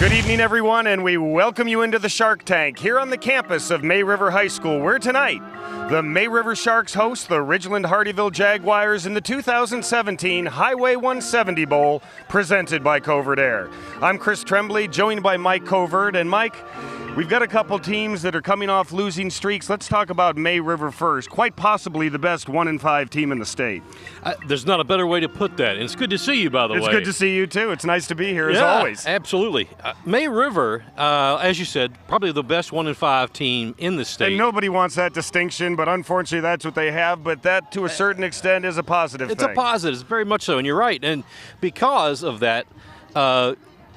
Good evening, everyone, and we welcome you into the Shark Tank here on the campus of May River High School, where tonight the May River Sharks host the Ridgeland-Hardeeville Jaguars in the 2017 Highway 170 Bowl, presented by Covert Aire. I'm Chris Tremblay, joined by Mike Covert. And Mike, we've got a couple teams that are coming off losing streaks. Let's talk about May River first. Quite possibly the best 1-5 team in the state. There's not a better way to put that. And it's good to see you, by the way. It's good to see you, too. It's nice to be here, as always. Absolutely. May River, as you said, probably the best 1-5 team in the state. And nobody wants that distinction, but unfortunately that's what they have. But that, to a certain extent, is a positive thing. It's a positive. It's very much so, and you're right. And because of that,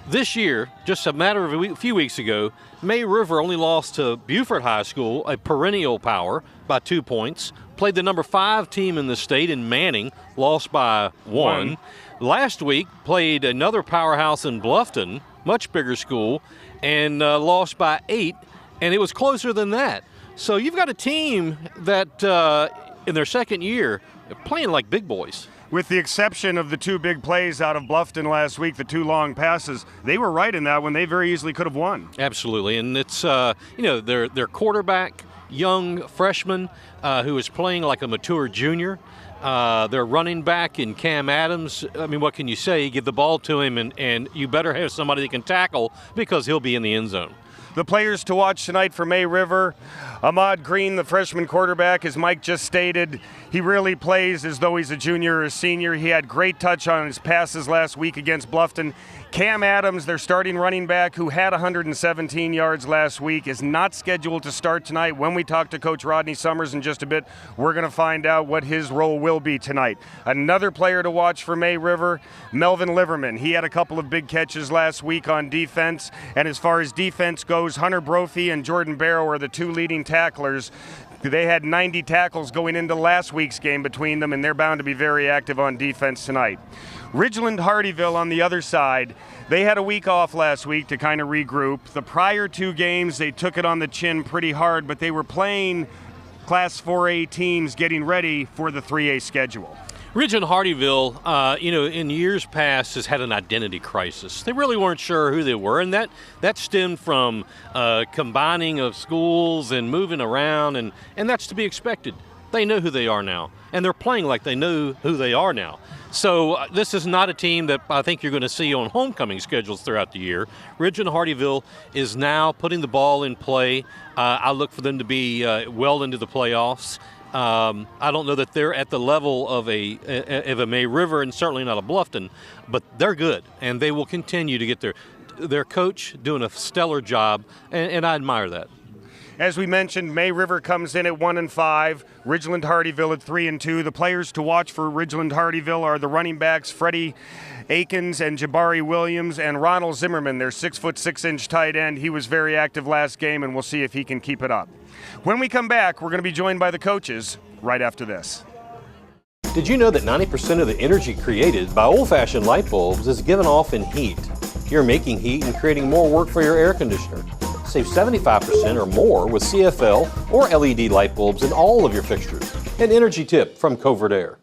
this year, just a matter of a few weeks ago, May River only lost to Beaufort High School, a perennial power, by 2 points. Played the number 5 team in the state in Manning, lost by 1. Last week, played another powerhouse in Bluffton, much bigger school, and lost by 8, and it was closer than that. So you've got a team that, in their second year, are playing like big boys. With the exception of the 2 big plays out of Bluffton last week, the 2 long passes, they were right in that one. They very easily could have won. Absolutely, and it's, their quarterback, young freshman who is playing like a mature junior. Their running back in Cam Adams, I mean, what can you say? You give the ball to him, and you better have somebody that can tackle because he'll be in the end zone. The players to watch tonight for May River: Ahmad Green, the freshman quarterback, as Mike just stated. He really plays as though he's a junior or a senior. He had great touch on his passes last week against Bluffton. Cam Adams, their starting running back, who had 117 yards last week, is not scheduled to start tonight. When we talk to Coach Rodney Summers in just a bit, we're going to find out what his role will be tonight. Another player to watch for May River, Melvin Liverman. He had a couple of big catches last week on defense. And as far as defense goes, Hunter Brophy and Jordan Barrow are the 2 leading tacklers. They had 90 tackles going into last week's game between them, and they're bound to be very active on defense tonight. Ridgeland-Hardeeville on the other side, they had a week off last week to kind of regroup. The prior 2 games, they took it on the chin pretty hard, but they were playing Class 4A teams getting ready for the 3A schedule. Ridgeland-Hardeeville, in years past has had an identity crisis. They really weren't sure who they were, and that stemmed from combining of schools and moving around, and that's to be expected. They know who they are now, and they're playing like they know who they are now. So this is not a team that I think you're going to see on homecoming schedules throughout the year. Ridgeland-Hardeeville is now putting the ball in play. I look for them to be well into the playoffs. I don't know that they're at the level of a May River and certainly not a Bluffton, but they're good, and they will continue to get their coach doing a stellar job, and I admire that. As we mentioned, May River comes in at 1-5, Ridgeland-Hardeeville at 3-2. The players to watch for Ridgeland-Hardeeville are the running backs Freddie Akins and Jabari Williams, and Ronald Zimmerman, their 6'6" tight end. He was very active last game, and we'll see if he can keep it up. When we come back, we're going to be joined by the coaches right after this. Did you know that 90% of the energy created by old-fashioned light bulbs is given off in heat? You're making heat and creating more work for your air conditioner. Save 75% or more with CFL or LED light bulbs in all of your fixtures. An energy tip from Covert Aire.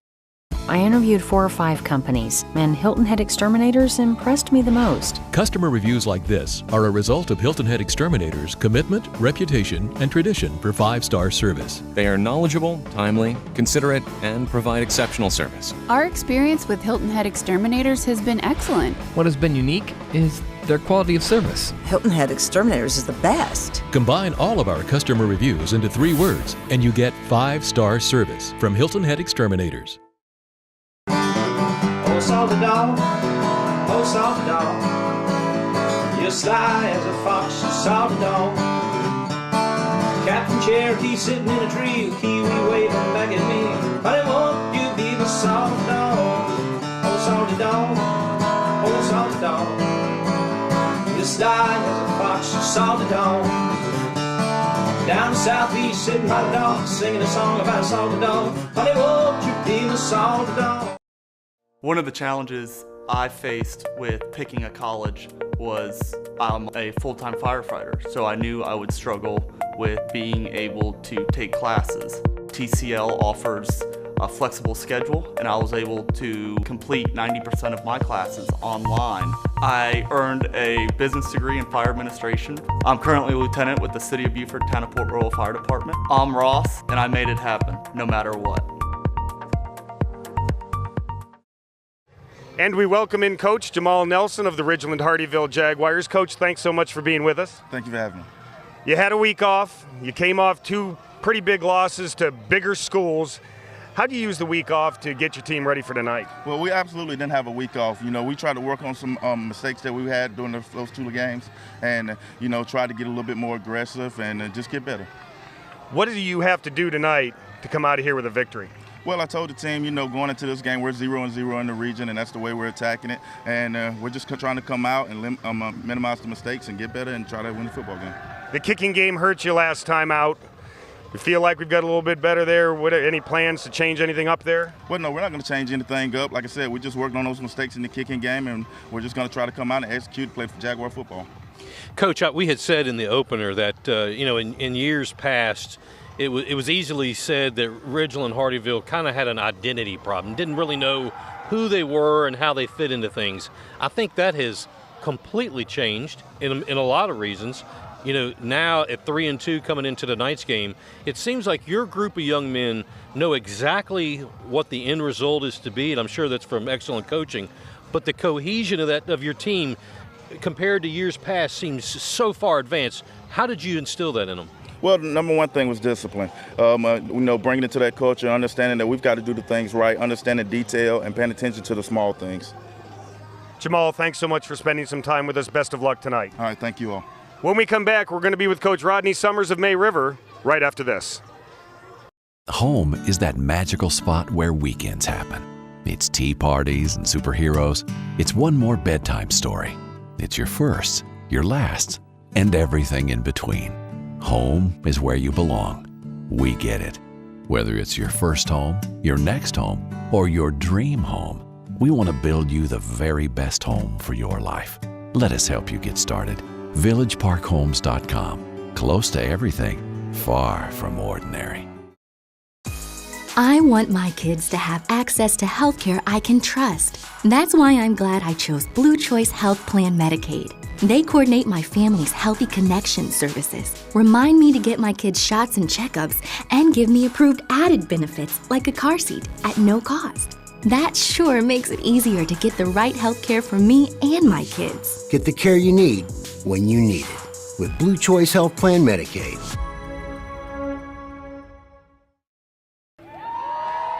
I interviewed 4 or 5 companies, and Hilton Head Exterminators impressed me the most. Customer reviews like this are a result of Hilton Head Exterminators' commitment, reputation, and tradition for 5-star service. They are knowledgeable, timely, considerate, and provide exceptional service. Our experience with Hilton Head Exterminators has been excellent. What has been unique is their quality of service. Hilton Head Exterminators is the best. Combine all of our customer reviews into 3 words, and you get 5-star service from Hilton Head Exterminators. Oh, salty dog, oh, salty dog, you're sly as a fox, you salty dog. Captain Cherokee sitting in a tree, kiwi waving back at me. Honey, won't you be the salty dog? Oh, salty dog, oh, salty dog, you're sly as a fox, you salty dog. Down southeast, sitting by the dog, singing a song about a salty dog. Honey, won't you be the salty dog? One of the challenges I faced with picking a college was I'm a full-time firefighter, so I knew I would struggle with being able to take classes. TCL offers a flexible schedule, and I was able to complete 90% of my classes online. I earned a business degree in fire administration. I'm currently a lieutenant with the City of Beaufort Town of Port Royal Fire Department. I'm Ross, and I made it happen, no matter what. And we welcome in Coach Jamal Nelson of the Ridgeland-Hardeeville Jaguars. Coach, thanks so much for being with us. Thank you for having me. You had a week off. You came off 2 pretty big losses to bigger schools. How do you use the week off to get your team ready for tonight? Well, we absolutely didn't have a week off. You know, we tried to work on some mistakes that we had during those 2 games and, you know, try to get a little bit more aggressive and just get better. What do you have to do tonight to come out of here with a victory? Well, I told the team, you know, going into this game, we're 0-0 in the region, and that's the way we're attacking it. And we're just trying to come out and minimize the mistakes and get better and try to win the football game. The kicking game hurt you last time out. You feel like we've got a little bit better there? Any plans to change anything up there? Well, no, we're not going to change anything up. Like I said, we just worked on those mistakes in the kicking game, and we're just going to try to come out and execute, play for Jaguar football. Coach, we had said in the opener that, you know, in years past, it was easily said that Ridgeland-Hardeeville kind of had an identity problem, didn't really know who they were and how they fit into things. I think that has completely changed in a lot of reasons. You know, now at 3-2 coming into tonight's game, it seems like your group of young men know exactly what the end result is to be, and I'm sure that's from excellent coaching. But the cohesion of your team compared to years past seems so far advanced. How did you instill that in them? Well, the number one thing was discipline. You know, bringing it to that culture, understanding that we've got to do the things right, understanding detail, and paying attention to the small things. Jamal, thanks so much for spending some time with us. Best of luck tonight. All right, thank you all. When we come back, we're going to be with Coach Rodney Summers of May River right after this. Home is that magical spot where weekends happen. It's tea parties and superheroes. It's one more bedtime story. It's your first, your last, and everything in between. Home is where you belong. We get it. Whether it's your first home, your next home, or your dream home, we want to build you the very best home for your life. Let us help you get started. VillageParkHomes.com. Close to everything, far from ordinary. I want my kids to have access to healthcare I can trust. That's why I'm glad I chose Blue Choice Health Plan Medicaid. They coordinate my family's Healthy Connection services, remind me to get my kids shots and checkups, and give me approved added benefits like a car seat at no cost. That sure makes it easier to get the right health care for me and my kids. Get the care you need when you need it with Blue Choice Health Plan Medicaid.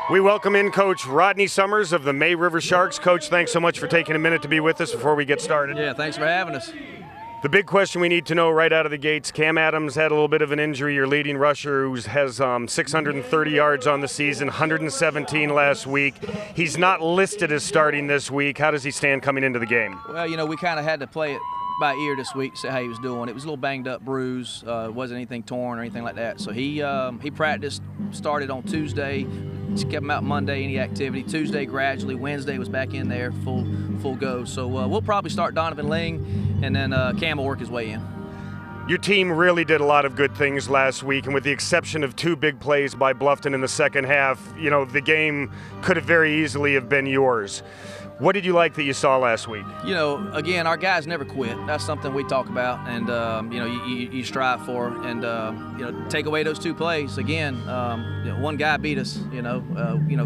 We welcome in Coach Rodney Summers of the May River Sharks. Coach, thanks so much for taking a minute to be with us before we get started. Yeah, thanks for having us. The big question we need to know right out of the gates, Cam Adams had a little bit of an injury, your leading rusher, who has 630 yards on the season, 117 last week. He's not listed as starting this week. How does he stand coming into the game? Well, you know, we kind of had to play it by ear this week, see how he was doing. It was a little banged up bruise, wasn't anything torn or anything like that. So he practiced, started on Tuesday, kept him out Monday, any activity. Tuesday gradually, Wednesday was back in there, full go. So we'll probably start Donovan Ling, and then Cam will work his way in. Your team really did a lot of good things last week, and with the exception of 2 big plays by Bluffton in the second half, you know, the game could have very easily have been yours. What did you like that you saw last week? You know, again, our guys never quit. That's something we talk about, and you know, you strive for, and you know, take away those 2 plays. Again, you know, one guy beat us. You know,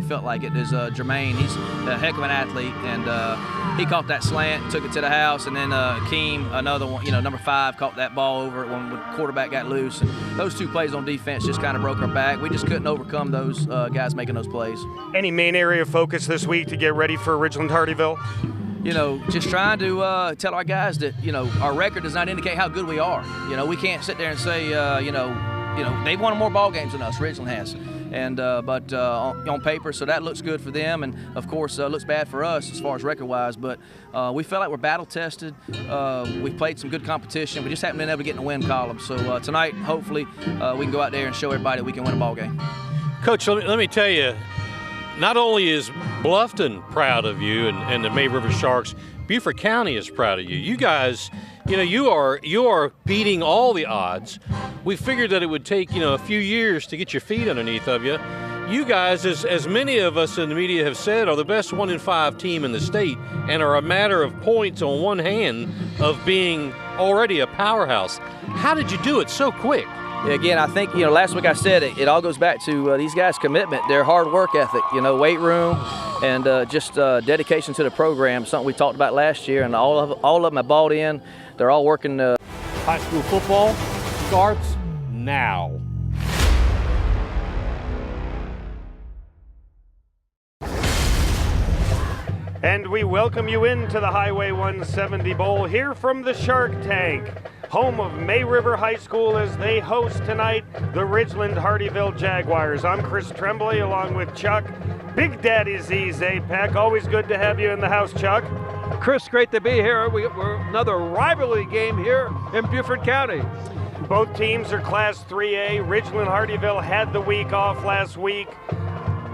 felt like it. There's Jermaine. He's a heck of an athlete, and he caught that slant, took it to the house, and then Keem, another one. You know, number 5, caught that ball over when the quarterback got loose. And those 2 plays on defense just kind of broke our back. We just couldn't overcome those guys making those plays. Any main area of focus this week to get ready for Ridgeland-Hardeeville? You know, just trying to tell our guys that, you know, our record does not indicate how good we are. You know, we can't sit there and say, you know, they've won more ball games than us, Ridgeland has. And but on paper, so that looks good for them, and of course looks bad for us as far as record-wise. But we feel like we're battle-tested. We've played some good competition. We just haven't been able to get in the win column. So tonight, hopefully, we can go out there and show everybody that we can win a ball game. Coach, let me tell you, not only is Bluffton proud of you and the May River Sharks, Beaufort County is proud of you. You guys, you know, you are beating all the odds. We figured that it would take, you know, a few years to get your feet underneath of you. You guys, as many of us in the media have said, are the best 1-5 team in the state and are a matter of points on one hand of being already a powerhouse. How did you do it so quick? Again, I think, last week I said it all goes back to these guys' commitment, their hard work ethic, weight room, and just dedication to the program, something we talked about last year, and all of them have bought in. They're all working. High school football starts now. And we welcome you into the Highway 170 Bowl here from the Shark Tank, home of May River High School, as they host tonight the Ridgeland-Hardeeville Jaguars. I'm Chris Tremblay along with Chuck, Big Daddy Z Zapac. Always good to have you in the house, Chuck. Chris, great to be here. We're another rivalry game here in Beaufort County. Both teams are Class 3A. Ridgeland-Hardeeville had the week off last week.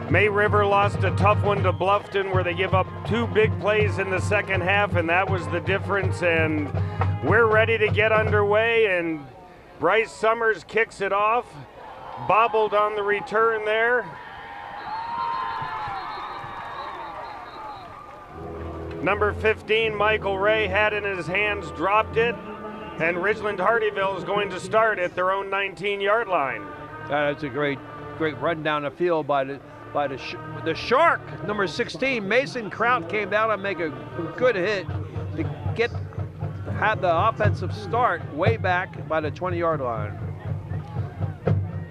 May River lost a tough one to Bluffton where they give up 2 big plays in the second half, and that was the difference. And we're ready to get underway, and Bryce Summers kicks it off. Bobbled on the return there. Number 15, Michael Ray, had it in his hands, dropped it, and Ridgeland-Hardeeville is going to start at their own 19-yard line. That's a great run down the field by the Shark. Number 16, Mason Kraut, came down and make a good hit to have the offensive start way back by the 20-yard line.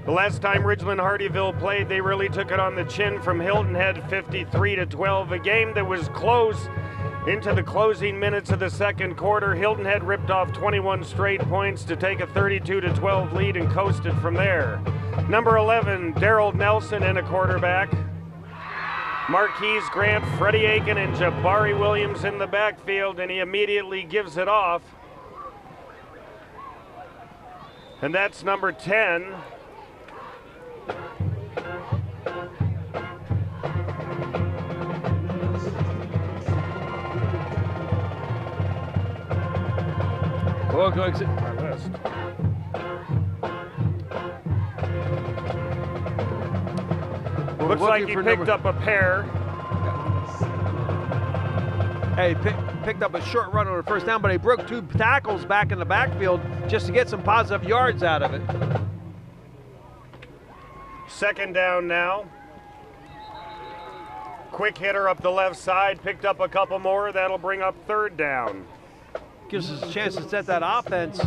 The last time Ridgeland-Hardeeville played, they really took it on the chin from Hilton Head, 53-12, a game that was close into the closing minutes of the second quarter. Hilton Head ripped off 21 straight points to take a 32-12 lead and coasted from there. Number 11, Daryl Nelson in a quarterback. Marquise Grant, Freddie Aiken, and Jabari Williams in the backfield, and he immediately gives it off. And that's number 10. Looks like he picked up a pair. Hey, picked up a short run on the first down, but he broke 2 tackles back in the backfield just to get some positive yards out of it. Second down now. Quick hitter up the left side, picked up a couple more. That'll bring up third down. Gives us a chance to set that offense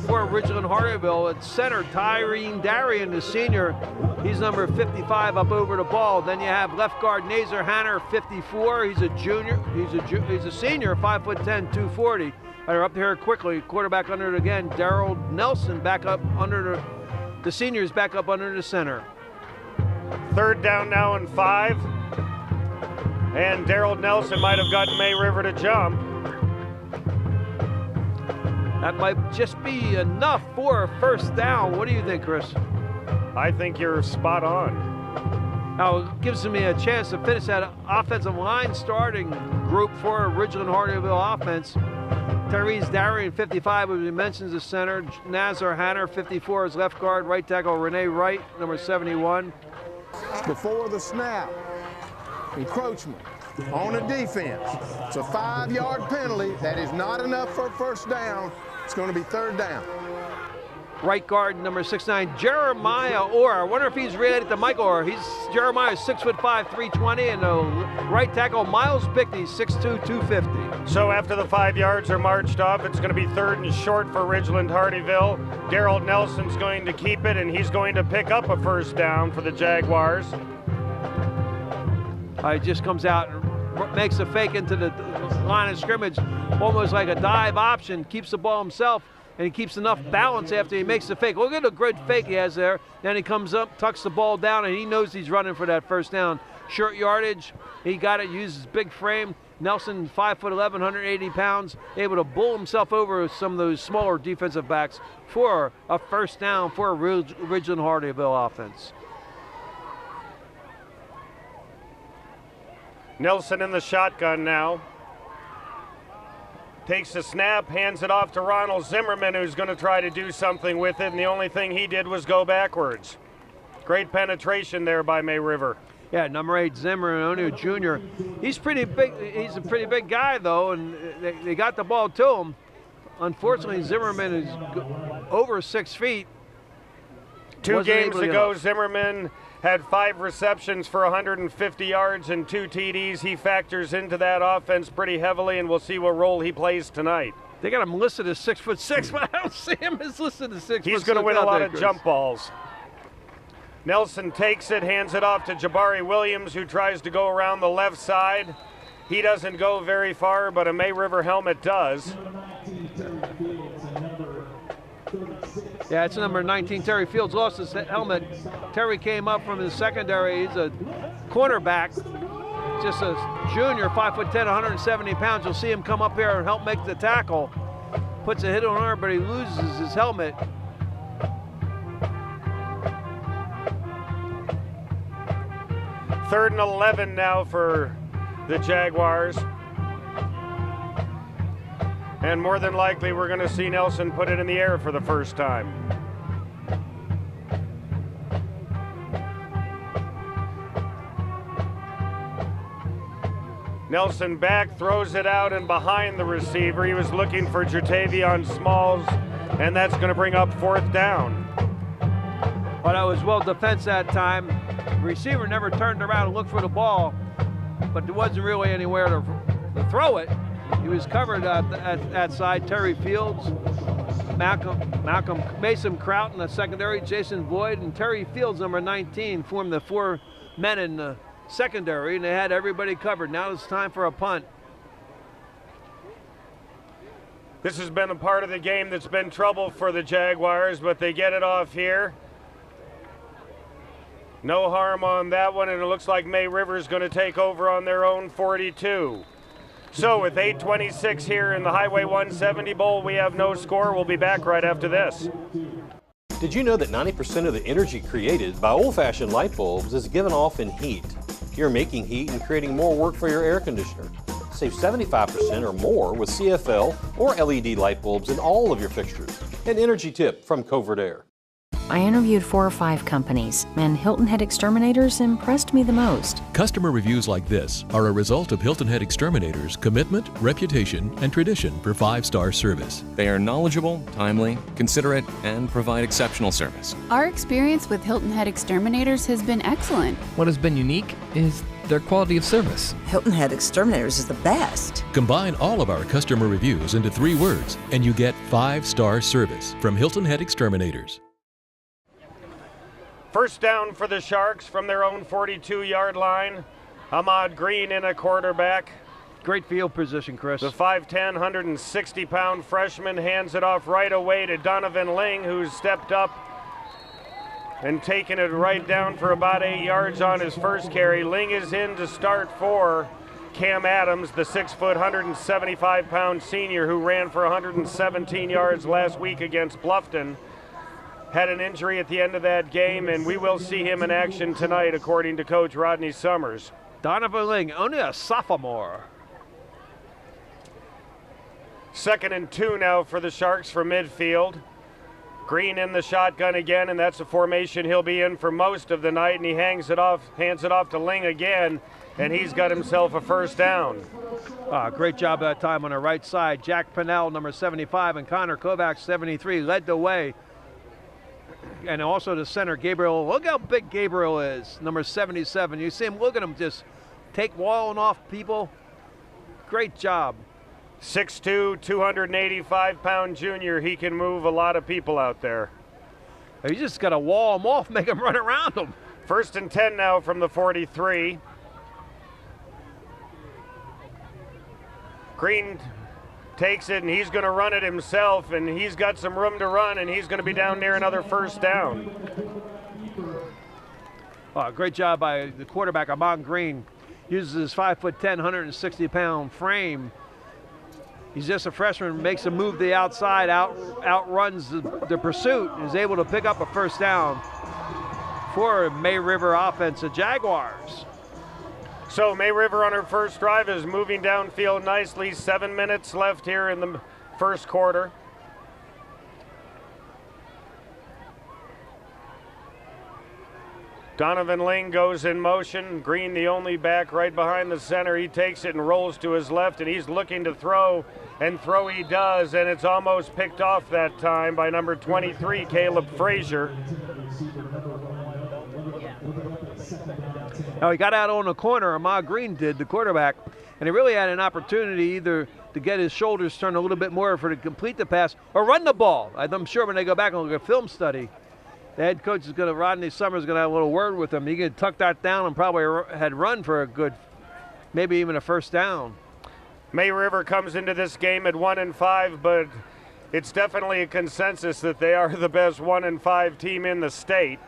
for Ridgeland-Hardeeville. At center, Tyreen Darian, the senior. He's number 55 up over the ball. Then you have left guard Nazar Hanner, 54. He's a junior. He's a senior, 5'10", 240. They're up here quickly. Quarterback under it again. Daryl Nelson back up under the seniors back up under the center. Third down now and 5. And Daryl Nelson might have gotten May River to jump. That might just be enough for a first down. What do you think, Chris? I think you're spot on. Now, it gives me a chance to finish that offensive line starting group for Ridgeland-Hardeeville offense. Tyrese Darian, 55, as we mentioned, the center. Nazar Hanner, 54, is left guard. Right tackle Renee Wright, number 71. Before the snap, encroachment on a defense. It's a 5-yard penalty. That is not enough for a first down. It's going to be third down. Right guard, number 69, Jeremiah Orr. I wonder if he's related to Michael Orr. Jeremiah's 6'5", 320, and right tackle Miles Bickney, 6'2", 250. So after the 5 yards are marched off, it's going to be third and short for Ridgeland-Hardeeville. Daryl Nelson's going to keep it, and he's going to pick up a first down for the Jaguars. He just comes out and makes a fake into the line of scrimmage, almost like a dive option, keeps the ball himself, and he keeps enough balance after he makes the fake. Look at the good fake he has there. Then he comes up, tucks the ball down, and he knows he's running for that first down. Short yardage, he got it, used his big frame. Nelson, 5'11", 180 pounds, able to bull himself over some of those smaller defensive backs for a first down for a Ridgeland-Hardeeville offense. Nelson in the shotgun now. Takes the snap, hands it off to Ronald Zimmerman, who's going to try to do something with it, and the only thing he did was go backwards. Great penetration there by May River. Yeah, number 8, Zimmerman, Jr. He's pretty big. He's a pretty big guy, though, and they got the ball to him. Unfortunately, Zimmerman is over 6 feet. 2 games ago, Zimmerman had 5 receptions for 150 yards and 2 TDs. He factors into that offense pretty heavily, and we'll see what role he plays tonight. They got him listed as 6'6", but I don't see him as listed as 6'6". He's going to win a lot of jump balls. Nelson takes it, hands it off to Jabari Williams, who tries to go around the left side. He doesn't go very far, but a May River helmet does. Yeah, it's number 19, Terry Fields lost his helmet. Terry came up from the secondary. He's a cornerback, just a junior, 5'10", 170 pounds. You'll see him come up here and help make the tackle. Puts a hit on her, but he loses his helmet. Third and 11 now for the Jaguars. And more than likely, we're going to see Nelson put it in the air for the first time. Nelson back, throws it out and behind the receiver. He was looking for Jatavion Smalls, and that's going to bring up 4th down. Well, that was well defense that time. The receiver never turned around and looked for the ball, but there wasn't really anywhere to throw it. He was covered at side. Terry Fields, Mason Kraut in the secondary, Jason Boyd, and Terry Fields, number 19, formed the 4 men in the secondary, and they had everybody covered. Now it's time for a punt. This has been a part of the game that's been trouble for the Jaguars, but they get it off here. No harm on that one, and it looks like May River is going to take over on their own 42. So with 8:26 here in the Highway 170 Bowl, we have no score. We'll be back right after this. Did you know that 90% of the energy created by old-fashioned light bulbs is given off in heat? You're making heat and creating more work for your air conditioner. Save 75% or more with CFL or LED light bulbs in all of your fixtures. An energy tip from Covert Aire. I interviewed 4 or 5 companies, and Hilton Head Exterminators impressed me the most. Customer reviews like this are a result of Hilton Head Exterminators' commitment, reputation, and tradition for 5-star service. They are knowledgeable, timely, considerate, and provide exceptional service. Our experience with Hilton Head Exterminators has been excellent. What has been unique is their quality of service. Hilton Head Exterminators is the best. Combine all of our customer reviews into 3 words, and you get 5-star service from Hilton Head Exterminators. First down for the Sharks from their own 42-yard line. Ahmad Green in a quarterback. Great field position, Chris. The 5'10", 160-pound freshman hands it off right away to Donovan Ling, who's stepped up and taken it right down for about 8 yards on his first carry. Ling is in to start for Cam Adams, the 6-foot, 175-pound senior who ran for 117 yards last week against Bluffton. Had an injury at the end of that game, and we will see him in action tonight, according to Coach Rodney Summers. Donovan Ling, only a sophomore. 2nd and 2 now for the Sharks from midfield. Green in the shotgun again, and that's a formation he'll be in for most of the night, and he hands it off to Ling again, and he's got himself a first down. Great job that time on the right side. Jack Pinnell, number 75, and Connor Kovacs, 73, led the way. And also the center, Gabriel. Look how big Gabriel is, number 77. You see him, look at him just take walling off people. Great job. 6'2", 285-pound junior. He can move a lot of people out there. You just got to wall them off, make them run around them. 1st and 10 now from the 43. Green takes it, and he's going to run it himself, and he's got some room to run, and he's going to be down near another first down. Great job by the quarterback, Ahmad Green. Uses his 5'10", 160-pound frame. He's just a freshman, makes a move to the outside, outruns the pursuit, and is able to pick up a first down for May River offense, the Jaguars. So May River on her first drive is moving downfield nicely. 7 minutes left here in the first quarter. Donovan Ling goes in motion. Green, the only back right behind the center. He takes it and rolls to his left, and he's looking to throw, and throw he does, and it's almost picked off that time by number 23, Caleb Frazier. Now he got out on the corner, Ahmad Green did, the quarterback, and he really had an opportunity either to get his shoulders turned a little bit more for to complete the pass or run the ball. I'm sure when they go back and look at film study, the head coach is going to, Rodney Summers is going to have a little word with him. He could tuck that down and probably had run for a good, maybe even a first down. May River comes into this game at 1-5, but it's definitely a consensus that they are the best 1-5 team in the state.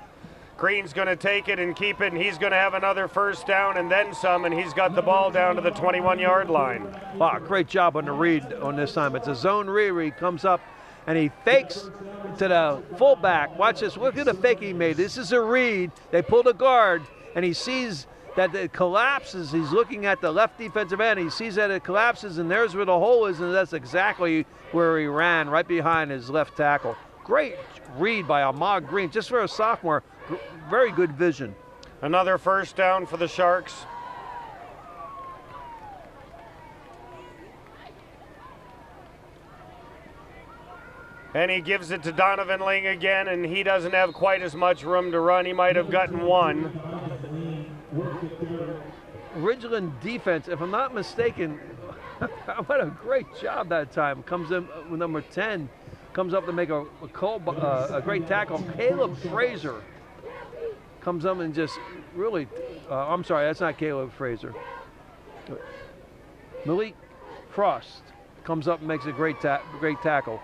Green's going to take it and keep it, and he's going to have another first down and then some, and he's got the ball down to the 21-yard line. Wow, great job on the read on this time. It's a zone read where he comes up and he fakes to the fullback. Watch this, look at the fake he made. This is a read. They pull the guard, and he sees that it collapses. He's looking at the left defensive end. He sees that it collapses, and there's where the hole is, and that's exactly where he ran, right behind his left tackle. Great read by Ahmad Green, just for a sophomore. Very good vision. Another first down for the Sharks. And he gives it to Donovan Ling again, and he doesn't have quite as much room to run. He might have gotten one. Ridgeland defense, if I'm not mistaken, what a great job that time. Comes in with number 10, comes up to make a great tackle. Caleb Frazier comes up and just really, I'm sorry, that's not Caleb Frazier. Malik Frost comes up and makes a great tackle.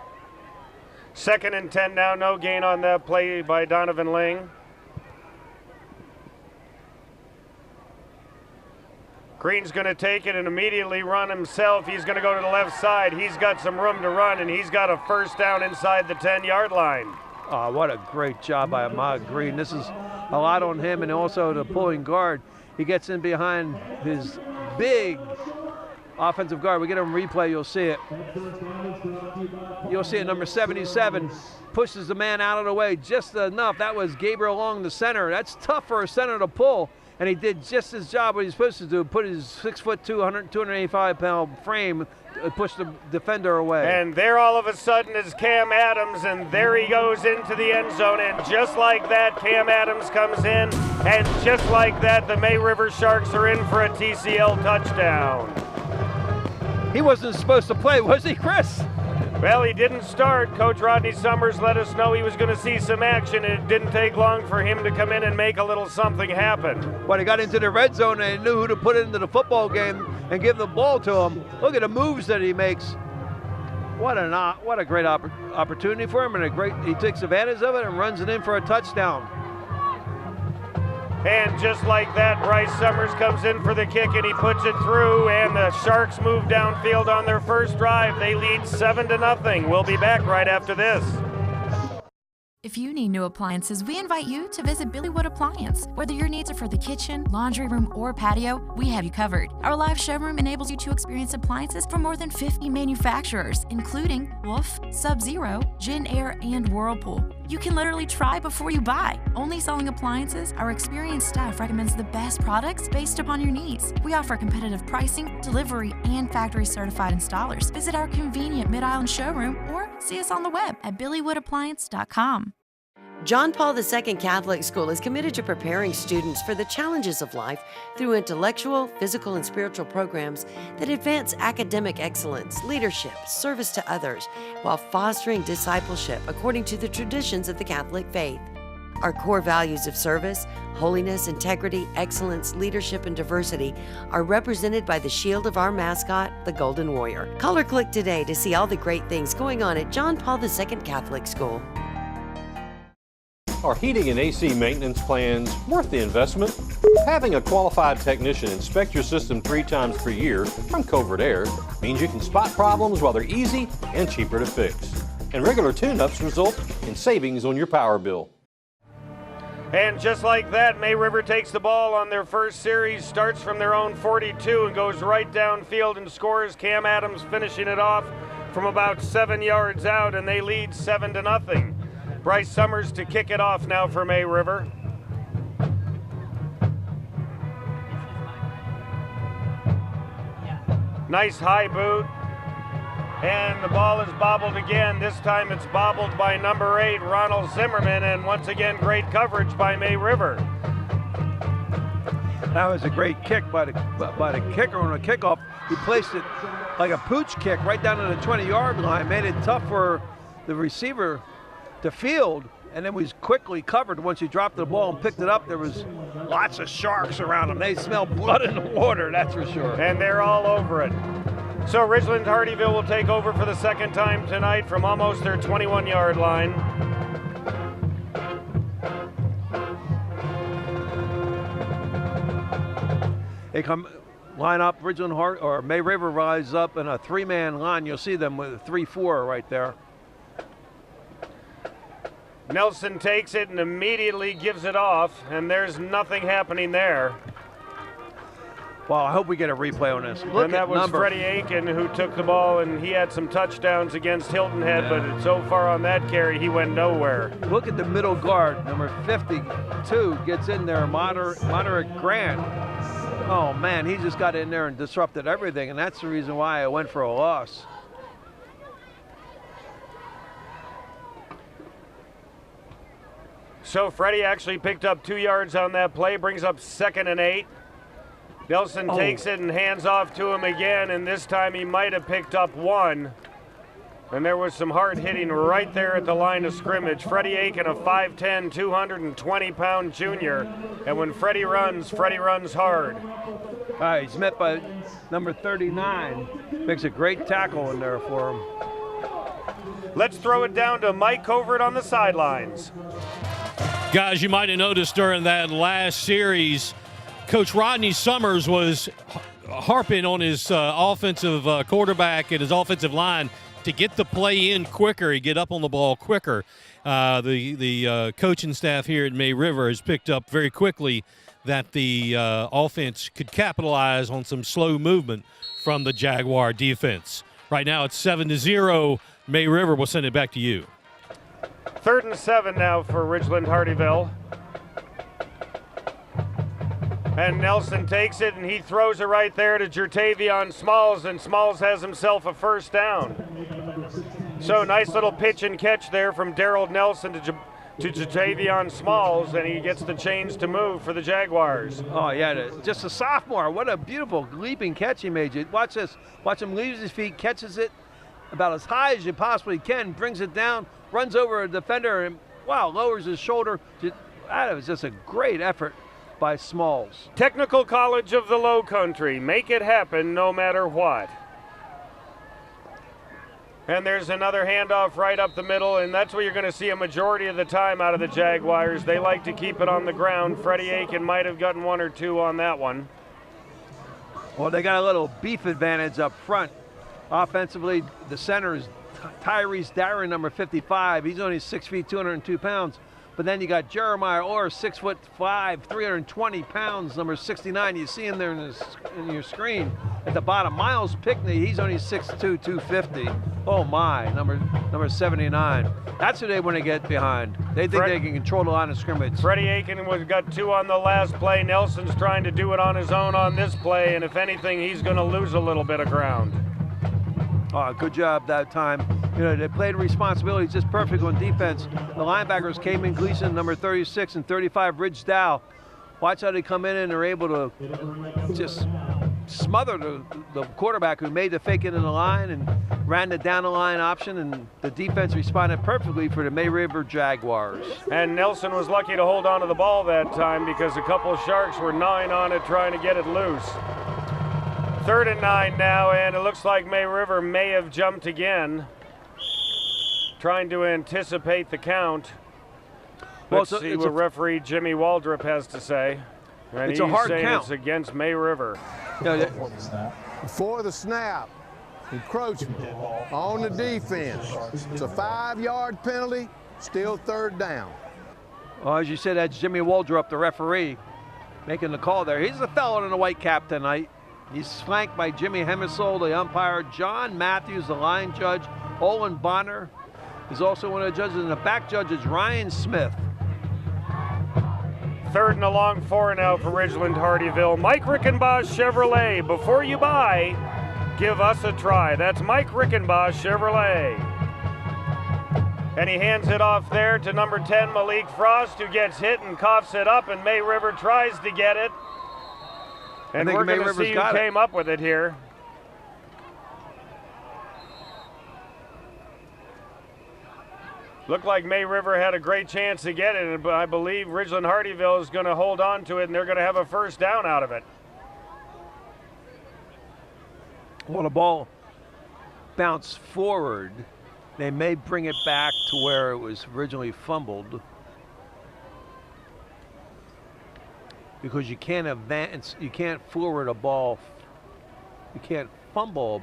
2nd and 10 now, no gain on that play by Donovan Ling. Green's going to take it and immediately run himself. He's going to go to the left side. He's got some room to run, and he's got a first down inside the 10-yard line. Oh, what a great job by Ahmad Green. This is a lot on him, and also the pulling guard. He gets in behind his big offensive guard. We get him replay, you'll see it. You'll see it, number 77 pushes the man out of the way just enough. That was Gabriel along the center. That's tough for a center to pull, and he did just his job what he's supposed to do, put his 6'2", 285-pound frame, push the defender away. And there all of a sudden is Cam Adams, and there he goes into the end zone, and just like that, Cam Adams comes in, and just like that, the May River Sharks are in for a TCL touchdown. He wasn't supposed to play, was he, Chris? Well, he didn't start. Coach Rodney Summers let us know he was going to see some action, and it didn't take long for him to come in and make a little something happen. When he got into the red zone and he knew who to put into the football game and give the ball to him, look at the moves that he makes. What a great opportunity for him, and he takes advantage of it and runs it in for a touchdown. And just like that, Bryce Summers comes in for the kick, and he puts it through, and the Sharks move downfield on their first drive. They lead 7-0. We'll be back right after this. If you need new appliances, we invite you to visit Billy Wood Appliance. Whether your needs are for the kitchen, laundry room, or patio, we have you covered. Our live showroom enables you to experience appliances from more than 50 manufacturers, including Wolf, Sub-Zero, Gin Aire, and Whirlpool. You can literally try before you buy. Only selling appliances, our experienced staff recommends the best products based upon your needs. We offer competitive pricing, delivery, and factory-certified installers. Visit our convenient Mid-Island showroom or see us on the web at billywoodappliance.com. John Paul II Catholic School is committed to preparing students for the challenges of life through intellectual, physical, and spiritual programs that advance academic excellence, leadership, service to others, while fostering discipleship according to the traditions of the Catholic faith. Our core values of service, holiness, integrity, excellence, leadership, and diversity are represented by the shield of our mascot, the Golden Warrior. Call or click today to see all the great things going on at John Paul II Catholic School. Are heating and AC maintenance plans worth the investment? Having a qualified technician inspect your system 3 times per year from Covert Aire means you can spot problems while they're easy and cheaper to fix. And regular tune-ups result in savings on your power bill. And just like that, May River takes the ball on their first series, starts from their own 42 and goes right downfield and scores. Cam Adams finishing it off from about 7 yards out, and they lead 7-0. Bryce Summers to kick it off now for May River. Nice high boot. And the ball is bobbled again. This time it's bobbled by number 8, Ronald Zimmerman, and once again, great coverage by May River. That was a great kick by the kicker on a kickoff. He placed it like a pooch kick right down to the 20-yard line, made it tough for the receiver to field, and then was quickly covered. Once he dropped the ball and picked it up, there was lots of sharks around him. They smell blood in the water, that's for sure. And they're all over it. So Ridgeland-Hardeeville will take over for the second time tonight from almost their 21-yard line. They come line up, May River rises up in a 3-man line. You'll see them with a 3-4 right there. Nelson takes it and immediately gives it off, and there's nothing happening there. Well, I hope we get a replay on this. Look, and that was Freddie Aiken who took the ball, and he had some touchdowns against Hilton Head, but so far on that carry, he went nowhere. Look at the middle guard, number 52, gets in there, Moderate Grant. Oh man, he just got in there and disrupted everything, and that's the reason why I went for a loss. So Freddie actually picked up 2 yards on that play, brings up 2nd and 8. Nelson takes it and hands off to him again, and this time he might have picked up 1. And there was some hard hitting right there at the line of scrimmage. Freddie Aiken, a 5'10", 220-pound junior. And when Freddie runs hard. All right, he's met by number 39. Makes a great tackle in there for him. Let's throw it down to Mike Covert on the sidelines. Guys, you might have noticed during that last series, Coach Rodney Summers was harping on his offensive quarterback and his offensive line to get the play in quicker, get up on the ball quicker. The coaching staff here at May River has picked up very quickly that the offense could capitalize on some slow movement from the Jaguar defense. Right now it's 7-0. May River will send it back to you. 3rd and 7 now for Ridgeland-Hardeeville. And Nelson takes it and he throws it right there to Jertavion Smalls, and Smalls has himself a first down. So nice little pitch and catch there from Darrell Nelson to Jertavion Smalls, and he gets the chains to move for the Jaguars. Oh yeah, just a sophomore. What a beautiful leaping catch he made. Watch this. Watch him leave his feet, catches it about as high as you possibly can, brings it down, runs over a defender, and wow, lowers his shoulder. That was just a great effort by Smalls. Technical College of the Lowcountry. Make it happen no matter what. And there's another handoff right up the middle, and that's what you're going to see a majority of the time out of the Jaguars. They like to keep it on the ground. Freddie Aiken might have gotten 1 or 2 on that one. Well, they got a little beef advantage up front. Offensively, the center is Tyrese Darren, number 55. He's only 6 feet, 202 pounds. But then you got Jeremiah Orr, 6'5", 320 pounds, number 69. You see him there in your screen at the bottom. Miles Pickney, he's only 6'2", 250. Oh my, number 79. That's who they want to get behind. They think they can control the line of scrimmage. Freddie Aiken got 2 on the last play. Nelson's trying to do it on his own on this play, and if anything, he's going to lose a little bit of ground. Oh, good job that time. You know, they played responsibility just perfect on defense. The linebackers came in, Gleason, number 36, and 35, Ridge Dow. Watch how they come in and they're able to just smother the quarterback who made the fake into the line and ran the down the line option, and the defense responded perfectly for the May River Jaguars. And Nelson was lucky to hold on to the ball that time because a couple of Sharks were gnawing on it trying to get it loose. 3rd and 9 now, and it looks like May River may have jumped again, trying to anticipate the count. Let's see what referee Jimmy Waldrop has to say. And it's a hard saying count. It's against May River. Before the snap, encroachment on the defense. It's a 5-yard penalty, still 3rd down. Well, as you said, that's Jimmy Waldrop, the referee, making the call there. He's the fellow in the white cap tonight. He's flanked by Jimmy Hemisol, the umpire, John Matthews, the line judge, Olin Bonner is also one of the judges, and the back judge is Ryan Smith. 3rd and a long 4 now for Ridgeland-Hardeeville. Mike Rickenboss Chevrolet. Before you buy, give us a try. That's Mike Rickenbosch Chevrolet. And he hands it off there to number 10, Malik Frost, who gets hit and coughs it up, and May River tries to get it. And we're going to see who came up with it here. Looked like May River had a great chance to get it, but I believe Ridgeland-Hardeeville is going to hold on to it, and they're going to have a first down out of it. Well, the ball bounced forward. They may bring it back to where it was originally fumbled, because you can't advance, you can't forward a ball, you can't fumble a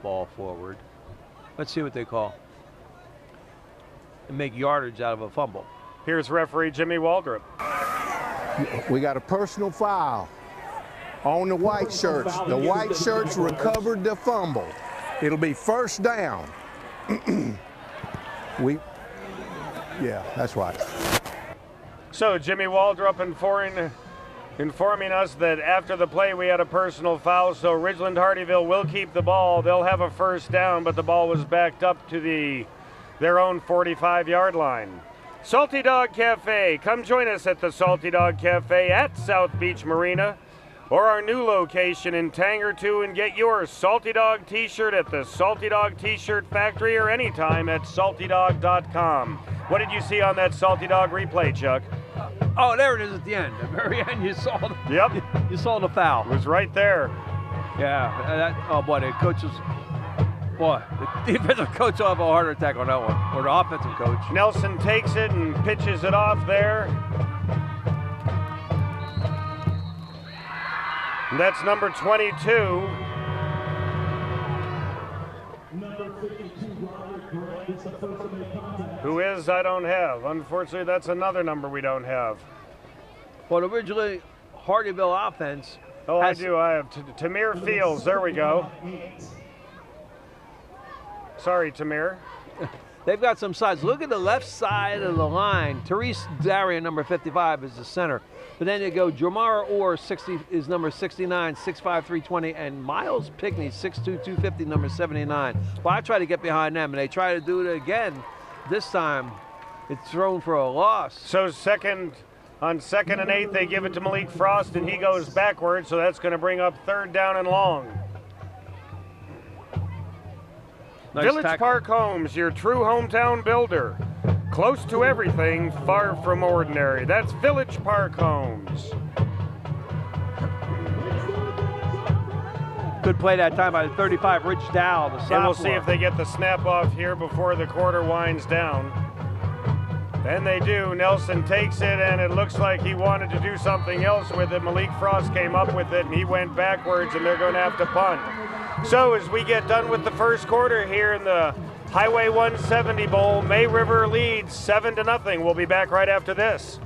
ball forward. Let's see what they call. And make yardage out of a fumble. Here's referee Jimmy Waldrop. We got a personal foul on the white shirts. The white shirts recovered the fumble. It'll be first down. Yeah, that's right. So Jimmy Waldrop informing us that after the play we had a personal foul, so Ridgeland-Hardeeville will keep the ball. They'll have a first down, but the ball was backed up to their own 45-yard line. Salty Dog Cafe. Come join us at the Salty Dog Cafe at South Beach Marina or our new location in Tanger 2 and get your Salty Dog t-shirt at the Salty Dog T-shirt Factory or anytime at saltydog.com. What did you see on that Salty Dog replay, Chuck? Oh, there it is at the end. At the very end, you saw the, you saw the foul. It was right there. Yeah. Oh, boy, the coaches... Boy, the defensive coach will have a heart attack on that one, or the offensive coach. Nelson takes it and pitches it off there. And that's number 22. Who is, I don't have. Unfortunately, that's another number we don't have. Well, originally, Hardeeville offense. Oh, I do. I have Tamir Fields. There we go. Sorry, Tamir. They've got some sides. Look at the left side of the line. Therese Daria, number 55, is the center. But then you go Jamar Orr, 60 is number 69, 6'5", 320, and Miles Pickney, 6'2", 250, number 79. Well, I try to get behind them, and they try to do it again. This time, it's thrown for a loss. So on second and 8, they give it to Malik Frost, and he goes backwards, so that's going to bring up third down and long. Nice Village tackle. Park Homes, your true hometown builder. Close to everything, far from ordinary. That's Village Park Homes. Good play that time by the 35, Rich Dow, the sophomore. And we'll see if they get the snap off here before the quarter winds down. And they do. Nelson takes it, and it looks like he wanted to do something else with it. Malik Frost came up with it, and he went backwards, and they're going to have to punt. So as we get done with the first quarter here in the Highway 170 Bowl, May River leads 7-0. We'll be back right after this.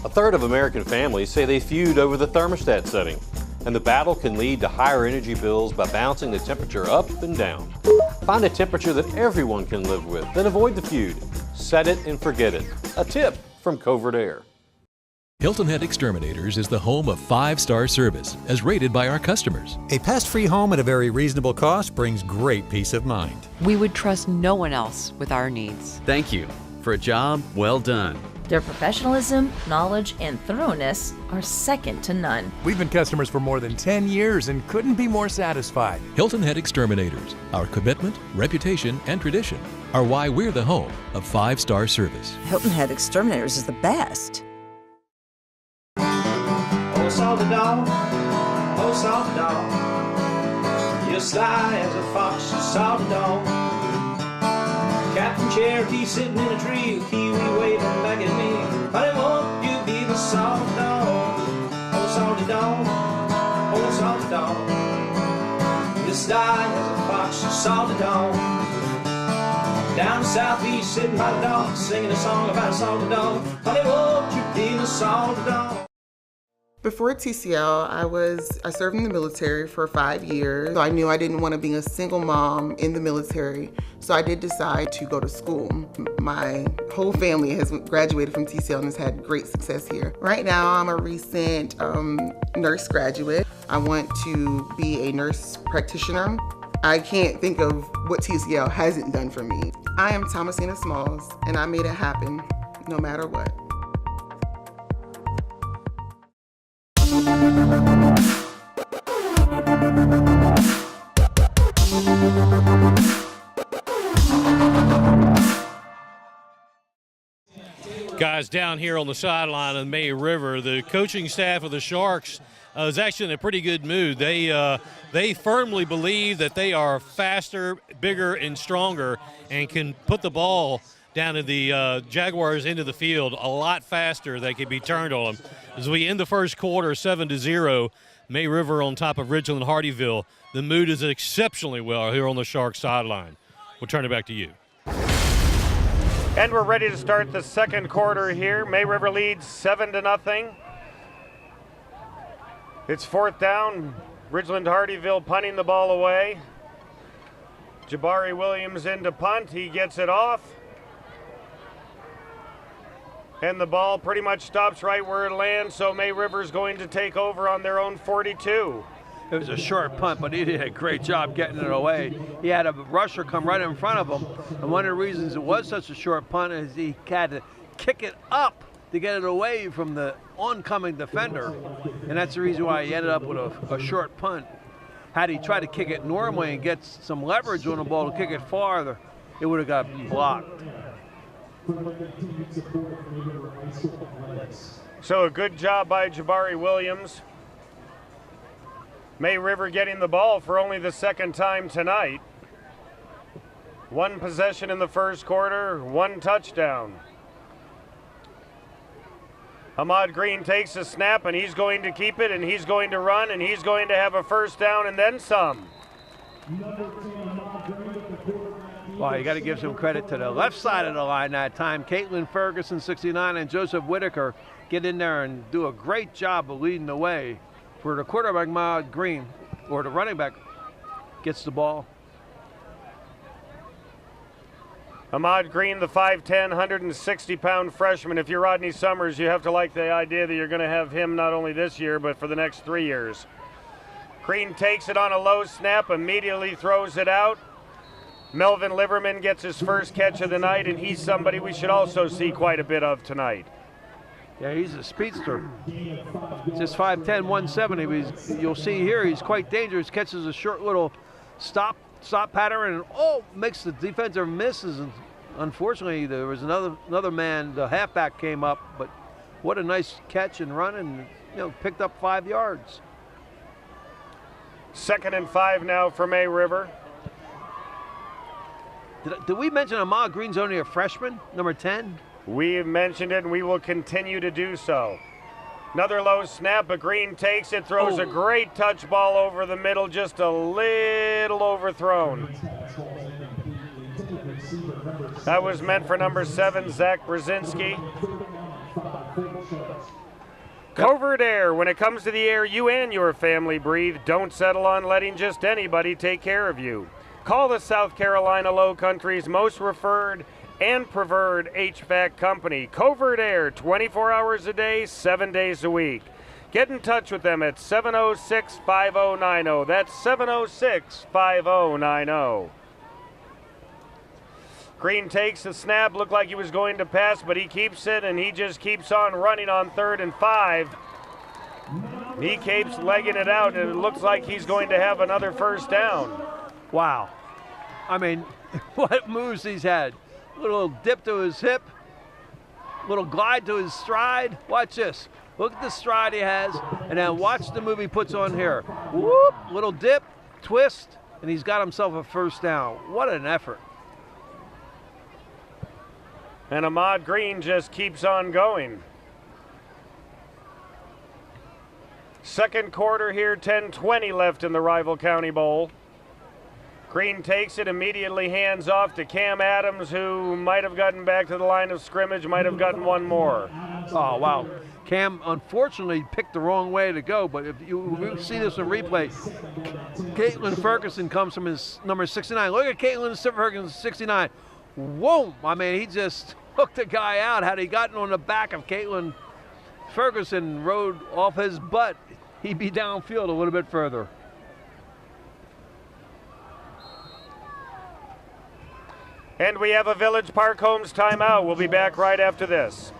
A third of American families say they feud over the thermostat setting, and the battle can lead to higher energy bills by bouncing the temperature up and down. Find a temperature that everyone can live with, then avoid the feud. Set it and forget it. A tip from Covert Aire. Hilton Head Exterminators is the home of 5-star service, as rated by our customers. A pest-free home at a very reasonable cost brings great peace of mind. We would trust no one else with our needs. Thank you for a job well done. Their professionalism, knowledge, and thoroughness are second to none. We've been customers for more than 10 years and couldn't be more satisfied. Hilton Head Exterminators, our commitment, reputation, and tradition are why we're the home of 5-star service. Hilton Head Exterminators is the best. Oh, salty dog, oh, salty dog, you're sly as a fox, you salty dog. Captain Cherokee sitting in a tree, kiwi waving back at me. Honey, won't you be the salty dog? Oh, salty dog, oh, salty dog. You're sly as a fox, you salty dog. Down the southeast, sitting by the dock, singing a song about a salty dog. Honey, won't you be the salty dog? Before TCL, I served in the military for 5 years. So I knew I didn't want to be a single mom in the military, so I did decide to go to school. My whole family has graduated from TCL and has had great success here. Right now, I'm a recent nurse graduate. I want to be a nurse practitioner. I can't think of what TCL hasn't done for me. I am Thomasina Smalls, and I made it happen, no matter what. Guys, down here on the sideline of May River, the coaching staff of the Sharks is actually in a pretty good mood. They firmly believe that they are faster, bigger, and stronger, and can put the ball down to the Jaguars into the field a lot faster. They can be turned on them. As we end the first quarter, 7-0, May River on top of Ridgeland-Hardeeville. The mood is exceptionally well here on the Sharks sideline. We'll turn it back to you. And we're ready to start the second quarter here. May River leads 7-0. It's fourth down. Ridgeland-Hardeeville punting the ball away. Jabari Williams in to punt. He gets it off. And the ball pretty much stops right where it lands, so May River's going to take over on their own 42. It was a short punt, but he did a great job getting it away. He had a rusher come right in front of him, and one of the reasons it was such a short punt is he had to kick it up to get it away from the oncoming defender, and that's the reason why he ended up with a short punt. Had he tried to kick it normally and get some leverage on the ball to kick it farther, it would have got blocked. So a good job by Jabari Williams. May River getting the ball for only the second time tonight. One possession in the first quarter, one touchdown. Ahmad Green takes a snap, and he's going to keep it, and he's going to run, and he's going to have a first down and then some. Well, you got to give some credit to the left side of the line that time. Caitlin Ferguson, 69, and Joseph Whitaker get in there and do a great job of leading the way. For the quarterback, Ahmad Green, or the running back, gets the ball. Ahmad Green, the 5'10", 160-pound freshman. If you're Rodney Summers, you have to like the idea that you're going to have him not only this year, but for the next 3 years. Green takes it on a low snap, immediately throws it out. Melvin Liverman gets his first catch of the night, and he's somebody we should also see quite a bit of tonight. Yeah, he's a speedster. Just 5'10", 170. You'll see here he's quite dangerous. Catches a short little stop pattern, and makes the defensive misses. And unfortunately, there was another man. The halfback came up, but what a nice catch and run, and picked up 5 yards. 2nd and 5 now for May River. Did we mention Ahmad Green's only a freshman, number 10? We mentioned it, and we will continue to do so. Another low snap, but Green takes it, throws a great touch ball over the middle, just a little overthrown. That was meant for number 7, Zach Brzezinski. Covert Aire, when it comes to the air you and your family breathe, don't settle on letting just anybody take care of you. Call the South Carolina Lowcountry's most referred and preferred HVAC company, Covert Aire, 24 hours a day, 7 days a week. Get in touch with them at 706-5090. That's 706-5090. Green takes the snap, looked like he was going to pass, but he keeps it, and he just keeps on running on 3rd and 5. He keeps legging it out, and it looks like he's going to have another first down. Wow. I mean, what moves he's had. Little dip to his hip, little glide to his stride. Watch this. Look at the stride he has, and then watch the move he puts on here. Whoop, little dip, twist, and he's got himself a first down. What an effort. And Ahmad Green just keeps on going. Second quarter here, 10:20 left in the Rival County Bowl. Green takes it, immediately hands off to Cam Adams, who might have gotten back to the line of scrimmage, might have gotten one more. Oh, wow. Cam unfortunately picked the wrong way to go, but if you see this in replay, Caitlin Ferguson comes from his number 69. Look at Caitlin Ferguson, 69. Whoa! I mean, he just hooked the guy out. Had he gotten on the back of Caitlin Ferguson, rode off his butt, he'd be downfield a little bit further. And we have a Village Park Homes timeout. We'll be back right after this.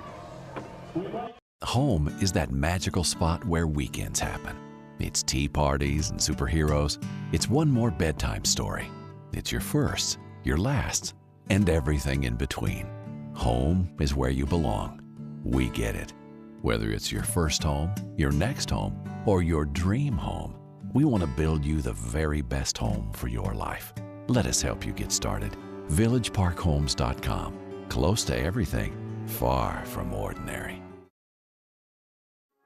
Home is that magical spot where weekends happen. It's tea parties and superheroes. It's one more bedtime story. It's your firsts, your lasts, and everything in between. Home is where you belong. We get it. Whether it's your first home, your next home, or your dream home, we want to build you the very best home for your life. Let us help you get started. VillageParkHomes.com. Close to everything, far from ordinary.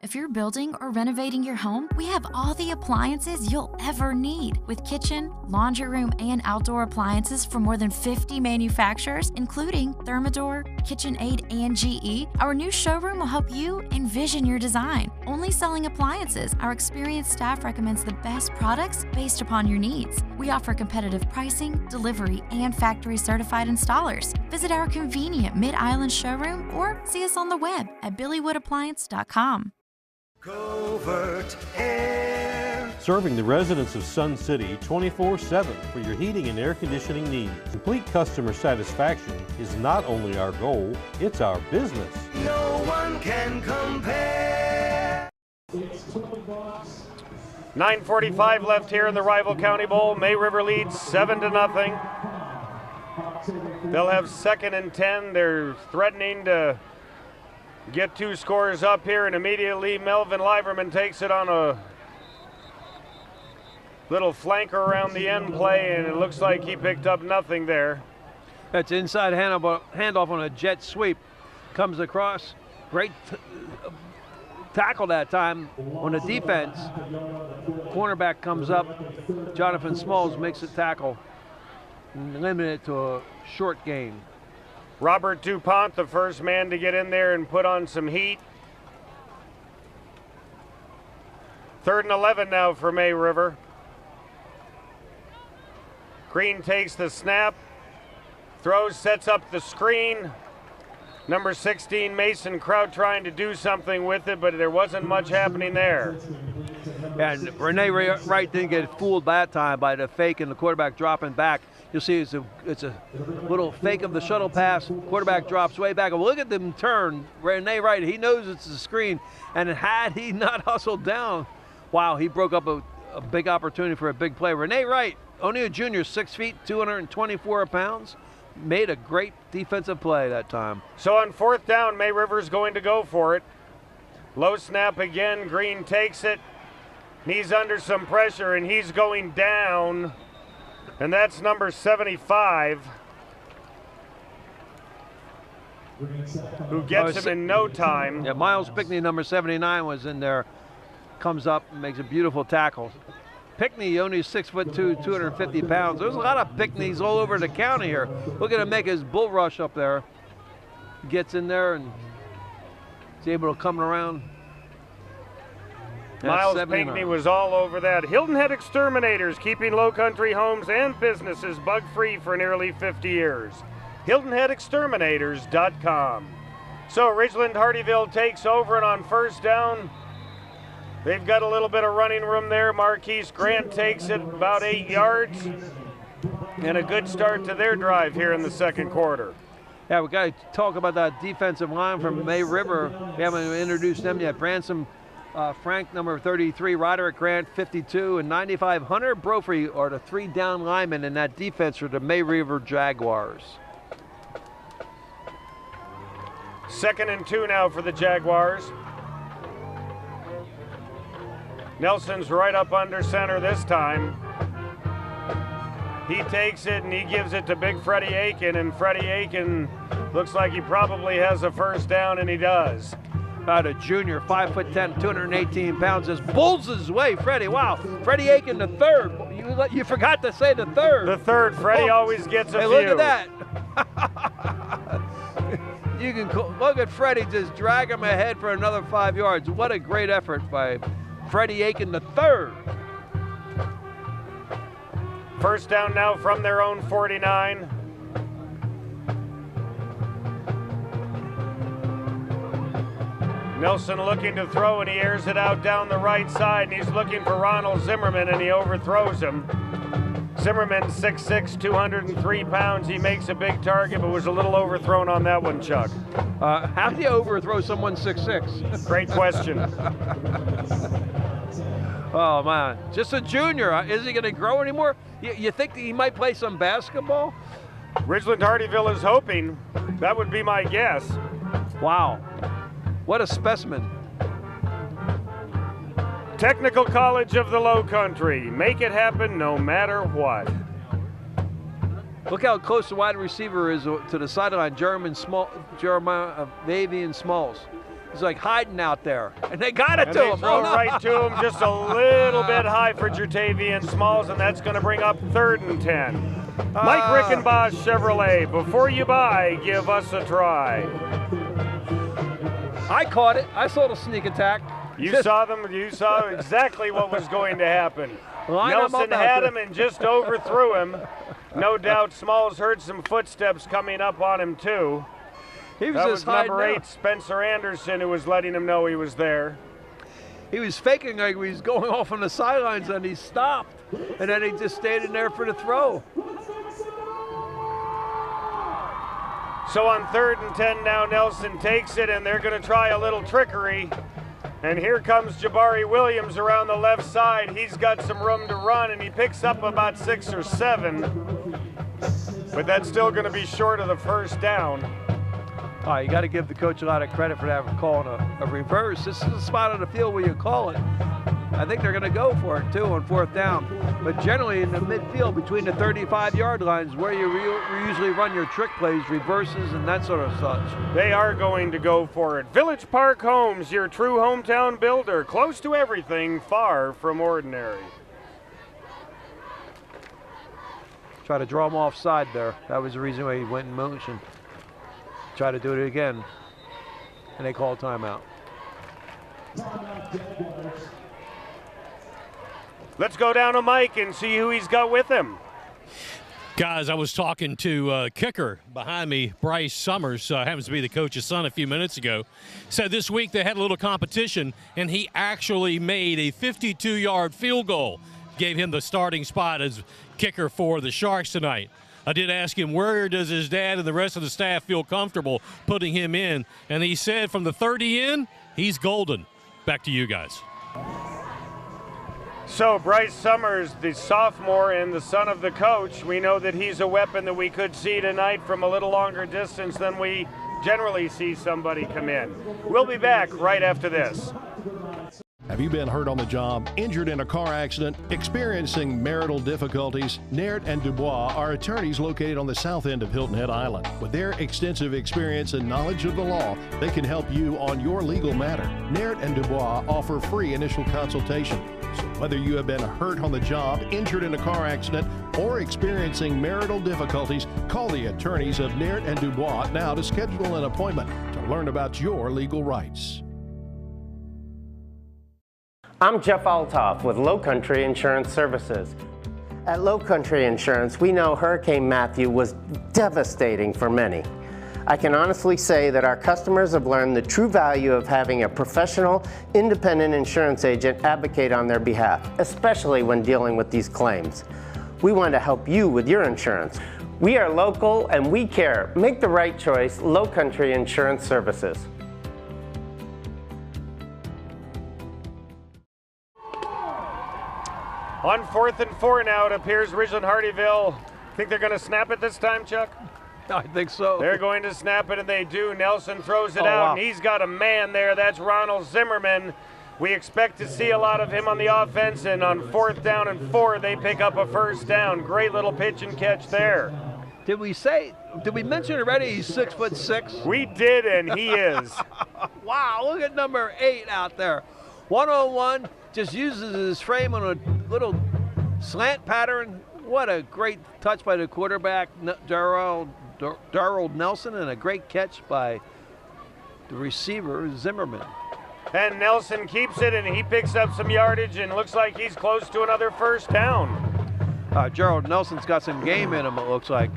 If you're building or renovating your home, we have all the appliances you'll ever need. With kitchen, laundry room, and outdoor appliances from more than 50 manufacturers, including Thermador, KitchenAid, and GE, our new showroom will help you envision your design. Only selling appliances, our experienced staff recommends the best products based upon your needs. We offer competitive pricing, delivery, and factory certified installers. Visit our convenient Mid-Island showroom or see us on the web at BillyWoodAppliance.com. Covert Aire. Serving the residents of Sun City 24/7 for your heating and air conditioning needs. Complete customer satisfaction is not only our goal, it's our business. No one can compare. 9:45 left here in the Rival County Bowl. May River leads 7-0. They'll have 2nd and 10. They're threatening to get 2 scores up here, and immediately Melvin Liverman takes it on a little flanker around the end play, and it looks like he picked up nothing there. That's inside handoff on a jet sweep. Comes across. Great tackle that time on the defense. Cornerback comes up. Jonathan Smalls makes a tackle and limit it to a short gain. Robert DuPont, the first man to get in there and put on some heat. 3rd and 11 now for May River. Green takes the snap, throws, sets up the screen. Number 16, Mason Kraut, trying to do something with it, but there wasn't much happening there. And Renee Wright didn't get fooled that time by the fake and the quarterback dropping back. You'll see it's a little fake of the shuttle pass. Quarterback drops way back. And look at them turn. Renee Wright, he knows it's a screen. And had he not hustled down, wow, he broke up a big opportunity for a big play. Renee Wright, only a junior, 6 feet, 224 pounds, made a great defensive play that time. So on 4th down, May River's going to go for it. Low snap again. Green takes it. He's under some pressure, and he's going down. And that's number 75, who gets him in no time. Yeah, Miles Pickney, number 79, was in there. Comes up and makes a beautiful tackle. Pickney, only 6'2", 250 pounds. There's a lot of Pickneys all over the county here. Look at him make his bull rush up there. Gets in there and is able to come around. Miles Pinkney was all over that. Hilton Head Exterminators, keeping Lowcountry homes and businesses bug-free for nearly 50 years. HiltonHeadExterminators.com. So Ridgeland-Hardeeville takes over, and on 1st down, they've got a little bit of running room there. Marquise Grant takes it about 8 yards, and a good start to their drive here in the 2nd quarter. Yeah, we got to talk about that defensive line from May River. We haven't introduced them yet. Branson Frank, number 33, Roderick Grant, 52, and 95. Hunter Brophy are the 3 down linemen in that defense for the May River Jaguars. 2nd and 2 now for the Jaguars. Nelson's right up under center this time. He takes it and he gives it to big Freddie Aiken, and Freddie Aiken looks like he probably has a 1st down, and he does. About a junior, 5'10", 218 pounds, just bulls his way. Freddie, wow. Freddie Aiken, the 3rd. You forgot to say the 3rd. The 3rd. Freddie always gets a few. Look at that. You can look at Freddie just drag him ahead for another 5 yards. What a great effort by Freddie Aiken III. First down now from their own 49. Nelson looking to throw, and he airs it out down the right side, and he's looking for Ronald Zimmerman, and he overthrows him. Zimmerman, 6'6", 203 pounds. He makes a big target, but was a little overthrown on that one, Chuck. How do you overthrow someone 6'6"? Great question. Oh, man. Just a junior. Is he going to grow anymore? You think that he might play some basketball? Ridgeland-Hardeeville is hoping. That would be my guess. Wow. What a specimen. Technical College of the Lowcountry. Make it happen no matter what. Look how close the wide receiver is to the sideline, Jeremiah Smalls. He's like hiding out there, and they got it to him. Throw right to him, just a little bit high for Jatavian Smalls, and that's going to bring up 3rd and 10. Mike Rickenbosch Chevrolet, before you buy, give us a try. I caught it. I saw the sneak attack. You saw them. You saw exactly what was going to happen. Nelson had him and just overthrew him. No doubt Smalls heard some footsteps coming up on him, too. That was number 8, Spencer Anderson, who was letting him know he was there. He was faking like he was going off on the sidelines, and he stopped. And then he just stayed in there for the throw. So on 3rd and 10 now, Nelson takes it, and they're going to try a little trickery. And here comes Jabari Williams around the left side. He's got some room to run, and he picks up about 6 or 7. But that's still going to be short of the first down. All right, you got to give the coach a lot of credit for that, for calling a reverse. This is a spot on the field where you call it. I think they're going to go for it, too, on 4th down. But generally in the midfield between the 35-yard lines where you usually run your trick plays, reverses, and that sort of such. They are going to go for it. Village Park Homes, your true hometown builder. Close to everything, far from ordinary. Try to draw him offside there. That was the reason why he went in motion. Try to do it again, and they call timeout. Let's go down to Mike and see who he's got with him. Guys, I was talking to kicker behind me, Bryce Summers, happens to be the coach's son, a few minutes ago. Said this week they had a little competition, and he actually made a 52-yard field goal. Gave him the starting spot as kicker for the Sharks tonight. I did ask him, where does his dad and the rest of the staff feel comfortable putting him in? And he said from the 30 in, he's golden. Back to you guys. So Bryce Summers, the sophomore and the son of the coach, we know that he's a weapon that we could see tonight from a little longer distance than we generally see somebody come in. We'll be back right after this. Have you been hurt on the job, injured in a car accident, experiencing marital difficulties? Naird and Dubois are attorneys located on the south end of Hilton Head Island. With their extensive experience and knowledge of the law, they can help you on your legal matter. Naird and Dubois offer free initial consultation. So whether you have been hurt on the job, injured in a car accident, or experiencing marital difficulties, call the attorneys of Naird and Dubois now to schedule an appointment to learn about your legal rights. I'm Jeff Altoff with Lowcountry Insurance Services. At Lowcountry Insurance, we know Hurricane Matthew was devastating for many. I can honestly say that our customers have learned the true value of having a professional, independent insurance agent advocate on their behalf, especially when dealing with these claims. We want to help you with your insurance. We are local and we care. Make the right choice, Lowcountry Insurance Services. On 4th and 4 now, it appears Ridgeland-Hardeeville. Think they're going to snap it this time, Chuck? I think so. They're going to snap it, and they do. Nelson throws it out, and he's got a man there. That's Ronald Zimmerman. We expect to see a lot of him on the offense, and on 4th down and 4, they pick up a first down. Great little pitch and catch there. Did we mention already he's 6'6"? We did, and he is. Wow, look at number 8 out there. 101, just uses his frame on a little slant pattern. What a great touch by the quarterback, Darrell Nelson, and a great catch by the receiver, Zimmerman. And Nelson keeps it, and he picks up some yardage, and looks like he's close to another first down. Gerald Nelson's got some game in him, it looks like.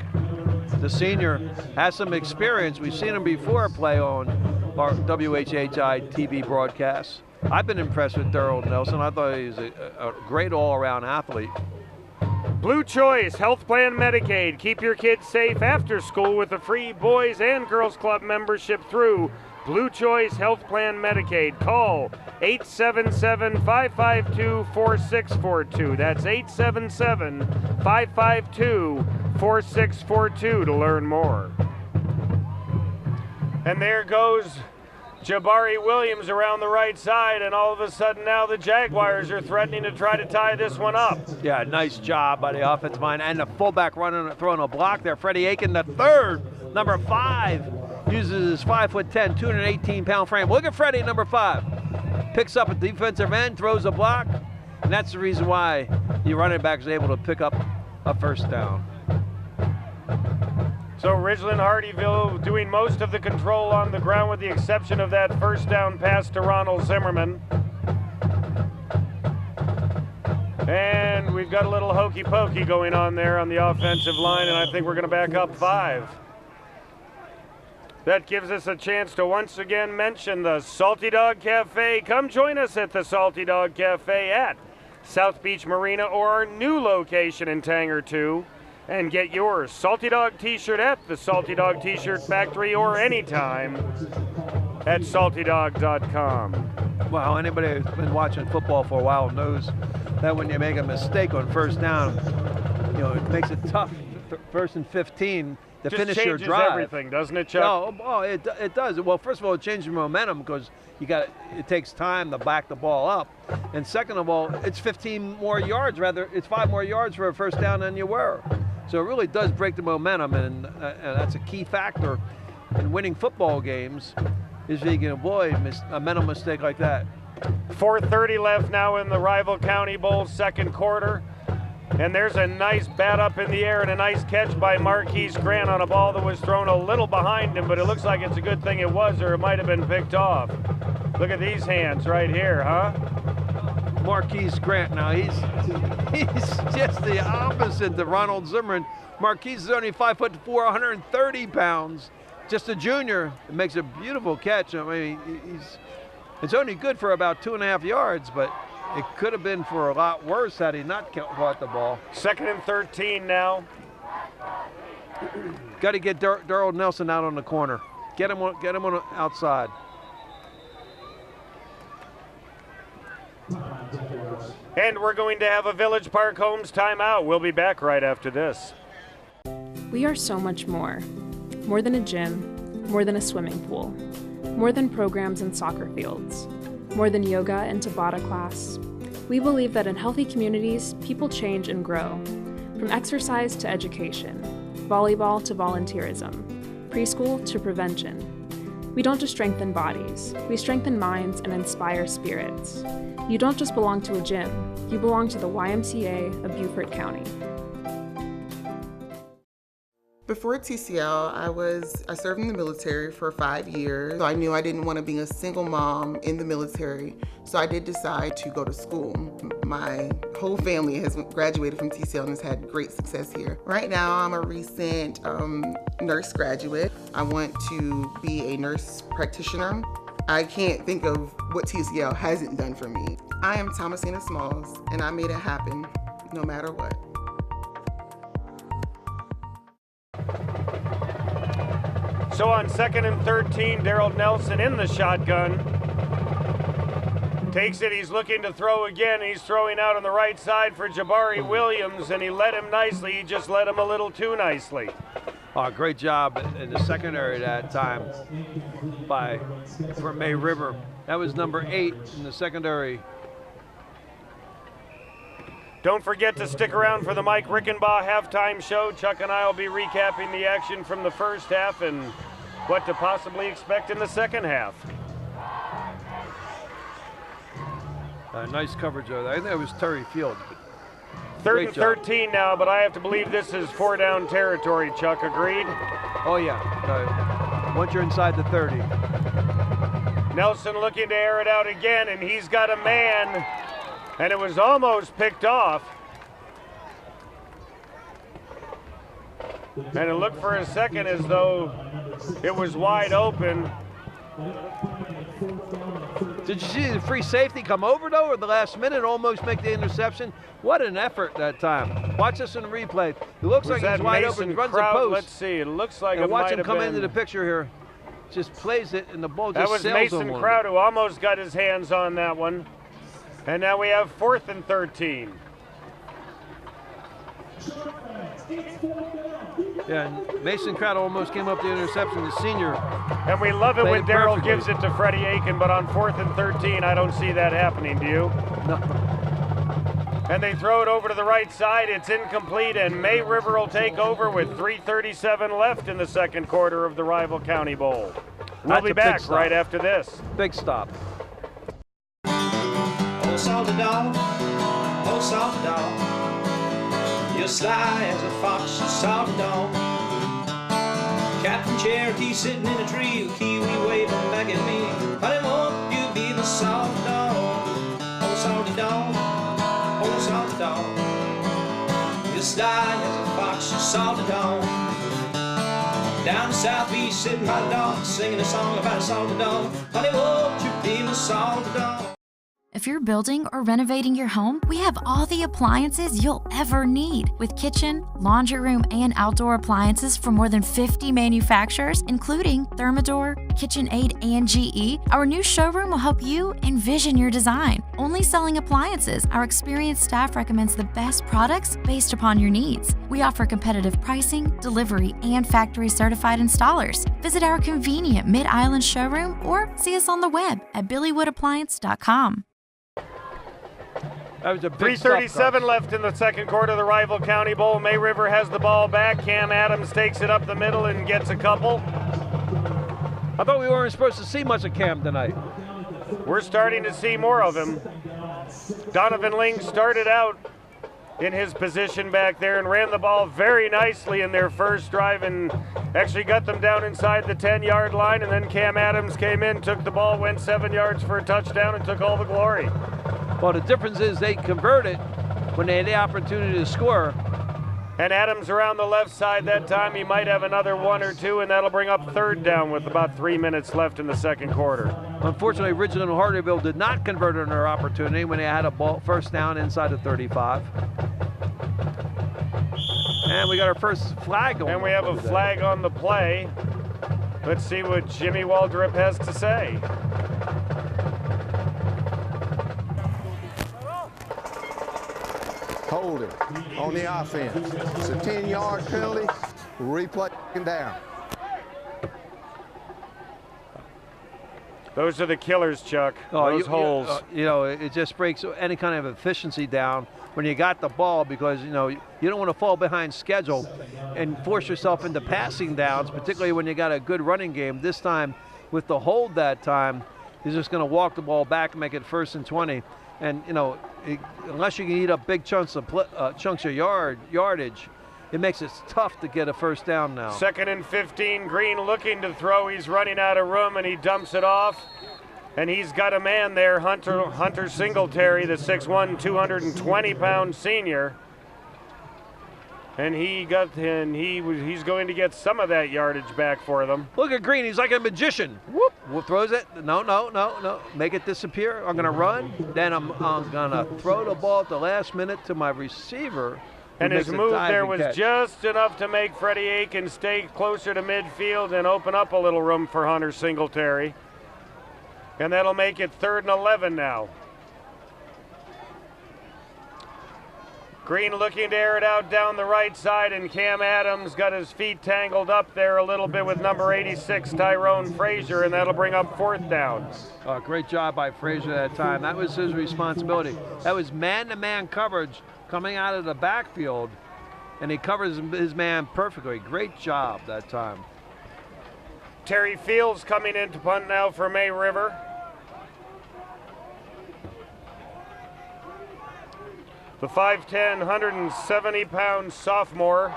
The senior has some experience. We've seen him before play on our WHHI-TV broadcasts. I've been impressed with Darrell Nelson. I thought he was a great all-around athlete. Blue Choice Health Plan Medicaid. Keep your kids safe after school with a free Boys and Girls Club membership through Blue Choice Health Plan Medicaid. Call 877-552-4642. That's 877-552-4642 to learn more. And there goes Jabari Williams around the right side, and all of a sudden now the Jaguars are threatening to try to tie this one up. Yeah, nice job by the offensive line, and the fullback throwing a block there. Freddie Aiken, the third, number 5, uses his 5'10", 218-pound frame. Look at Freddie, number 5. Picks up a defensive end, throws a block, and that's the reason why the running back is able to pick up a first down. So Ridgeland-Hardeeville doing most of the control on the ground with the exception of that first down pass to Ronald Zimmerman. And we've got a little hokey pokey going on there on the offensive line, and I think we're going to back up 5. That gives us a chance to once again mention the Salty Dog Cafe. Come join us at the Salty Dog Cafe at South Beach Marina or our new location in Tanger 2. And get your Salty Dog t-shirt at the Salty Dog T-Shirt Factory or anytime at saltydog.com. Well, anybody who's been watching football for a while knows that when you make a mistake on first down, you know, it makes it tough, first and 15, to finish your drive. Just changes everything, doesn't it, Chuck? No, it does. Well, first of all, it changes your momentum because it takes time to back the ball up. And second of all, it's 15 more yards, it's 5 more yards for a first down than you were. So it really does break the momentum, and that's a key factor in winning football games, is if you can avoid a mental mistake like that. 4:30 left now in the Rival County Bowl second quarter. And there's a nice bat up in the air and a nice catch by Marquise Grant on a ball that was thrown a little behind him, but it looks like it's a good thing it was, or it might have been picked off. Look at these hands right here, huh? Marquise Grant, now he's just the opposite to Ronald Zimmerman. Marquise is only 5'4", 130 pounds, just a junior. It makes a beautiful catch. I mean, it's only good for about 2.5 yards, but it could have been for a lot worse had he not caught the ball. 2nd and 13 now. Got to get Darrell Nelson out on the corner. Get him on the outside. And we're going to have a Village Park Homes timeout. We'll be back right after this. We are so much more. More than a gym, more than a swimming pool, more than programs and soccer fields, more than yoga and Tabata class. We believe that in healthy communities, people change and grow. From exercise to education, volleyball to volunteerism, preschool to prevention. We don't just strengthen bodies, we strengthen minds and inspire spirits. You don't just belong to a gym, you belong to the YMCA of Beaufort County. Before TCL, I served in the military for 5 years. So I knew I didn't want to be a single mom in the military, so I did decide to go to school. My whole family has graduated from TCL and has had great success here. Right now, I'm a recent nurse graduate. I want to be a nurse practitioner. I can't think of what TCL hasn't done for me. I am Thomasina Smalls, and I made it happen no matter what. So on 2nd and 13, Darrell Nelson in the shotgun. Takes it, he's looking to throw again. He's throwing out on the right side for Jabari Williams, and he led him nicely. He just led him a little too nicely. Oh, great job in the secondary that time for May River. That was number 8 in the secondary. Don't forget to stick around for the Mike Rickenbaugh halftime show. Chuck and I will be recapping the action from the first half and what to possibly expect in the second half. Nice coverage over there. I think it was Terry Fields. Third and 13 now, but I have to believe this is 4-down territory, Chuck. Agreed? Oh, yeah. Once you're inside the 30. Nelson looking to air it out again, and he's got a man, and it was almost picked off. And it looked for a second as though it was wide open. Did you see the free safety come over, though, or the last minute and almost make the interception? What an effort that time. Watch this in the replay. It looks like he's wide open, runs the post. Let's see, it looks like and it watch might him have come been. into the picture here. Just plays it, and the ball just sails That was Mason Crowd who almost got his hands on that one. And now we have 4th and 13. Yeah, and Mason Crowd almost came up the interception, the senior. And we love it when Darrell gives it to Freddie Aiken, but on 4th and 13, I don't see that happening, do you? No. And they throw it over to the right side. It's incomplete, and May River will take over with 3:37 left in the second quarter of the Rival County Bowl. We'll be back right after this. Big stop. Oh, salty dog, oh, salty dog. You're sly as a fox, you salty dog. Captain Cherokee sitting in a tree, with kiwi waving back at me. Honey, won't you be the salty dog? Oh, salty dog, oh, salty dog. You're sly as a fox, you salty dog. Down the South Beach, sitting by the dock, singing a song about a salty dog. Honey, won't you be my salty dog? If you're building or renovating your home, we have all the appliances you'll ever need. With kitchen, laundry room, and outdoor appliances from more than 50 manufacturers, including Thermador, KitchenAid, and GE, our new showroom will help you envision your design. Only selling appliances, our experienced staff recommends the best products based upon your needs. We offer competitive pricing, delivery, and factory certified installers. Visit our convenient Mid-Island showroom or see us on the web at billywoodappliance.com. That was a big 3:37 left in the second quarter of the Rival County Bowl. May River has the ball back. Cam Adams takes it up the middle and gets a couple. I thought we weren't supposed to see much of Cam tonight. We're starting to see more of him. Donovan Ling started out in his position back there and ran the ball very nicely in their first drive and actually got them down inside the 10-yard line, and then Cam Adams came in, took the ball, went 7 yards for a touchdown, and took all the glory. Well, the difference is they converted when they had the opportunity to score. And Adams around the left side that time. He might have another 1 or 2, and that'll bring up 3rd down with about 3 minutes left in the second quarter. Unfortunately, Ridgeland-Hardeeville did not convert on their opportunity when they had a ball first down inside the 35. And we got our first flag going. And we have a flag on the play. Let's see what Jimmy Waldrop has to say. Hold it on the offense. It's a 10-yard penalty. Replay down. Those are the killers, Chuck. Those holes. You know, it just breaks any kind of efficiency down when you got the ball, because, you know, you don't want to fall behind schedule and force yourself into passing downs, particularly when you got a good running game. This time, with the hold that time, he's just going to walk the ball back and make it 1st and 20. And, you know, unless you can eat up big chunks of yardage, it makes it tough to get a first down now. 2nd and 15, Green looking to throw. He's running out of room, and he dumps it off. And he's got a man there, Hunter Singletary, the 6'1", 220-pound senior. And he's going to get some of that yardage back for them. Look at Green, he's like a magician. Whoop, throws it. No. Make it disappear. I'm going to run. Then I'm going to throw the ball at the last minute to my receiver. And his move there was just enough to make Freddie Aiken stay closer to midfield and open up a little room for Hunter Singletary. And that'll make it 3rd and 11 now. Green looking to air it out down the right side, and Cam Adams got his feet tangled up there a little bit with number 86, Tyrone Frazier, and that'll bring up 4th down. Great job by Frazier that time. That was his responsibility. That was man-to-man coverage coming out of the backfield, and he covers his man perfectly. Great job that time. Terry Fields coming in to punt now for May River. The 5'10", 170-pound sophomore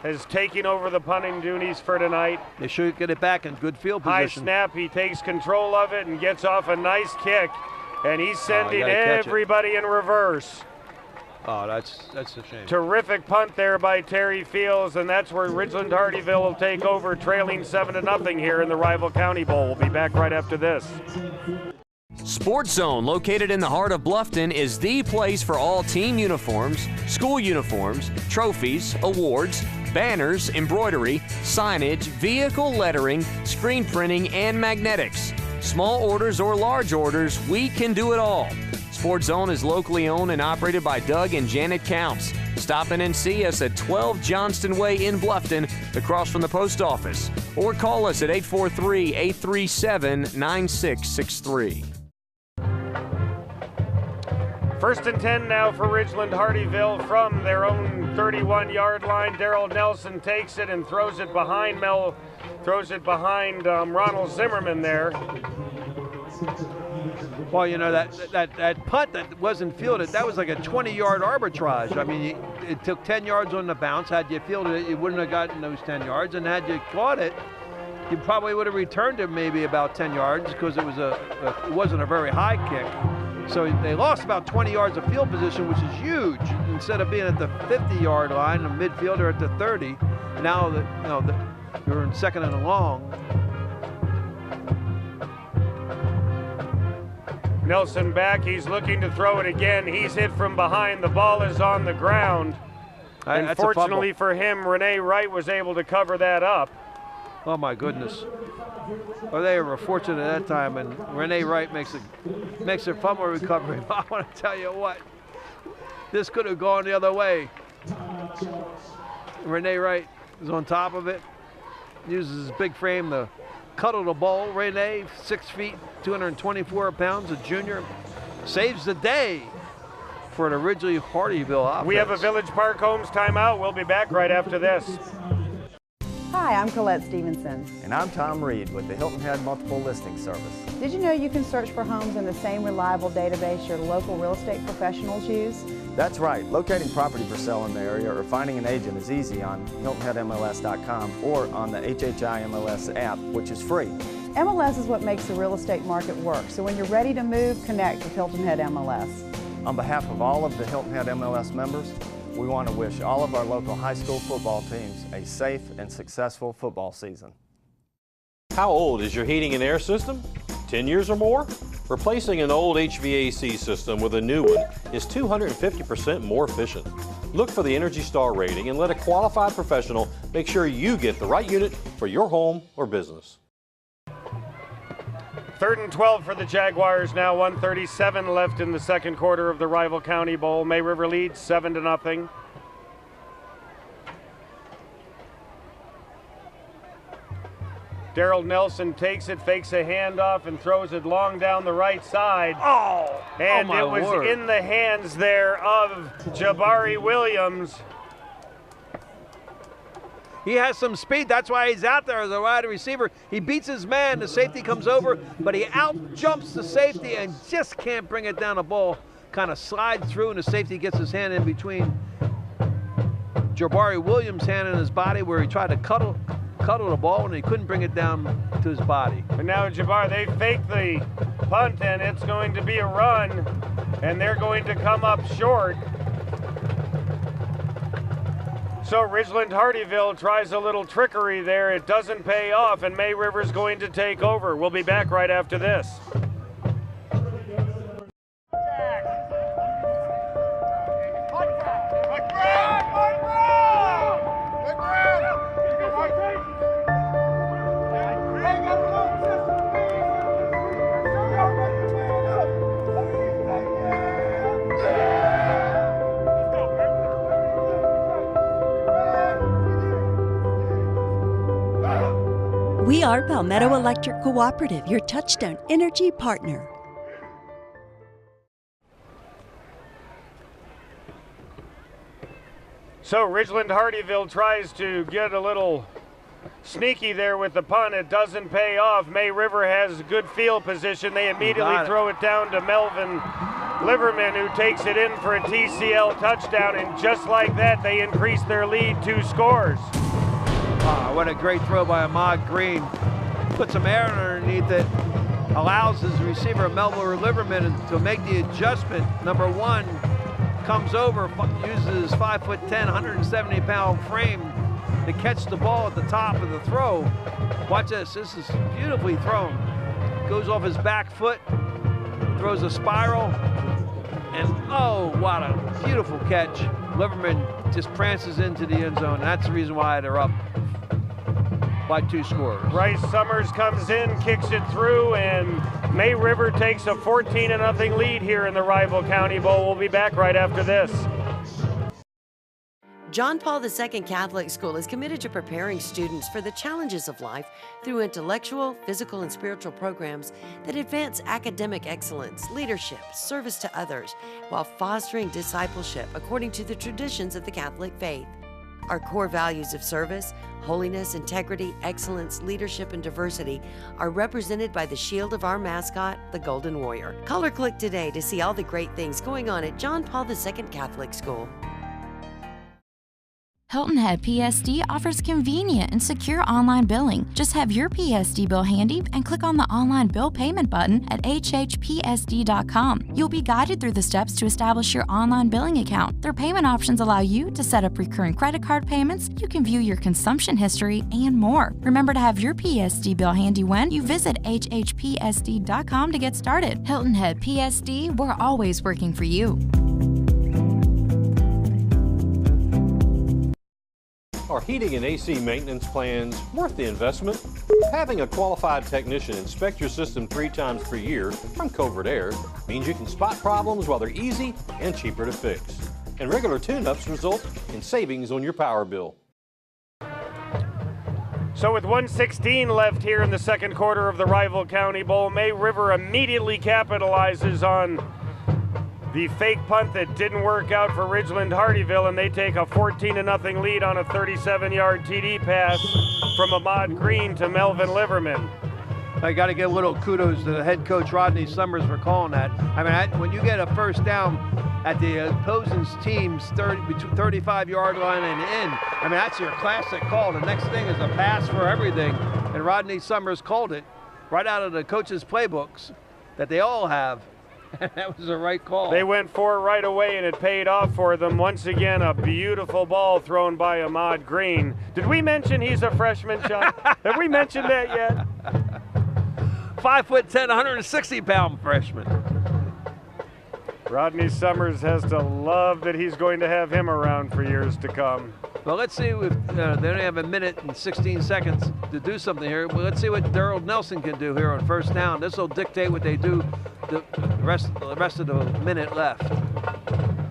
has taken over the punting duties for tonight. They should get it back in good field High position. snap, he takes control of it and gets off a nice kick, and he's sending everybody in reverse. Oh, that's a shame. Terrific punt there by Terry Fields, and that's where Ridgeland-Hardeeville will take over, trailing 7-0 here in the Rival County Bowl. We'll be back right after this. Sportszone, located in the heart of Bluffton, is the place for all team uniforms, school uniforms, trophies, awards, banners, embroidery, signage, vehicle lettering, screen printing, and magnetics. Small orders or large orders, we can do it all. Sportszone is locally owned and operated by Doug and Janet Counts. Stop in and see us at 12 Johnston Way in Bluffton, across from the post office, or call us at 843-837-9663. 1st and 10 now for Ridgeland-Hardeeville from their own 31-yard line. Daryl Nelson takes it and throws it behind Ronald Zimmerman there. Well, you know, that punt that wasn't fielded, that was like a 20-yard arbitrage. I mean, it took 10 yards on the bounce. Had you fielded it, you wouldn't have gotten those 10 yards. And had you caught it, you probably would have returned it maybe about 10 yards because it wasn't a very high kick. So they lost about 20 yards of field position, which is huge. Instead of being at the 50-yard line, the midfielder at the 30. Now you're in second and long. Nelson back, he's looking to throw it again. He's hit from behind, the ball is on the ground. And fortunately for him, Renee Wright was able to cover that up. Oh my goodness. Well, they were fortunate at that time, and Renee Wright makes a fumble recovery. I want to tell you what, this could have gone the other way. Renee Wright is on top of it, uses his big frame to cuddle the ball. Renee, 6 feet, 224 pounds, a junior, saves the day for the Ridgeland-Hardeeville offense. We have a Village Park Homes timeout. We'll be back right after this. Hi, I'm Colette Stevenson. And I'm Tom Reed with the Hilton Head Multiple Listing Service. Did you know you can search for homes in the same reliable database your local real estate professionals use? That's right. Locating property for sale in the area or finding an agent is easy on HiltonHeadMLS.com or on the HHI MLS app, which is free. MLS is what makes the real estate market work. So when you're ready to move, connect with Hilton Head MLS. On behalf of all of the Hilton Head MLS members, we want to wish all of our local high school football teams a safe and successful football season. How old is your heating and air system? 10 years or more? Replacing an old HVAC system with a new one is 250% more efficient. Look for the Energy Star rating and let a qualified professional make sure you get the right unit for your home or business. 3rd and 12 for the Jaguars now, 1:37 left in the second quarter of the Rival County Bowl. May River leads 7-0. Daryl Nelson takes it, fakes a handoff, and throws it long down the right side. And it was in the hands there of Jabari Williams. He has some speed. That's why he's out there as a wide receiver. He beats his man. The safety comes over, but he out-jumps the safety and just can't bring it down. The ball kind of slides through, and the safety gets his hand in between Jabari Williams' hand and his body, where he tried to cuddle the ball, and he couldn't bring it down to his body. And now Jabari, they fake the punt, and it's going to be a run, and they're going to come up short. So Ridgeland-Hardeeville tries a little trickery there. It doesn't pay off, and May River's going to take over. We'll be back right after this. We are Palmetto Electric Cooperative, your touchstone energy partner. So Ridgeland-Hardeeville tries to get a little sneaky there with the punt. It doesn't pay off. May River has good field position. They immediately throw it down to Melvin Liverman, who takes it in for a TCL touchdown, and just like that, they increase their lead 2 scores. What a great throw by Ahmad Green. Put some air underneath it, allows his receiver, Melville Liverman, to make the adjustment. Number 1 comes over, uses his 5'10", 170-pound frame to catch the ball at the top of the throw. Watch this, this is beautifully thrown. Goes off his back foot, throws a spiral, and oh, what a beautiful catch. Liverman just prances into the end zone. That's the reason why they're up by 2 scores. Bryce Summers comes in, kicks it through, and May River takes a 14-0 lead here in the rival County Bowl. We'll be back right after this. John Paul II Catholic School is committed to preparing students for the challenges of life through intellectual, physical, and spiritual programs that advance academic excellence, leadership, service to others, while fostering discipleship according to the traditions of the Catholic faith. Our core values of service, holiness, integrity, excellence, leadership, and diversity are represented by the shield of our mascot, the Golden Warrior. Call or click today to see all the great things going on at John Paul II Catholic School. Hilton Head PSD offers convenient and secure online billing. Just have your PSD bill handy and click on the online bill payment button at WHHPSD.com. You'll be guided through the steps to establish your online billing account. Their payment options allow you to set up recurring credit card payments, you can view your consumption history, and more. Remember to have your PSD bill handy when you visit WHHPSD.com to get started. Hilton Head PSD, we're always working for you. Are heating and AC maintenance plans worth the investment? Having a qualified technician inspect your system 3 times per year from Covert Aire means you can spot problems while they're easy and cheaper to fix. And regular tune-ups result in savings on your power bill. So with 1:16 left here in the second quarter of the rival County Bowl, May River immediately capitalizes on the fake punt that didn't work out for Ridgeland-Hardeeville, and they take a 14-0 lead on a 37-yard TD pass from Ahmad Green to Melvin Liverman. I got to give a little kudos to the head coach, Rodney Summers, for calling that. I mean, when you get a first down at the opposing team's 35-yard line and in, I mean, that's your classic call. The next thing is a pass for everything, and Rodney Summers called it right out of the coach's playbooks that they all have. That was the right call. They went for it right away, and it paid off for them. Once again, a beautiful ball thrown by Ahmad Green. Did we mention he's a freshman, John? Have we mentioned that yet? 5'10", 160-pound freshman. Rodney Summers has to love that he's going to have him around for years to come. Well, let's see if they only have a minute and 16 seconds to do something here. Well, let's see what Darrell Nelson can do here on first down. This will dictate what they do the rest of the minute left.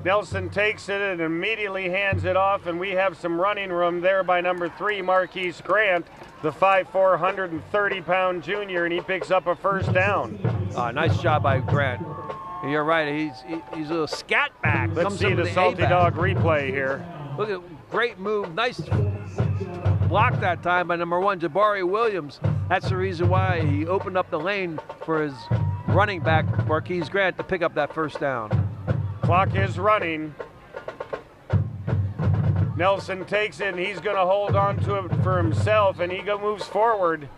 Nelson takes it and immediately hands it off, and we have some running room there by number 3, Marquise Grant, the 5'4", 130-pound junior, and he picks up a first down. Nice job by Grant. You're right, he's a little scat back. Let's see the salty dog replay here. Look at great move, nice block that time by number 1, Jabari Williams. That's the reason why he opened up the lane for his running back, Marquise Grant, to pick up that first down. Clock is running. Nelson takes it, and he's going to hold on to it for himself, and he moves forward.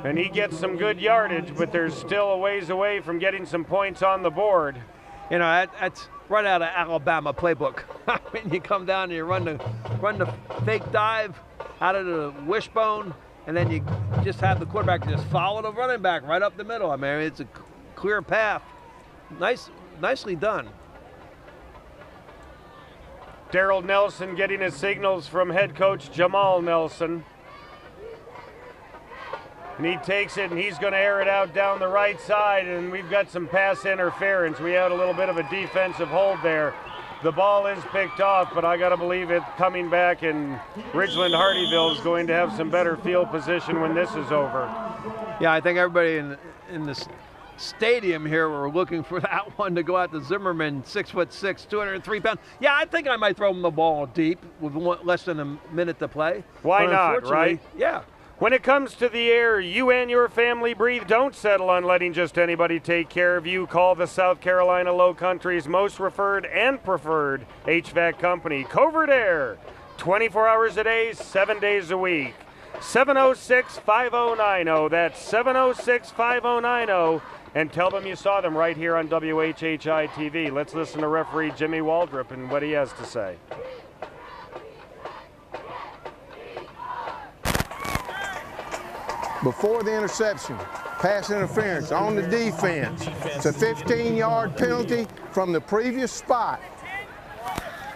And he gets some good yardage, but there's still a ways away from getting some points on the board. You know, that's right out of Alabama playbook. When you come down and you run the fake dive out of the wishbone, and then you just have the quarterback just follow the running back right up the middle. I mean, it's a clear path. Nicely done. Darrell Nelson getting his signals from head coach Jamal Nelson. And he takes it, and he's going to air it out down the right side, and we've got some pass interference. We had a little bit of a defensive hold there. The ball is picked off, but I got to believe it coming back, and Ridgeland-Hardeeville is going to have some better field position when this is over. Yeah, I think everybody in the stadium here were looking for that one to go out to Zimmerman, 6'6", 203 pounds. Yeah, I think I might throw him the ball deep with less than a minute to play. Why not, right? Yeah. When it comes to the air you and your family breathe, don't settle on letting just anybody take care of you. Call the South Carolina Lowcountry's most referred and preferred HVAC company, Covert Aire. 24 hours a day, 7 days a week. 706-5090. That's 706-5090. And tell them you saw them right here on WHHI-TV. Let's listen to referee Jimmy Waldrop and what he has to say. Before the interception, pass interference on the defense. It's a 15-yard penalty from the previous spot.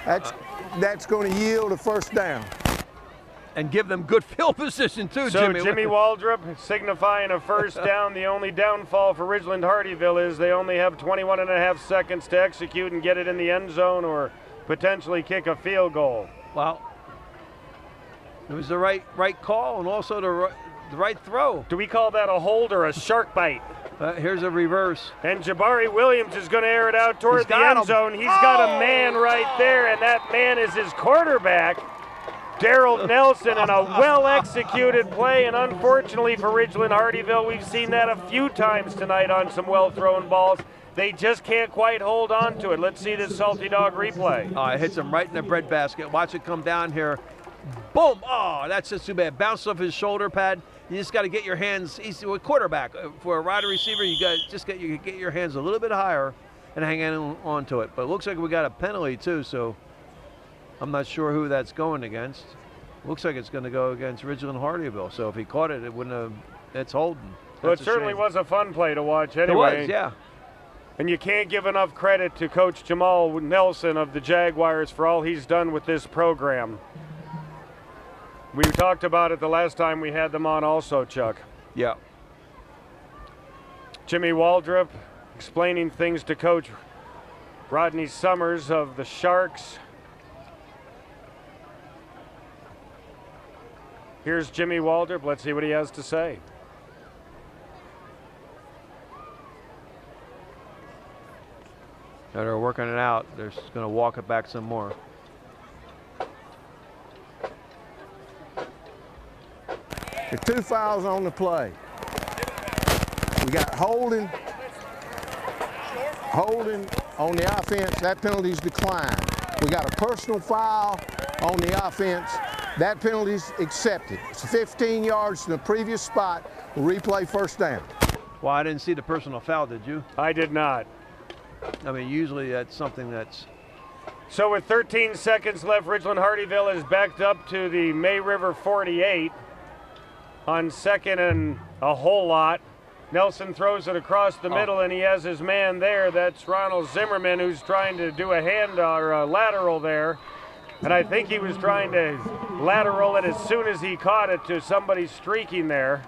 That's going to yield a first down. And give them good field position too, so Jimmy. Jimmy Waldrop signifying a first down. The only downfall for Ridgeland-Hardeeville is they only have 21.5 seconds to execute and get it in the end zone or potentially kick a field goal. Well, it was the right call and also the right throw. Do we call that a hold or a shark bite? Here's a reverse. And Jabari Williams is going to air it out toward the end zone. He's got a man right there, and that man is his quarterback, Daryl Nelson, and a well-executed play. And unfortunately for Ridgeland-Hardeeville, we've seen that a few times tonight on some well-thrown balls. They just can't quite hold on to it. Let's see this salty dog replay. Oh, it hits him right in the breadbasket. Watch it come down here. Boom! Oh, that's just too bad. Bounced off his shoulder pad. You just got to get your hands easy with quarterback. For a wide receiver, you got just get your hands a little bit higher and hang on to it. But it looks like we got a penalty too, so I'm not sure who that's going against. Looks like it's going to go against Ridgeland-Hardeeville. So if he caught it, it wouldn't have. It's holding. Well, it certainly was a fun play to watch anyway. It was, yeah. And you can't give enough credit to Coach Jamal Nelson of the Jaguars for all he's done with this program. We talked about it the last time we had them on also, Chuck. Yeah. Jimmy Waldrop explaining things to Coach Rodney Summers of the Sharks. Here's Jimmy Waldrop. Let's see what he has to say. They're working it out. They're just going to walk it back some more. There's 2 fouls on the play. We got holding on the offense. That penalty's declined. We got a personal foul on the offense. That penalty's accepted. It's 15 yards from the previous spot. We'll replay first down. Well, I didn't see the personal foul, did you? I did not. I mean, usually that's something that's... So with 13 seconds left, Ridgeland-Hardeeville is backed up to the May River 48 on second and a whole lot. Nelson throws it across the middle, and he has his man there. That's Ronald Zimmerman, who's trying to do a hand or a lateral there. And I think he was trying to lateral it as soon as he caught it to somebody streaking there.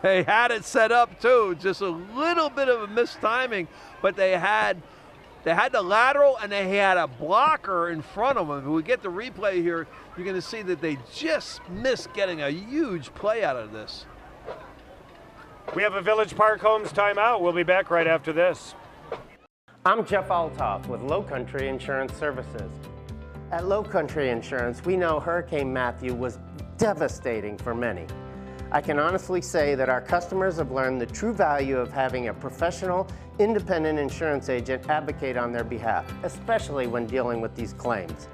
They had it set up too, just a little bit of a mistiming, but they had the lateral and they had a blocker in front of them. If we get the replay here, you're going to see that they just missed getting a huge play out of this. We have a Village Park Homes timeout. We'll be back right after this. I'm Jeff Altoff with Lowcountry Insurance Services. At Lowcountry Insurance, we know Hurricane Matthew was devastating for many. I can honestly say that our customers have learned the true value of having a professional, independent insurance agent advocate on their behalf, especially when dealing with these claims.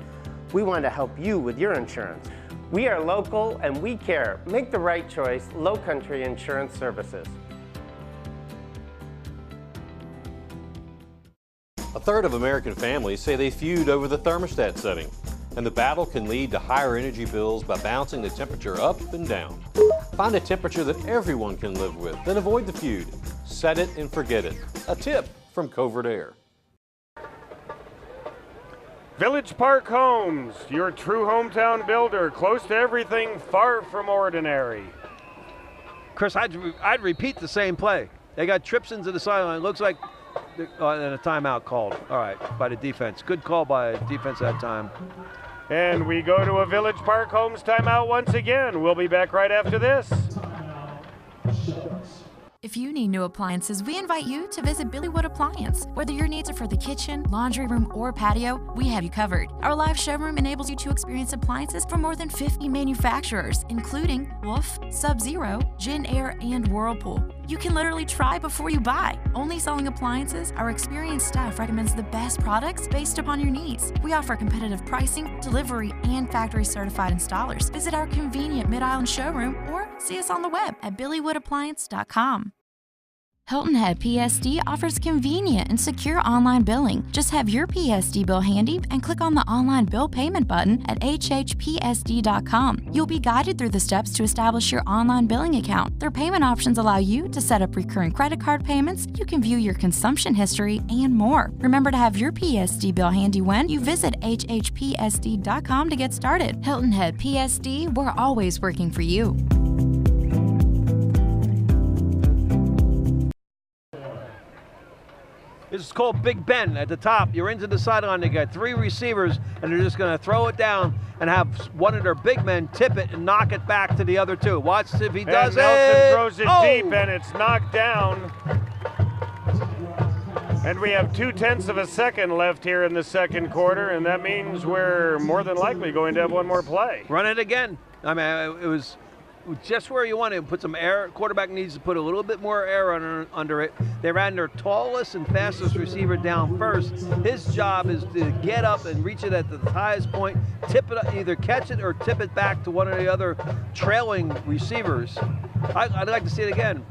We want to help you with your insurance. We are local and we care. Make the right choice, Lowcountry Insurance Services. A third of American families say they feud over the thermostat setting, and the battle can lead to higher energy bills by bouncing the temperature up and down. Find a temperature that everyone can live with, then avoid the feud. Set it and forget it. A tip from Covert Aire. Village Park Homes, your true hometown builder, close to everything, far from ordinary. Chris, I'd repeat the same play. They got trips into the sideline. Looks like and a timeout called. All right, by the defense. Good call by defense that time. And we go to a Village Park Homes timeout once again. We'll be back right after this. If you need new appliances, we invite you to visit Billywood Appliance. Whether your needs are for the kitchen, laundry room, or patio, we have you covered. Our live showroom enables you to experience appliances from more than 50 manufacturers, including Wolf, Sub-Zero, Aire, and Whirlpool. You can literally try before you buy. Only selling appliances, our experienced staff recommends the best products based upon your needs. We offer competitive pricing, delivery, and factory-certified installers. Visit our convenient Mid-Island showroom or see us on the web at billywoodappliance.com. Hilton Head PSD offers convenient and secure online billing. Just have your PSD bill handy and click on the online bill payment button at WHHPSD.com. You'll be guided through the steps to establish your online billing account. Their payment options allow you to set up recurring credit card payments, you can view your consumption history, and more. Remember to have your PSD bill handy when you visit WHHPSD.com to get started. Hilton Head PSD, we're always working for you. This is called Big Ben at the top. You're into the sideline. They got 3 receivers, and they're just going to throw it down and have one of their big men tip it and knock it back to the other 2. Watch if he does it. Nelson throws it Oh! deep, and it's knocked down. And we have 0.2 of a second left here in the second quarter, and that means we're more than likely going to have one more play. Run it again. I mean, it was just where you want to put some air. Quarterback needs to put a little bit more air under it. They ran their tallest and fastest receiver down first. His job is to get up and reach it at the highest point, tip it, either catch it or tip it back to one of the other trailing receivers. I'd like to see it again.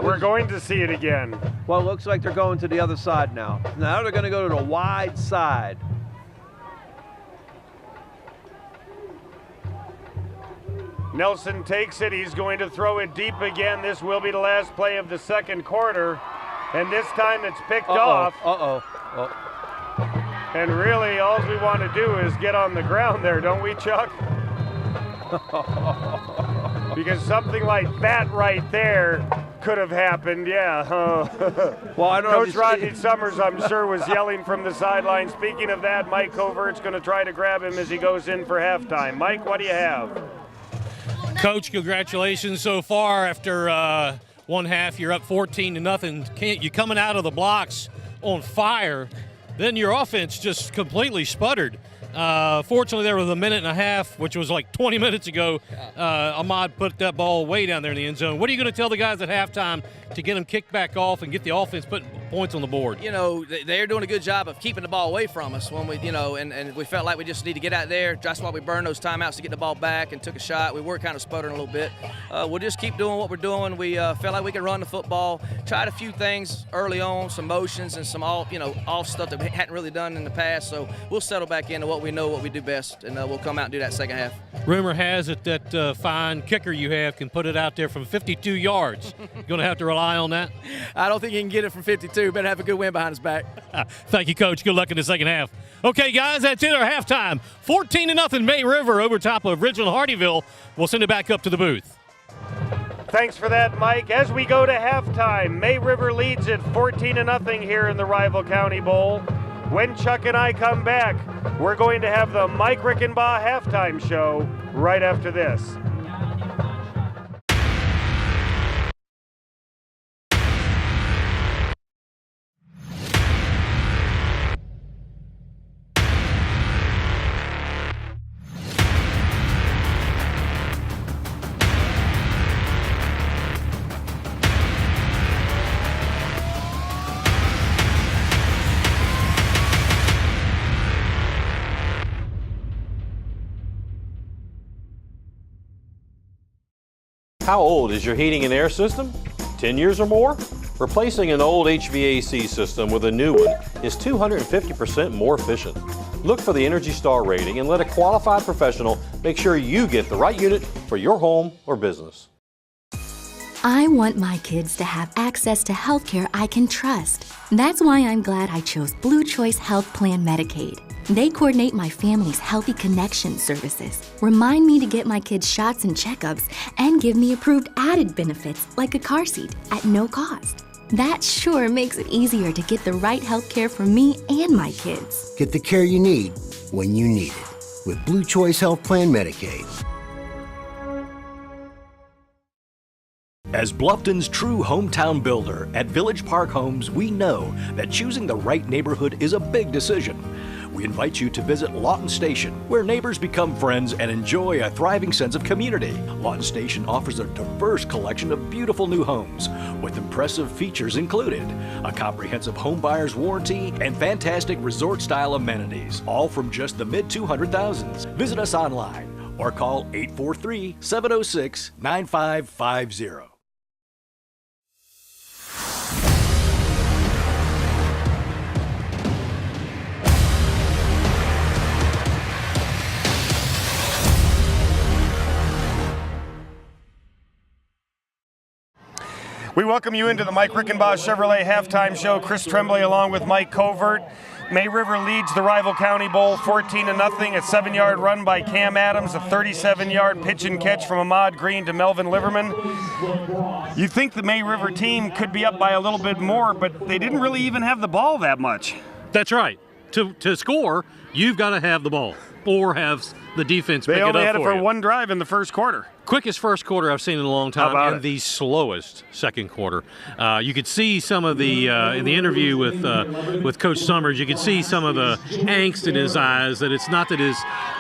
We're going to see it again. Well, it looks like they're going to the other side now. Now they're going to go to the wide side. Nelson takes it. He's going to throw it deep again. This will be the last play of the second quarter. And this time it's picked off. And really, all we want to do is get on the ground there, don't we, Chuck? Because something like that right there could have happened, yeah. Well, I don't know. Coach Rodney Summers, I'm sure, was yelling from the sideline. Speaking of that, Mike Covert's going to try to grab him as he goes in for halftime. Mike, what do you have? Coach, congratulations so far. After one half, you're up 14-0. You're coming out of the blocks on fire. Then your offense just completely sputtered. Fortunately, there was a minute and a half, which was like 20 minutes ago. Ahmad put that ball way down there in the end zone. What are you going to tell the guys at halftime to get them kicked back off and get the offense putting points on the board? You know, they're doing a good job of keeping the ball away from us when we, you know, and we felt like we just need to get out there. That's why we burned those timeouts to get the ball back and took a shot. We were kind of sputtering a little bit. We'll just keep doing what we're doing. We felt like we could run the football, tried a few things early on, some motions and some off stuff that we hadn't really done in the past. So we'll settle back into what we know, what we do best, and we'll come out and do that second half. Rumor has it that fine kicker you have can put it out there from 52 yards. You're going to have to rely on that? I don't think he can get it from 52. Better have a good win behind his back. Thank you, Coach. Good luck in the second half. Okay, guys, that's it. Our halftime. 14-0 May River over top of Ridgeland-Hardeeville. We'll send it back up to the booth. Thanks for that, Mike. As we go to halftime, May River leads it 14-0 here in the Rival County Bowl. When Chuck and I come back, we're going to have the Mike Rickenbaugh halftime show right after this. How old is your heating and air system? 10 years or more? Replacing an old HVAC system with a new one is 250% more efficient. Look for the Energy Star rating and let a qualified professional make sure you get the right unit for your home or business. I want my kids to have access to healthcare I can trust. That's why I'm glad I chose Blue Choice Health Plan Medicaid. They coordinate my family's Healthy Connection services, remind me to get my kids shots and checkups, and give me approved added benefits like a car seat at no cost. That sure makes it easier to get the right health care for me and my kids. Get the care you need when you need it with Blue Choice Health Plan Medicaid. As Bluffton's true hometown builder, at Village Park Homes, we know that choosing the right neighborhood is a big decision. We invite you to visit Lawton Station, where neighbors become friends and enjoy a thriving sense of community. Lawton Station offers a diverse collection of beautiful new homes, with impressive features included: a comprehensive home buyer's warranty and fantastic resort-style amenities, all from just the mid-200,000s. Visit us online or call 843-706-9550. We welcome you into the Mike Rickenbaugh Chevrolet halftime show. Chris Tremblay along with Mike Covert. May River leads the rival County Bowl 14-0. A 7-yard run by Cam Adams, a 37-yard pitch and catch from Ahmad Green to Melvin Liverman. You think the May River team could be up by a little bit more, but they didn't really even have the ball that much. That's right. To score, you've got to have the ball or have the defense pick it up for you. They only had it for one drive in the first quarter. Quickest first quarter I've seen in a long time, and the slowest second quarter. You could see some of the in the interview with Coach Summers. You could see some of the angst in his eyes. That it's not that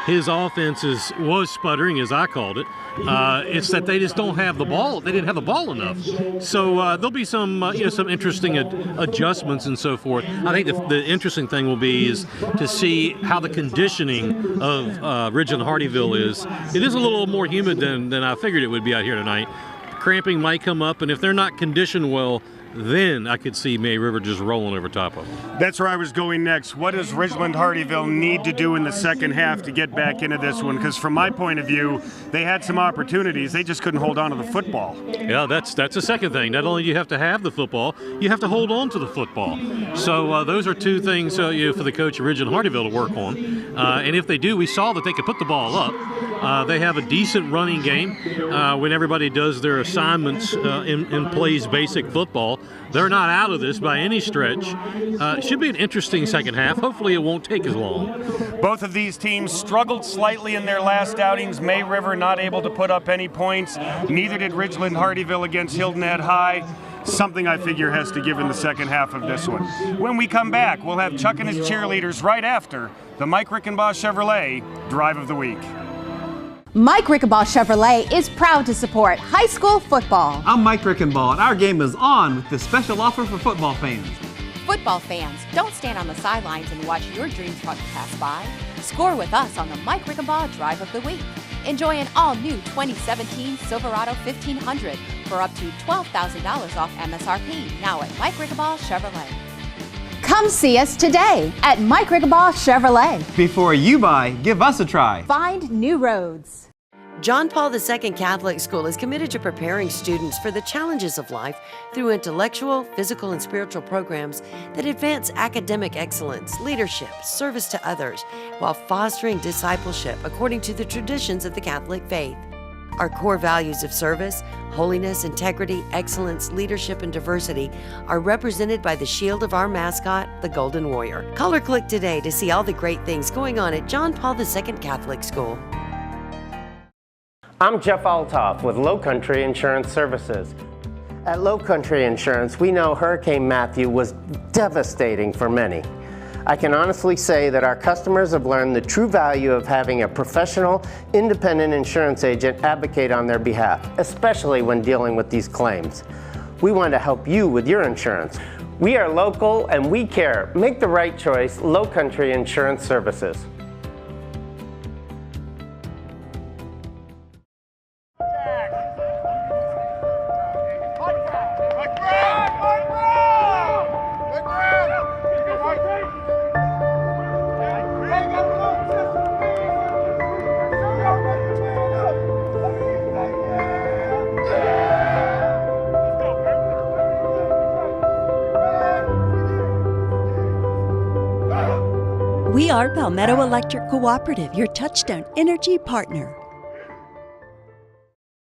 his offense was sputtering, as I called it. It's that they just don't have the ball. They didn't have the ball enough. So there'll be some some interesting adjustments and so forth. I think the interesting thing will be is to see how the conditioning of Ridgeland-Hardeeville is. It is a little more humid than I figured it would be out here tonight. Cramping might come up, and if they're not conditioned well, then I could see May River just rolling over top of them. That's where I was going next. What does Ridgeland-Hardeeville need to do in the second half to get back into this one? Because from my point of view, they had some opportunities. They just couldn't hold on to the football. Yeah, that's the second thing. Not only do you have to have the football, you have to hold on to the football. So those are two things for the coach of Ridgeland-Hardeeville to work on. And if they do, we saw that they could put the ball up. They have a decent running game when everybody does their assignments and plays basic football. They're not out of this by any stretch. Should be an interesting second half. Hopefully it won't take as long. Both of these teams struggled slightly in their last outings. May River not able to put up any points. Neither did Ridgeland-Hardeeville against Hilton at High. Something I figure has to give in the second half of this one. When we come back, we'll have Chuck and his cheerleaders right after the Mike Rickenbaugh Chevrolet Drive of the Week. Mike Rickenbaugh Chevrolet is proud to support high school football. I'm Mike Rickenbaugh, and our game is on with this special offer for football fans. Football fans, don't stand on the sidelines and watch your dream truck pass by. Score with us on the Mike Rickenbaugh Drive of the Week. Enjoy an all-new 2017 Silverado 1500 for up to $12,000 off MSRP, now at Mike Rickenbaugh Chevrolet. Come see us today at Mike Rickenbaugh Chevrolet. Before you buy, give us a try. Find new roads. John Paul II Catholic School is committed to preparing students for the challenges of life through intellectual, physical, and spiritual programs that advance academic excellence, leadership, service to others, while fostering discipleship according to the traditions of the Catholic faith. Our core values of service, holiness, integrity, excellence, leadership, and diversity are represented by the shield of our mascot, the Golden Warrior. Call or click today to see all the great things going on at John Paul II Catholic School. I'm Jeff Altoff with Lowcountry Insurance Services. At Lowcountry Insurance, we know Hurricane Matthew was devastating for many. I can honestly say that our customers have learned the true value of having a professional, independent insurance agent advocate on their behalf, especially when dealing with these claims. We want to help you with your insurance. We are local and we care. Make the right choice, Lowcountry Insurance Services. We are Palmetto Electric Cooperative, your touchstone energy partner.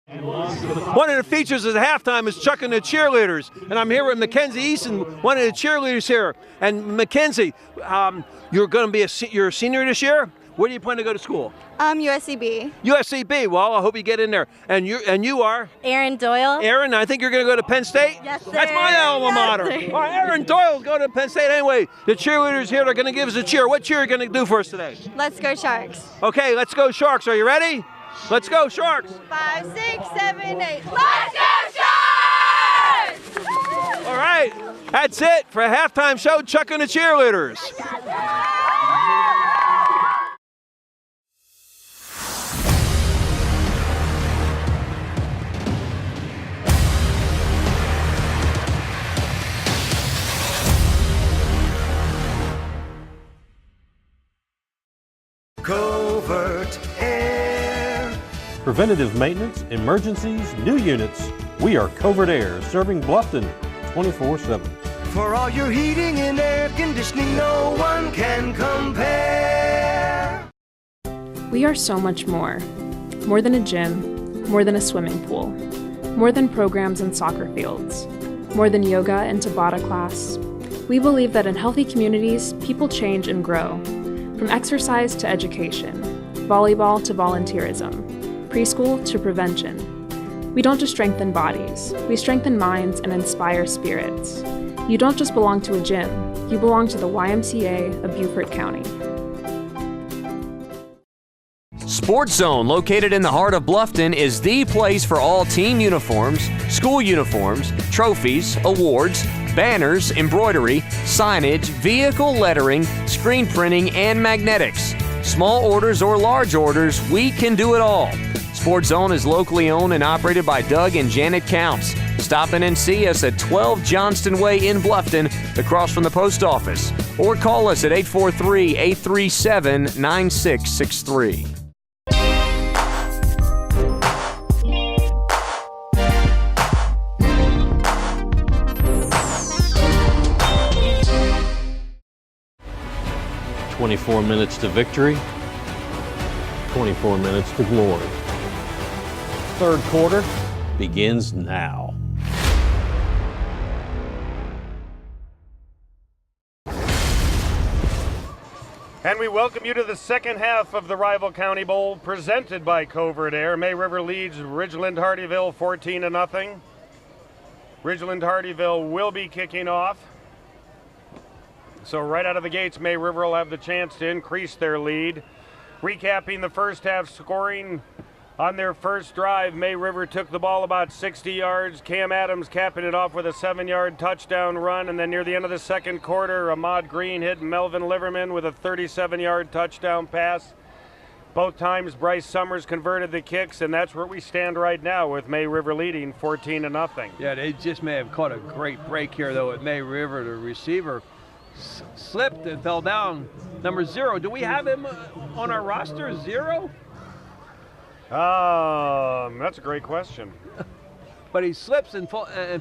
One of the features at halftime is Chuck and the cheerleaders, and I'm here with Mackenzie Easton, one of the cheerleaders here. And Mackenzie, you're going to be you're a senior this year. Where do you plan to go to school? USCB. USCB. Well, I hope you get in there. And you are? Aaron Doyle. Aaron, I think you're going to go to Penn State? Yes, sir. That's my alma mater. Yes, sir. All right, Aaron Doyle's going to Penn State. Anyway, the cheerleaders here are going to give us a cheer. What cheer are you going to do for us today? Let's go Sharks. Okay, let's go Sharks. Are you ready? Let's go Sharks. 5, 6, 7, 8. Let's go Sharks! All right, that's it for a halftime show, Chuck and the cheerleaders. Covert Aire. Preventative maintenance, emergencies, new units. We are Covert Aire, serving Bluffton 24/7. For all your heating and air conditioning, no one can compare. We are so much more. More than a gym, more than a swimming pool, more than programs and soccer fields, more than yoga and Tabata class. We believe that in healthy communities, people change and grow. From exercise to education, volleyball to volunteerism, preschool to prevention. We don't just strengthen bodies, we strengthen minds and inspire spirits. You don't just belong to a gym, you belong to the YMCA of Beaufort County. Sportszone, located in the heart of Bluffton, is the place for all team uniforms, school uniforms, trophies, awards, banners, embroidery, signage, vehicle lettering, screen printing, and magnetics. Small orders or large orders, we can do it all. Sportszone is locally owned and operated by Doug and Janet Counts. Stop in and see us at 12 Johnston Way in Bluffton, across from the post office. Or call us at 843-837-9663. "24 minutes to victory, 24 minutes to glory." Third quarter begins now. And we welcome you to the second half of the Rival County Bowl, presented by Covert Aire. May River leads Ridgeland-Hardeeville 14-0. Ridgeland-Hardeeville will be kicking off. So right out of the gates, May River will have the chance to increase their lead. Recapping the first half scoring on their first drive, May River took the ball about 60 yards. Cam Adams capping it off with a 7-yard touchdown run. And then near the end of the second quarter, Ahmad Green hit Melvin Liverman with a 37-yard touchdown pass. Both times Bryce Summers converted the kicks, and that's where we stand right now with May River leading 14-0. Yeah, they just may have caught a great break here, though, at May River. The receiver slipped and fell down. Number 0. Do we have him on our roster? 0? That's a great question. But he slips and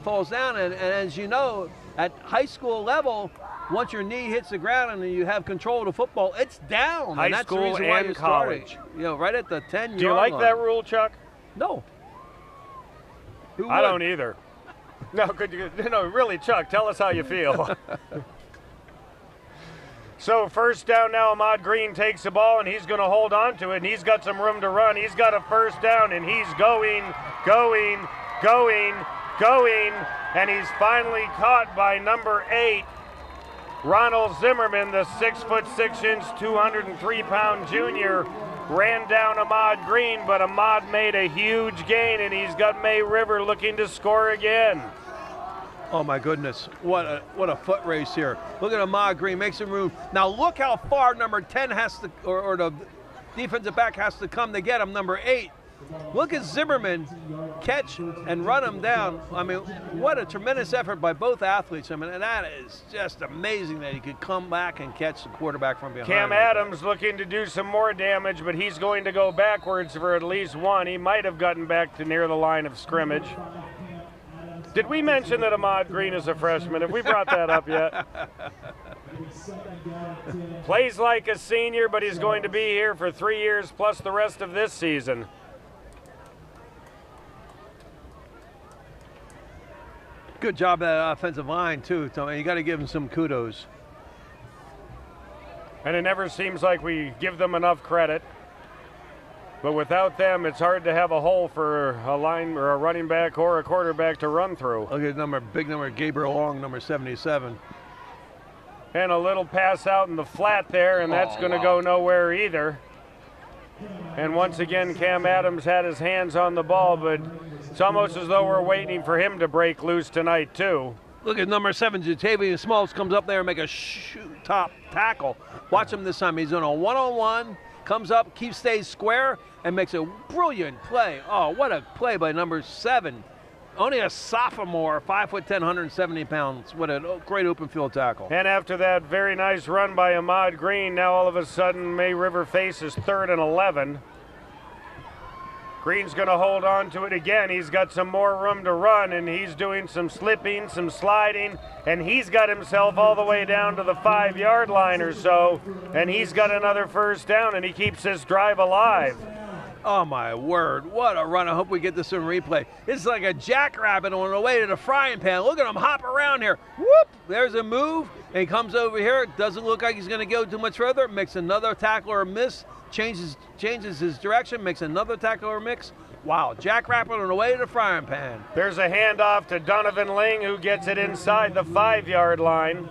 falls down, and as you know, at high school level, once your knee hits the ground and you have control of the football, it's down. High and that's school the reason why and you college. started, you know, right at the 10-yard line. Do you like that rule, Chuck? No. I don't either. No, really, Chuck, tell us how you feel. So first down now, Ahmad Green takes the ball, and he's going to hold on to it, and he's got some room to run. He's got a first down, and he's going, and he's finally caught by number 8, Ronald Zimmerman, the 6'6", 203-pound junior, ran down Ahmad Green, but Ahmad made a huge gain, and he's got May River looking to score again. Oh my goodness, what a foot race here. Look at Ahmad Green, make some room. Now look how far number 10 has to, or the defensive back has to come to get him, number 8. Look at Zimmerman catch and run him down. I mean, what a tremendous effort by both athletes. I mean, and that is just amazing that he could come back and catch the quarterback from behind. Cam Adams looking to do some more damage, but he's going to go backwards for at least one. He might have gotten back to near the line of scrimmage. Did we mention that Ahmad Green is a freshman? Have we brought that up yet? Plays like a senior, but he's going to be here for 3 years plus the rest of this season. Good job at that offensive line, too, Tommy. You got to give him some kudos. And it never seems like we give them enough credit. But without them, it's hard to have a hole for a line or a running back or a quarterback to run through. Look at big number, Gabriel Long, number 77. And a little pass out in the flat there, and that's going to go nowhere either. And once again, Cam Adams had his hands on the ball, but it's almost as though we're waiting for him to break loose tonight, too. Look at number 7, Jatavian Smalls comes up there and make a top tackle. Watch him this time. He's on a one-on-one, comes up, stays square, and makes a brilliant play. Oh, what a play by number 7. Only a sophomore, 5'10", 170 pounds. What a great open field tackle. And after that very nice run by Ahmad Green, now all of a sudden May River faces 3rd and 11. Green's going to hold on to it again. He's got some more room to run, and he's doing some slipping, some sliding, and he's got himself all the way down to the 5-yard line or so, and he's got another first down, and he keeps this drive alive. Oh, my word. What a run. I hope we get this in replay. It's like a jackrabbit on the way to the frying pan. Look at him hop around here. Whoop! There's a move, and he comes over here. Doesn't look like he's going to go too much further. Makes another tackle or miss. Changes his direction, makes another tackle or mix. Wow, jackrabbit on the way to the frying pan. There's a handoff to Donovan Ling, who gets it inside the 5-yard line.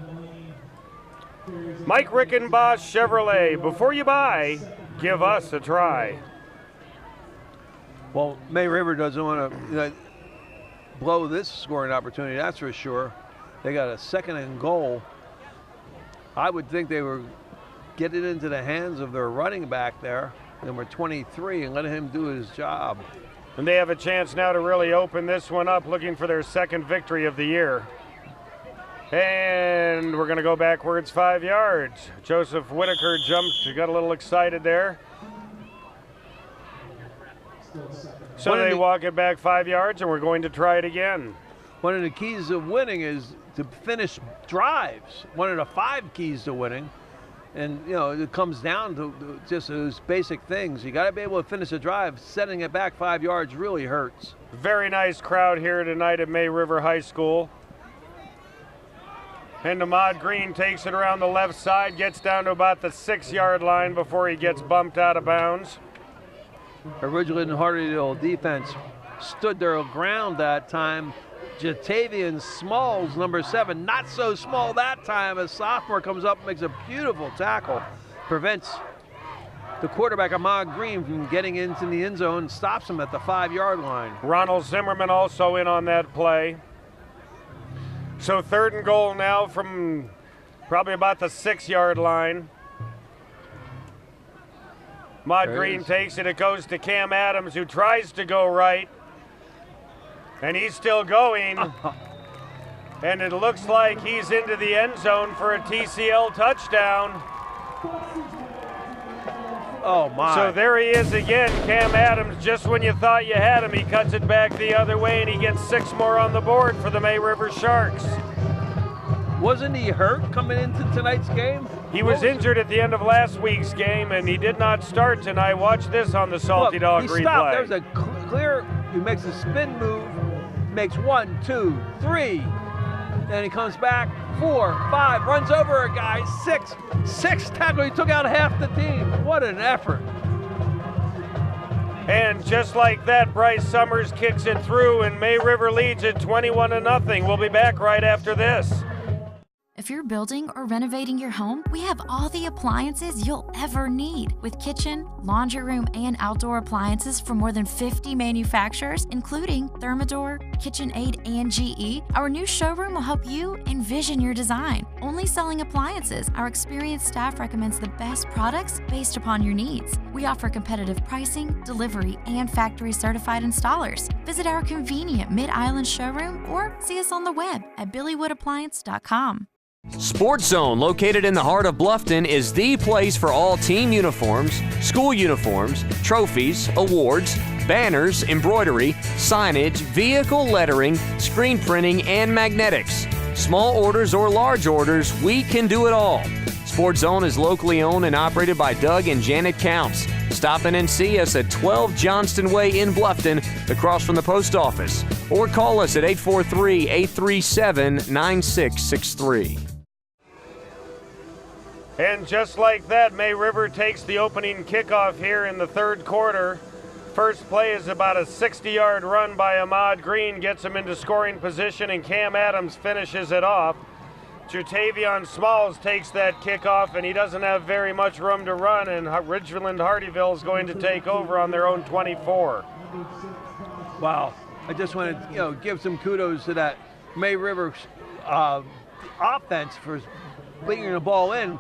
Mike Rickenboss Chevrolet, before you buy, give us a try. Well, May River doesn't want to blow this scoring opportunity, that's for sure. They got a 2nd and goal. I would think they were get it into the hands of their running back there, number 23, and let him do his job. And they have a chance now to really open this one up, looking for their 2nd victory of the year. And we're going to go backwards 5 yards. Joseph Whitaker jumped, got a little excited there. So they walk it back 5 yards, and we're going to try it again. One of the keys of winning is to finish drives. One of the 5 keys to winning. And, it comes down to just those basic things. You got to be able to finish a drive. Setting it back 5 yards really hurts. Very nice crowd here tonight at May River High School. And Ahmad Green takes it around the left side, gets down to about the 6-yard line before he gets bumped out of bounds. The Ridgeland-Hardeeville defense stood their ground that time. Jatavian Smalls, number 7, not so small that time. A sophomore comes up and makes a beautiful tackle. Prevents the quarterback, Ahmad Green, from getting into the end zone, stops him at the 5-yard line. Ronald Zimmerman also in on that play. So 3rd and goal now from probably about the 6-yard line. Ahmad Green takes it. It goes to Cam Adams, who tries to go right. And he's still going, and it looks like he's into the end zone for a TCL touchdown. Oh, my. So there he is again, Cam Adams. Just when you thought you had him, he cuts it back the other way, and he gets 6 more on the board for the May River Sharks. Wasn't he hurt coming into tonight's game? He was injured at the end of last week's game, and he did not start tonight. Watch this on the Salty Dog replay. He stopped. There's a clear, he makes a spin move, makes 1, 2, 3, then he comes back, 4, 5, runs over a guy, 6 tackle. He took out half the team. What an effort. And just like that, Bryce Summers kicks it through, and May River leads it 21-0. We'll be back right after this. If you're building or renovating your home, we have all the appliances you'll ever need. With kitchen, laundry room, and outdoor appliances from more than 50 manufacturers, including Thermador, KitchenAid, and GE, our new showroom will help you envision your design. Only selling appliances, our experienced staff recommends the best products based upon your needs. We offer competitive pricing, delivery, and factory-certified installers. Visit our convenient Mid-Island showroom or see us on the web at billywoodappliance.com. Sportszone, located in the heart of Bluffton, is the place for all team uniforms, school uniforms, trophies, awards, banners, embroidery, signage, vehicle lettering, screen printing, and magnetics. Small orders or large orders, we can do it all. Sportszone is locally owned and operated by Doug and Janet Counts. Stop in and see us at 12 Johnston Way in Bluffton, across from the post office, or call us at 843-837-9663. And just like that, May River takes the opening kickoff here in the third quarter. First play is about a 60-yard run by Ahmad Green, gets him into scoring position, and Cam Adams finishes it off. Jatavion Smalls takes that kickoff, and he doesn't have very much room to run, and Ridgeland-Hardeeville is going to take over on their own 24. Wow. I just want to give some kudos to that May River offense for bringing the ball in.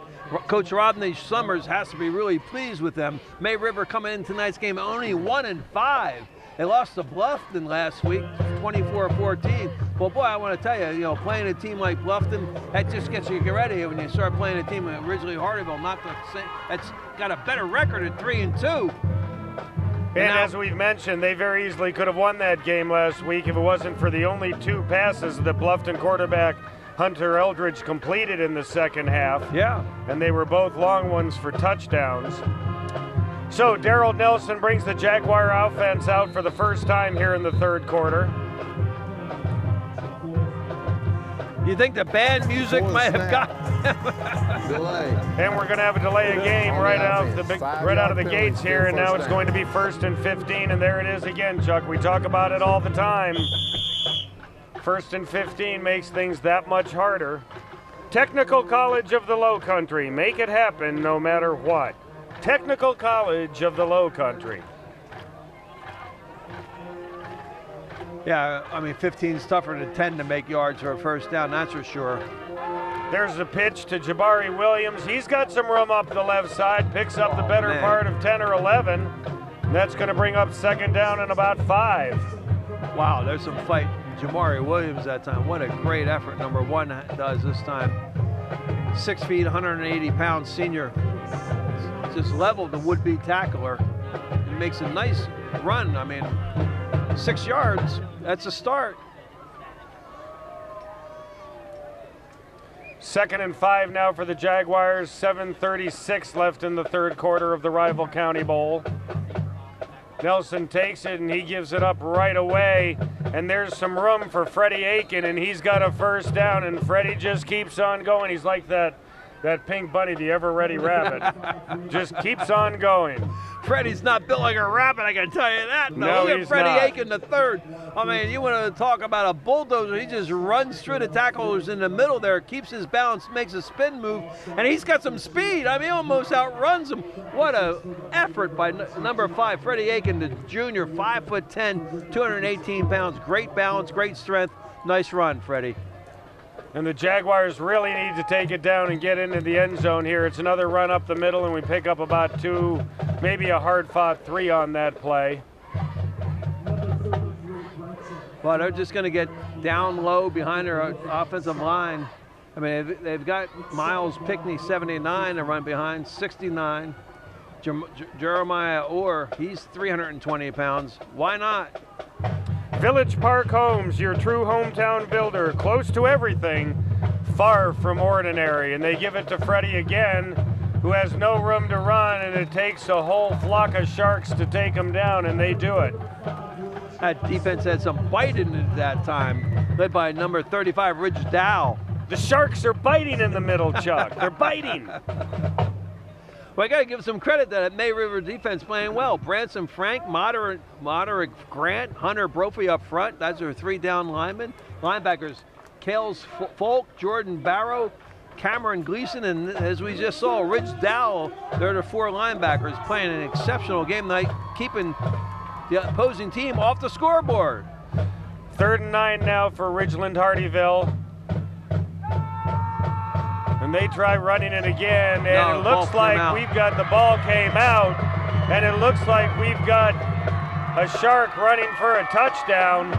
Coach Rodney Summers has to be really pleased with them. May River coming in tonight's game only 1-5. They lost to Bluffton last week, 24-14. Well, boy, I want to tell you, playing a team like Bluffton, that just gets you ready when you start playing a team like Ridgeland-Hardeeville, not the same. That's got a better record at 3-2. And as we've mentioned, they very easily could have won that game last week if it wasn't for the only 2 passes that Bluffton quarterback Hunter Eldridge completed in the second half. Yeah. And they were both long ones for touchdowns. So Daryl Nelson brings the Jaguar offense out for the first time here in the third quarter. You think the band music might have got delay? And we're going to have a delay of game right out of the gates here, and now it's going to be 1st and 15, and there it is again, Chuck. We talk about it all the time. 1st and 15 makes things that much harder. Technical College of the Lowcountry, make it happen no matter what. Technical College of the Lowcountry. Yeah, I mean, 15 is tougher than 10 to make yards for a first down, that's for sure. There's a pitch to Jabari Williams. He's got some room up the left side, picks up the better part of 10 or 11. That's going to bring up 2nd down and about 5. Wow, there's some fight. Jabari Williams that time. What a great effort number 1 does this time. 6 feet, 180 pounds senior. Just leveled the would-be tackler. It makes a nice run. I mean, 6 yards, that's a start. 2nd and 5 now for the Jaguars. 7:36 left in the third quarter of the Rival County Bowl. Nelson takes it and he gives it up right away. And there's some room for Freddie Aiken, and he's got a first down, and Freddie just keeps on going. He's like that pink bunny, the ever-ready rabbit. Just keeps on going. Freddie's not built like a rabbit, I can tell you that. No, look he's at Freddie not. Aiken the third. I mean, you want to talk about a bulldozer. He just runs through the tacklers in the middle there, keeps his balance, makes a spin move, and he's got some speed. I mean, he almost outruns him. What a effort by number 5, Freddie Aiken, the junior, 5'10", 218 pounds. Great balance, great strength. Nice run, Freddie. And the Jaguars really need to take it down and get into the end zone here. It's another run up the middle, and we pick up about 2, maybe a hard-fought 3 on that play. Well, they're just going to get down low behind their offensive line. I mean, they've got Miles Pickney, 79, to run behind, 69. Jeremiah Orr, he's 320 pounds. Why not? Village Park Homes, your true hometown builder, close to everything, far from ordinary. And they give it to Freddie again, who has no room to run, and it takes a whole flock of sharks to take him down, and they do it. That defense had some bite in it that time, led by number 35, Ridge Dow. The Sharks are biting in the middle, Chuck. They're biting. Well, I got to give some credit to that May River defense playing well. Branson Frank, Moderate Grant, Hunter Brophy up front. That's our 3 down linemen. Linebackers, Kales Folk, Jordan Barrow, Cameron Gleason, and as we just saw, Ridge Dowell. They're the 4 linebackers playing an exceptional game tonight, keeping the opposing team off the scoreboard. 3rd and 9 now for Ridgeland-Hardeeville. And they try running it again, and it looks like we've got the ball came out, and it looks like we've got a Shark running for a touchdown.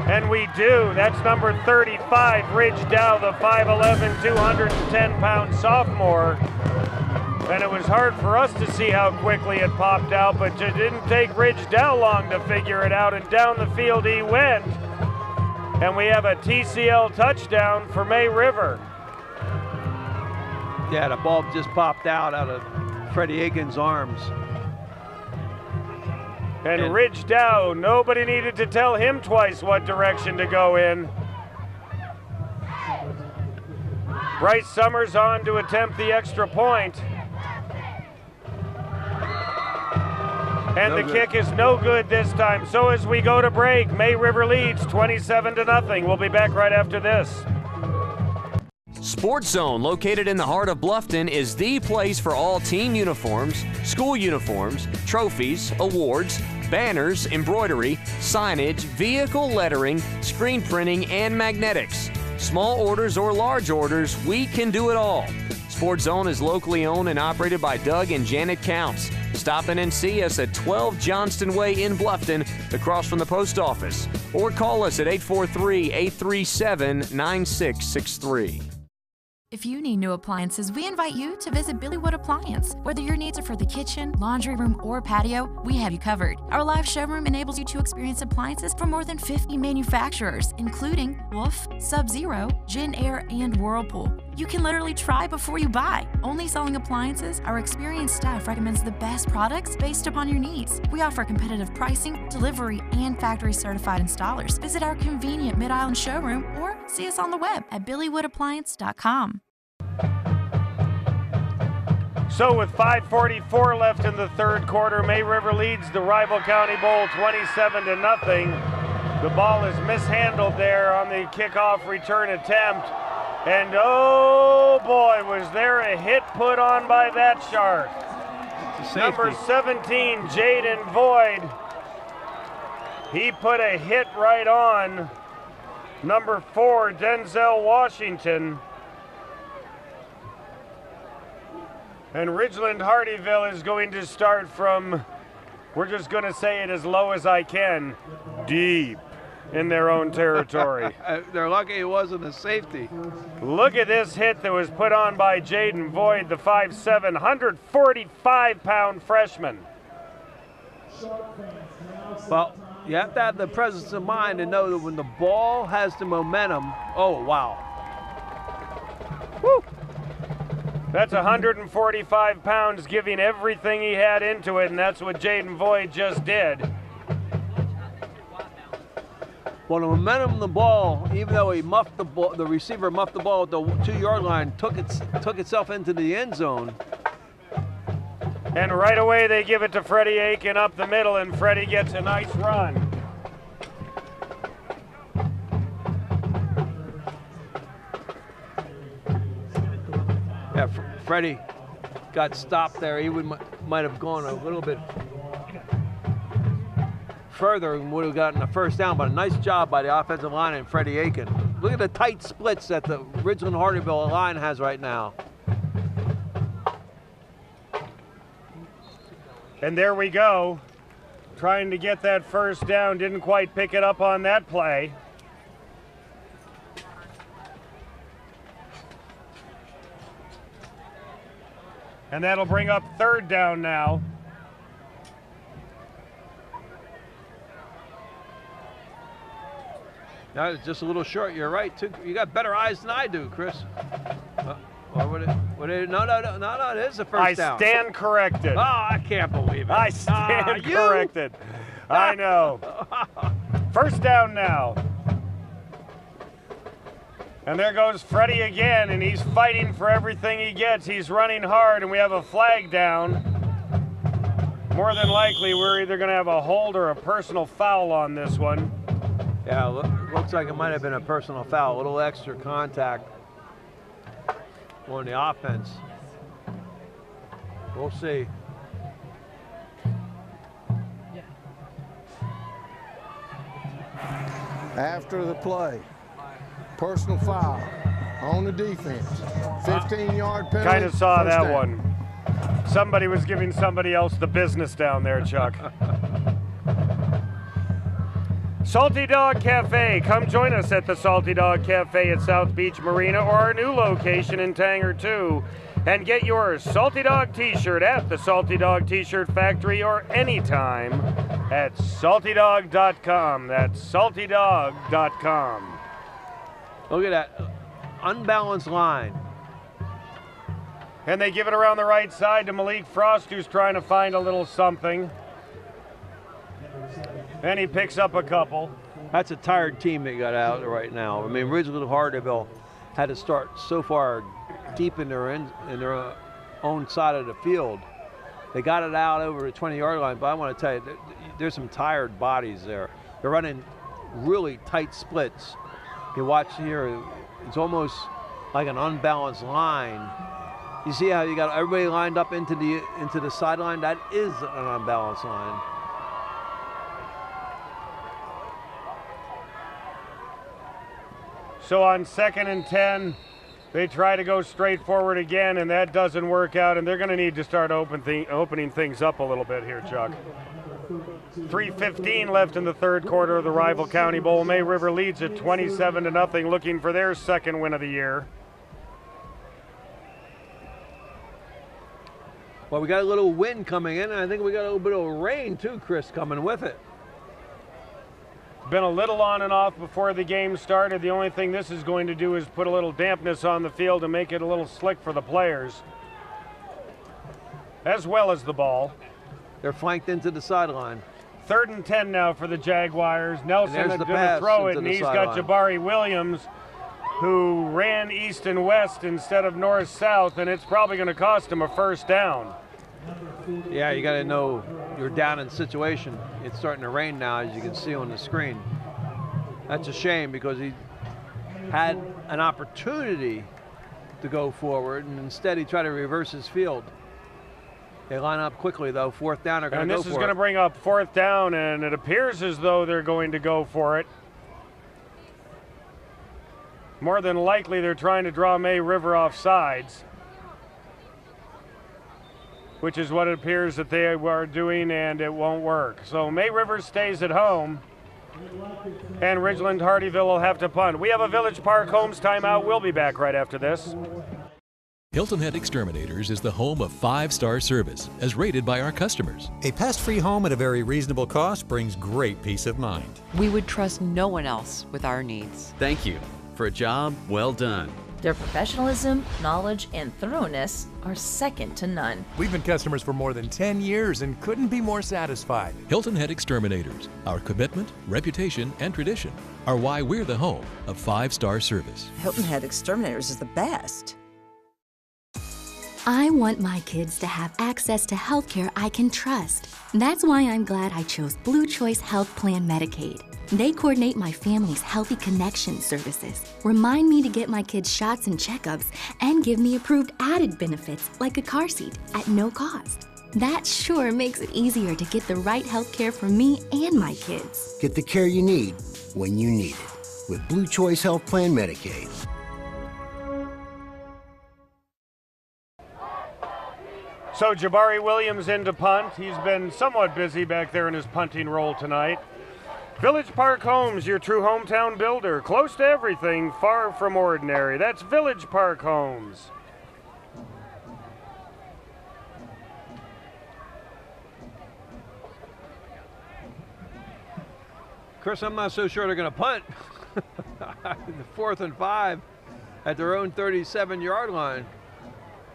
And we do. That's number 35, Ridge Dow, the 5'11", 210-pound sophomore. And it was hard for us to see how quickly it popped out, but it didn't take Ridge Dow long to figure it out, and down the field he went. And we have a TCL touchdown for May River. Yeah, the ball just popped out of Freddie Aiken's arms. And Ridge Dow, nobody needed to tell him twice what direction to go in. Bryce Summers on to attempt the extra point. And the kick is no good this time. So as we go to break, May River leads 27-0. We'll be back right after this. Sportszone, located in the heart of Bluffton, is the place for all team uniforms, school uniforms, trophies, awards, banners, embroidery, signage, vehicle lettering, screen printing, and magnetics. Small orders or large orders, we can do it all. Sportszone is locally owned and operated by Doug and Janet Counts. Stop in and see us at 12 Johnston Way in Bluffton, across from the post office, or call us at 843-837-9663. If you need new appliances, we invite you to visit Billy Wood Appliance. Whether your needs are for the kitchen, laundry room, or patio, we have you covered. Our live showroom enables you to experience appliances from more than 50 manufacturers, including Wolf, Sub-Zero, Aire, and Whirlpool. You can literally try before you buy. Only selling appliances, our experienced staff recommends the best products based upon your needs. We offer competitive pricing, delivery, and factory-certified installers. Visit our convenient Mid-Island showroom or see us on the web at BillyWoodAppliance.com. So with 5:44 left in the third quarter, May River leads the Rival County Bowl 27-0. The ball is mishandled there on the kickoff return attempt. And oh boy, was there a hit put on by that shark. Number 17, Jaden Void. He put a hit right on number 4, Denzel Washington. And Ridgeland-Hardeeville is going to start from, we're just going to say it as low as I can, deep in their own territory. They're lucky it wasn't a safety. Look at this hit that was put on by Jaden Void, the 5'7", 145-pound freshman. Well, you have to have the presence of mind to know that when the ball has the momentum, oh, wow. Woo! That's 145 pounds giving everything he had into it, and that's what Jaden Void just did. Well, the momentum of the ball, even though he muffed the ball, the receiver muffed the ball at the 2-yard line, took itself into the end zone. And right away they give it to Freddie Aiken up the middle, and Freddie gets a nice run. Yeah, Freddie got stopped there. He might have gone a little bit further and would have gotten a first down, but a nice job by the offensive line and Freddie Aiken. Look at the tight splits that the Ridgeland-Hardeeville line has right now. And there we go. Trying to get that first down, didn't quite pick it up on that play. And that'll bring up third down now. Now it's just a little short. You're right, too. You got better eyes than I do, Chris. Or would it? No, it is a first down. I stand corrected. Oh, I can't believe it. I stand corrected. I know. First down now. And there goes Freddie again, and he's fighting for everything he gets. He's running hard, and we have a flag down. More than likely, we're either going to have a hold or a personal foul on this one. Yeah, looks like it might have been a personal foul. A little extra contact on the offense. We'll see. After the play, personal foul on the defense. 15-yard penalty. Kind of saw that down. one. Somebody was giving somebody else the business down there, Chuck. Salty Dog Cafe. Come join us at the Salty Dog Cafe at South Beach Marina or our new location in Tanger 2 and get your Salty Dog t-shirt at the Salty Dog T-shirt Factory or anytime at saltydog.com. That's saltydog.com. Look at that unbalanced line. And they give it around the right side to Malik Frost, who's trying to find a little something. And he picks up a couple. That's a tired team that got out right now. I mean, Ridgeland-Hardeeville had to start so far deep in their own side of the field. They got it out over the 20-yard line, but I want to tell you, there's some tired bodies there. They're running really tight splits. You watch here, it's almost like an unbalanced line. You see how you got everybody lined up into the sideline? That is an unbalanced line. So on 2nd and 10, they try to go straight forward again, and that doesn't work out, and they're going to need to start opening things up a little bit here, Chuck. 3:15 left in the third quarter of the rival County Bowl. May River leads at 27-0, looking for their second win of the year. Well, we got a little wind coming in, and I think we got a little bit of rain too, Chris, coming with it. Been a little on and off before the game started. The only thing this is going to do is put a little dampness on the field and make it a little slick for the players, as well as the ball. They're flanked into the sideline. 3rd and 10 now for the Jaguars. Nelson is going to throw it, and he's got Jabari Williams, who ran east and west instead of north-south, and it's probably going to cost him a first down. Yeah, you got to know you're down in situation. It's starting to rain now, as you can see on the screen. That's a shame because he had an opportunity to go forward, and instead he tried to reverse his field. They line up quickly, though. 4th down, they're going to go for it. And this is going to bring up 4th down, and it appears as though they're going to go for it. More than likely, they're trying to draw May River off sides, which is what it appears that they are doing, and it won't work. So May River stays at home, and Ridgeland-Hardeeville will have to punt. We have a Village Park Homes timeout. We'll be back right after this. Hilton Head Exterminators is the home of 5-star service, as rated by our customers. A pest-free home at a very reasonable cost brings great peace of mind. We would trust no one else with our needs. Thank you for a job well done. Their professionalism, knowledge, and thoroughness are second to none. We've been customers for more than 10 years and couldn't be more satisfied. Hilton Head Exterminators, our commitment, reputation, and tradition are why we're the home of 5-star service. Hilton Head Exterminators is the best. I want my kids to have access to health care I can trust. That's why I'm glad I chose Blue Choice Health Plan Medicaid. They coordinate my family's Healthy Connection services, remind me to get my kids shots and checkups, and give me approved added benefits like a car seat at no cost. That sure makes it easier to get the right health care for me and my kids. Get the care you need when you need it with Blue Choice Health Plan Medicaid. So Jabari Williams into punt. He's been somewhat busy back there in his punting role tonight. Village Park Homes, your true hometown builder. Close to everything, far from ordinary. That's Village Park Homes. Chris, I'm not so sure they're going to punt. The 4th and 5 at their own 37-yard line.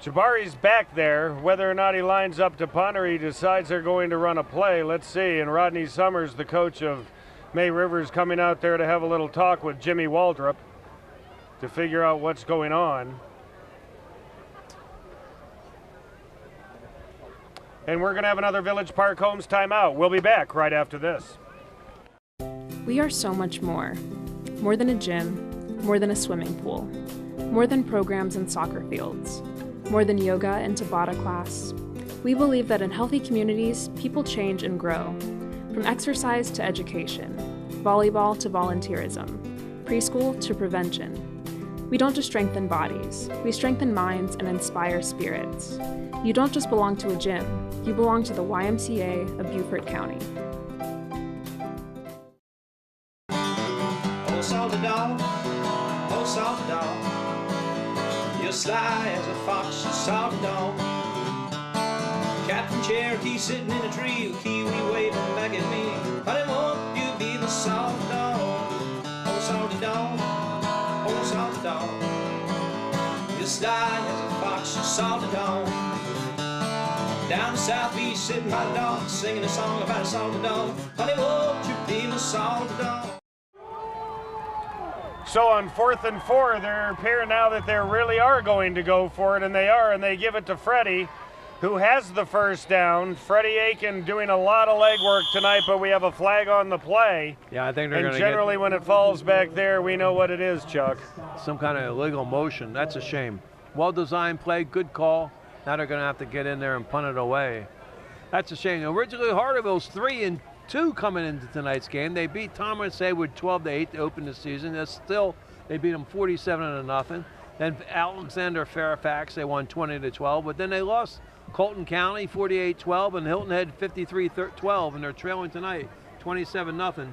Jabari's back there. Whether or not he lines up to punt or he decides they're going to run a play, let's see. And Rodney Summers, the coach of May River, is coming out there to have a little talk with Jimmy Waldrop to figure out what's going on. And we're going to have another Village Park Homes timeout. We'll be back right after this. We are so much more. More than a gym, more than a swimming pool, more than programs and soccer fields, more than yoga and Tabata class. We believe that in healthy communities, people change and grow. From exercise to education, volleyball to volunteerism, preschool to prevention. We don't just strengthen bodies, we strengthen minds and inspire spirits. You don't just belong to a gym, you belong to the YMCA of Beaufort County. Oh, salty dog, oh, salty dog. You're sly as a fox, salty dog. Captain Cherokee sitting in a tree with Kiwi waving back at me. Honey, won't you be the salty dog? Oh, salty dog, oh, salty dog. You're sly as a fox, salty dog. Down the South Beach sitting by the dog, singing a song about a salty dog. Honey, won't you be the salty dog? So on 4th and 4, they appear now that they really are going to go for it, and they are, and they give it to Freddie, who has the first down. Freddie Aiken doing a lot of legwork tonight, but we have a flag on the play. Yeah, I think they're going to generally when it falls back there, we know what it is, Chuck. Some kind of illegal motion. That's a shame. Well-designed play, good call. Now they're going to have to get in there and punt it away. That's a shame. Originally, Hardeeville's 3-2 coming into tonight's game. They beat Thomas Haywood 12-8 to open the season. They beat them 47-0. Then Alexander Fairfax, they won 20-12, but then they lost Colton County 48-12 and Hilton Head 53-12, and they're trailing tonight 27-0.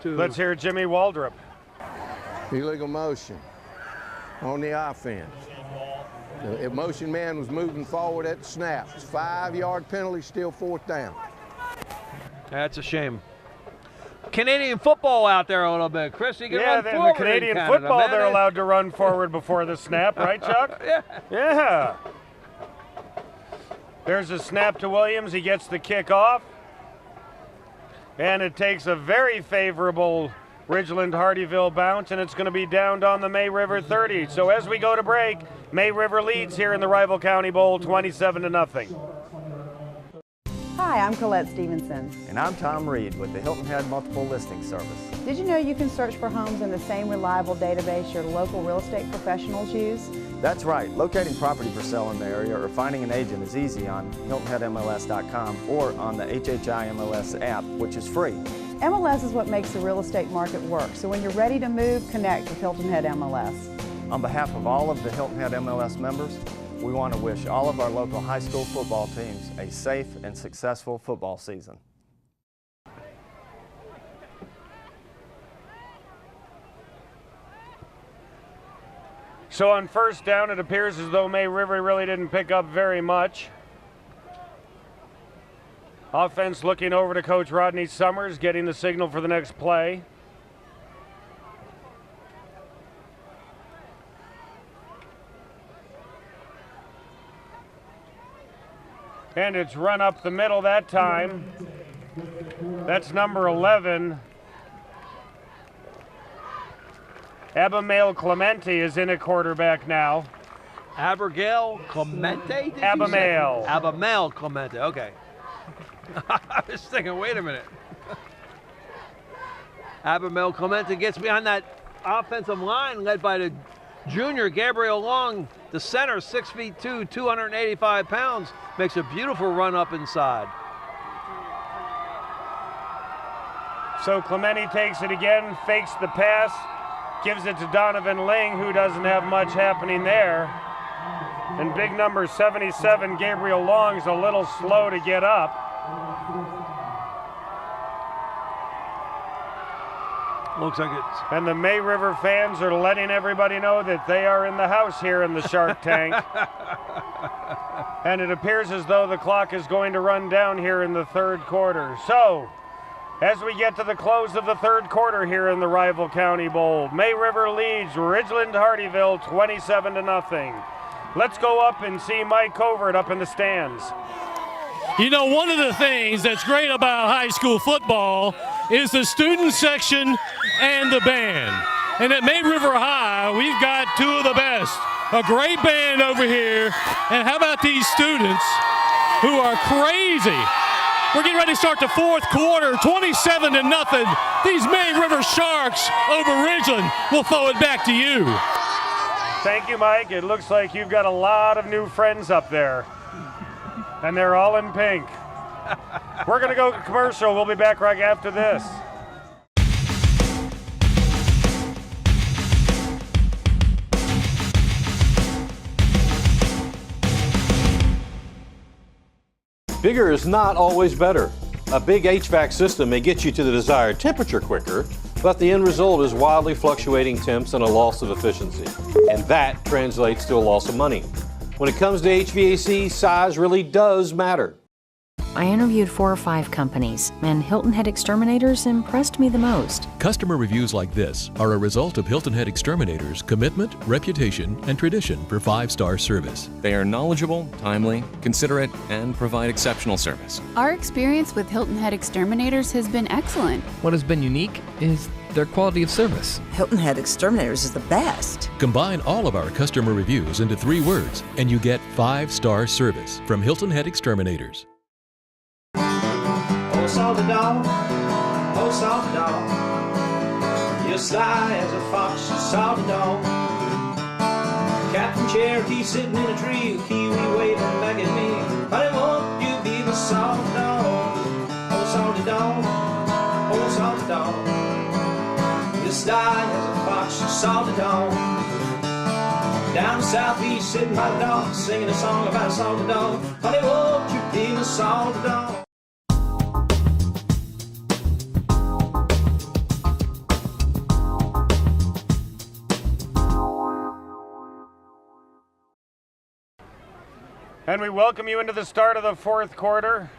Let's hear Jimmy Waldrop. Illegal motion on the offense. The motion man was moving forward at the snap. 5-yard penalty, still 4th down. That's a shame. Canadian football out there a little bit. Chris, you can run forward. Yeah, the Canadian football, they're allowed to run forward before the snap, right, Chuck? Yeah. There's a snap to Williams. He gets the kick off. And it takes a very favorable Ridgeland-Hardeeville bounce, and it's going to be downed on the May River 30. So as we go to break, May River leads here in the Rival County Bowl 27-0. Hi, I'm Colette Stevenson. And I'm Tom Reed with the Hilton Head Multiple Listing Service. Did you know you can search for homes in the same reliable database your local real estate professionals use? That's right. Locating property for sale in the area or finding an agent is easy on HiltonHeadMLS.com or on the HHI MLS app, which is free. MLS is what makes the real estate market work, so when you're ready to move, connect with Hilton Head MLS. On behalf of all of the Hilton Head MLS members, we want to wish all of our local high school football teams a safe and successful football season. So on first down, it appears as though May River really didn't pick up very much. Offense looking over to Coach Rodney Summers, getting the signal for the next play. And it's run up the middle that time. That's number 11. Abimael Clemente is in at quarterback now. Abigail Clemente? Abimael. Abimael Clemente, okay. I was thinking, wait a minute. Abimael Clemente gets behind that offensive line led by the junior Gabriel Long, the center, 6'2", 285 pounds, makes a beautiful run up inside. So Clemente takes it again, fakes the pass, gives it to Donovan Ling, who doesn't have much happening there. And big number 77, Gabriel Long's a little slow to get up. Looks like it's... And the May River fans are letting everybody know that they are in the house here in the Shark Tank. And it appears as though the clock is going to run down here in the third quarter. So, as we get to the close of the third quarter here in the Rival County Bowl, May River leads Ridgeland-Hardeeville 27-0. Let's go up and see Mike Covert up in the stands. You know, one of the things that's great about high school football is the student section and the band. And at May River High, we've got two of the best. A great band over here, and how about these students who are crazy? We're getting ready to start the fourth quarter, 27-0. These May River Sharks over Ridgeland. We'll throw it back to you. Thank you, Mike. It looks like you've got a lot of new friends up there. And they're all in pink. We're going to go to commercial. We'll be back right after this. Bigger is not always better. A big HVAC system may get you to the desired temperature quicker, but the end result is wildly fluctuating temps and a loss of efficiency. And that translates to a loss of money. When it comes to HVAC, size really does matter. I interviewed 4 or 5 companies, and Hilton Head Exterminators impressed me the most. Customer reviews like this are a result of Hilton Head Exterminators' commitment, reputation, and tradition for 5-star service. They are knowledgeable, timely, considerate, and provide exceptional service. Our experience with Hilton Head Exterminators has been excellent. What has been unique is their quality of service. Hilton Head Exterminators is the best. Combine all of our customer reviews into 3 words, and you get 5-star service from Hilton Head Exterminators. Oh, salty dog, oh, salty dog, you're sly as a fox, you salty dog. Captain Cherokee sitting in a tree, kiwi waving back at me. Honey, won't you be my salty dog? Oh, salty dog, oh, salty dog, you're sly as a fox, you salty dog. Down southeast, sitting by the dog, singing a song about a salty dog. Honey, won't you be my salty dog? And we welcome you into the start of the 4th quarter.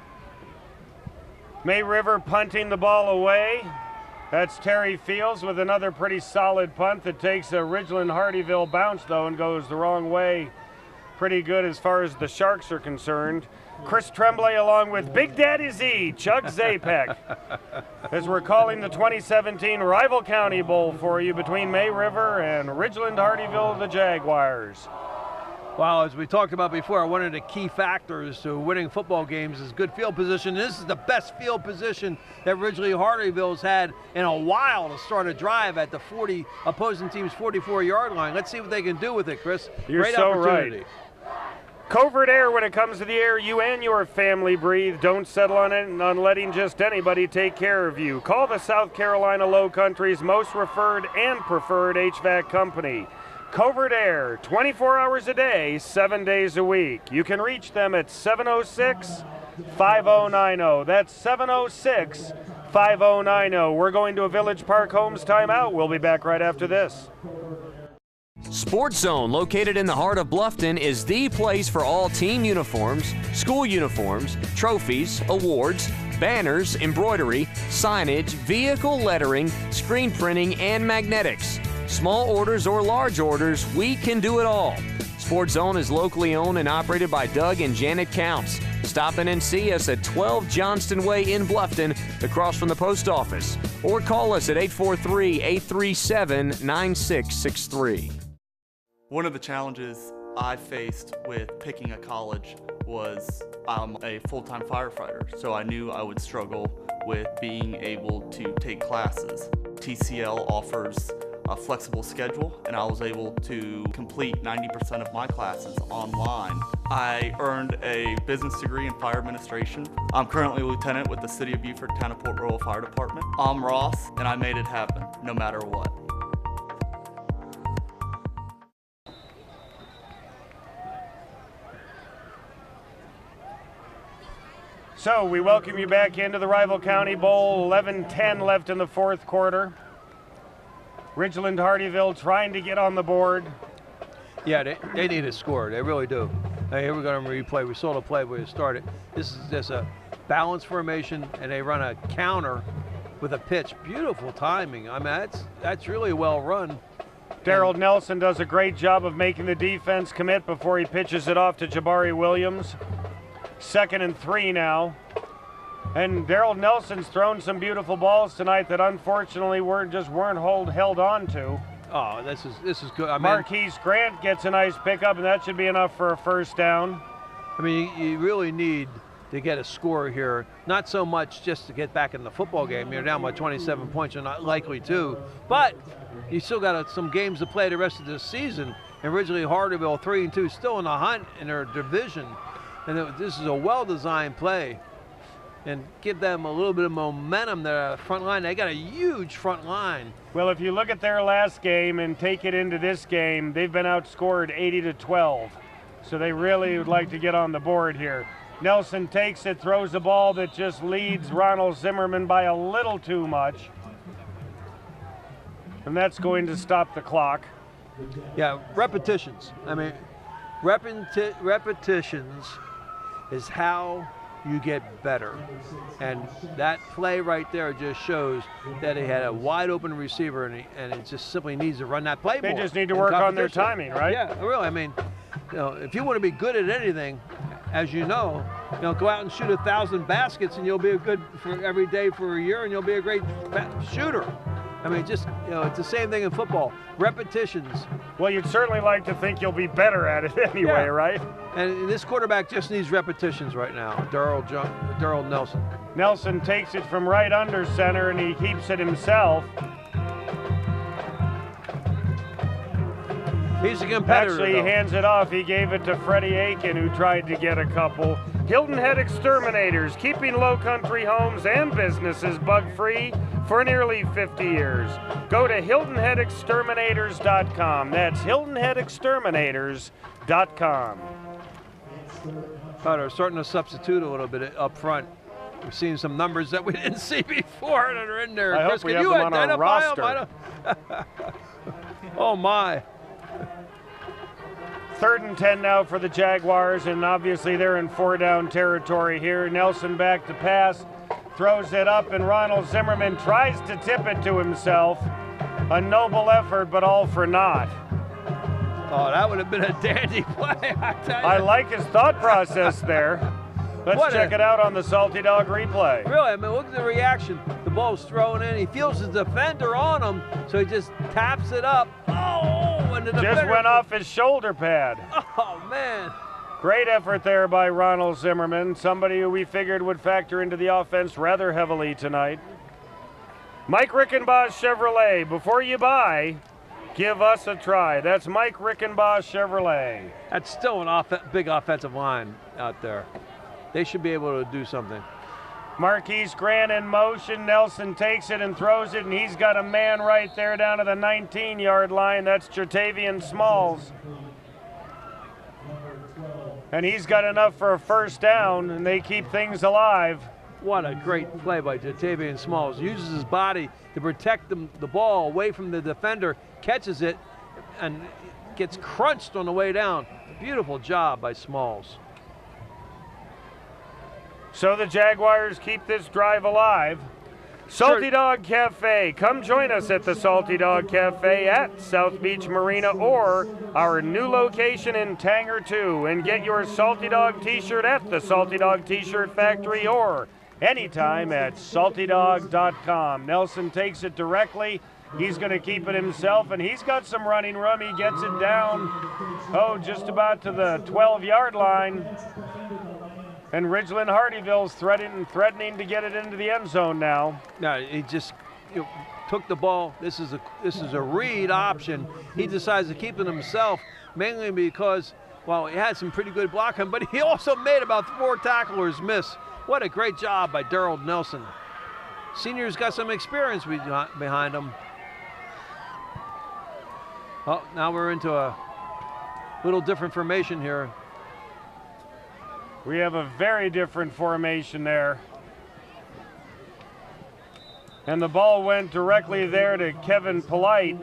May River punting the ball away. That's Terry Fields with another pretty solid punt that takes a Ridgeland-Hardeeville bounce, though, and goes the wrong way. Pretty good as far as the Sharks are concerned. Chris Tremblay along with Big Daddy Z, Chuck Zapek, as we're calling the 2017 Rival County Bowl for you between May River and Ridgeland-Hardeeville, the Jaguars. Well, as we talked about before, one of the key factors to winning football games is good field position. This is the best field position that Ridgeland-Hardeeville's had in a while to start a drive at the opposing team's 44-yard line. Let's see what they can do with it, Chris. You're Great so opportunity. right. Covert Aire, when it comes to the air you and your family breathe. Don't settle on it, on letting just anybody take care of you. Call the South Carolina Lowcountry's most referred and preferred HVAC company. Covert Aire, 24 hours a day, 7 days a week. You can reach them at 706-5090. That's 706-5090. We're going to a Village Park Homes timeout. We'll be back right after this. Sportszone, located in the heart of Bluffton, is the place for all team uniforms, school uniforms, trophies, awards, banners, embroidery, signage, vehicle lettering, screen printing, and magnetics. Small orders or large orders, we can do it all. Sportszone is locally owned and operated by Doug and Janet Counts. Stop in and see us at 12 Johnston Way in Bluffton, across from the post office. Or call us at 843-837-9663. One of the challenges I faced with picking a college was I'm a full-time firefighter, so I knew I would struggle with being able to take classes. TCL offers a flexible schedule, and I was able to complete 90% of my classes online. I earned a business degree in fire administration. I'm currently a lieutenant with the City of Beaufort Town of Port Royal Fire Department. I'm Ross, and I made it happen, no matter what. So we welcome you back into the Rival County Bowl. 11-10 left in the 4th quarter. Ridgeland-Hardeeville trying to get on the board. Yeah, they need a score. They really do. Now, here we're going to replay. We saw the play where it started. This is just a balanced formation, and they run a counter with a pitch. Beautiful timing. I mean, that's really well run. Daryl Nelson does a great job of making the defense commit before he pitches it off to Jabari Williams. 2nd and 3 now. And Daryl Nelson's thrown some beautiful balls tonight that unfortunately weren't held on to. Oh, this is good. I mean, Marquise Grant gets a nice pickup, and that should be enough for a first down. I mean, you really need to get a score here. Not so much just to get back in the football game. You're down by 27 points. You're not likely to. But you still got some games to play the rest of the season. And Ridgeland-Hardeeville 3-2 still in the hunt in their division. And this is a well-designed play. And give them a little bit of momentum there, front line. They got a huge front line. Well, if you look at their last game and take it into this game, they've been outscored 80-12. So they really would like to get on the board here. Nelson takes it, throws a ball that just leads Ronald Zimmerman by a little too much. And that's going to stop the clock. Yeah, repetitions. I mean, repetitions is how you get better. And that play right there just shows that he had a wide open receiver, and it just simply needs to run that play They more just need to in work on their competition. timing, right? Yeah, really. I mean, if you want to be good at anything, as you know, go out and shoot 1,000 baskets, and you'll be a good for every day for a year, and you'll be a great shooter. I mean, just it's the same thing in football. Repetitions. Well, you'd certainly like to think you'll be better at it anyway, right? And this quarterback just needs repetitions right now. Darrell Nelson. Nelson takes it from right under center, and he keeps it himself. He's a competitor. Actually, he hands it off. He gave it to Freddie Aiken, who tried to get a couple. Hilton Head Exterminators, keeping Lowcountry homes and businesses bug-free for nearly 50 years. Go to HiltonHeadExterminators.com. That's HiltonHeadExterminators.com. They're starting to substitute a little bit up front. We've seen some numbers that we didn't see before that are in there. I Chris, hope we can have you them on our identify them? Oh, my. 3rd and 10 now for the Jaguars, and obviously they're in 4-down territory here. Nelson back to pass, throws it up, and Ronald Zimmerman tries to tip it to himself. A noble effort, but all for naught. Oh, that would have been a dandy play, I tell you. I like his thought process there. Let's check it out on the Salty Dog replay. Really, I mean, look at the reaction. The ball's thrown in. He feels his defender on him, so he just taps it up. Oh, and the defender just went off his shoulder pad. Oh, man. Great effort there by Ronald Zimmerman, somebody who we figured would factor into the offense rather heavily tonight. Mike Rickenbaugh Chevrolet, before you buy, give us a try. That's Mike Rickenbaugh Chevrolet. That's still an big offensive line out there. They should be able to do something. Marquise Grant in motion. Nelson takes it and throws it, and he's got a man right there down to the 19-yard line. That's Jatavian Smalls. And he's got enough for a first down, and they keep things alive. What a great play by Jatavian Smalls. Uses his body to protect the ball away from the defender, catches it, and gets crunched on the way down. Beautiful job by Smalls. So the Jaguars keep this drive alive. Salty Dog Cafe. Come join us at the Salty Dog Cafe at South Beach Marina or our new location in Tanger 2, and get your Salty Dog t-shirt at the Salty Dog T-shirt Factory or anytime at saltydog.com. Nelson takes it directly. He's going to keep it himself, and he's got some running room. He gets it down, just about to the 12-yard line. And Ridgeland-Hardeeville's threatening to get it into the end zone now. No, he just took the ball. This is a read option. He decides to keep it himself, mainly because, well, he had some pretty good blocking, but he also made about 4 tacklers miss. What a great job by Darrell Nelson. Senior's got some experience behind him. Oh, now we're into a little different formation here. We have a very different formation there. And the ball went directly there to Kevin Polite.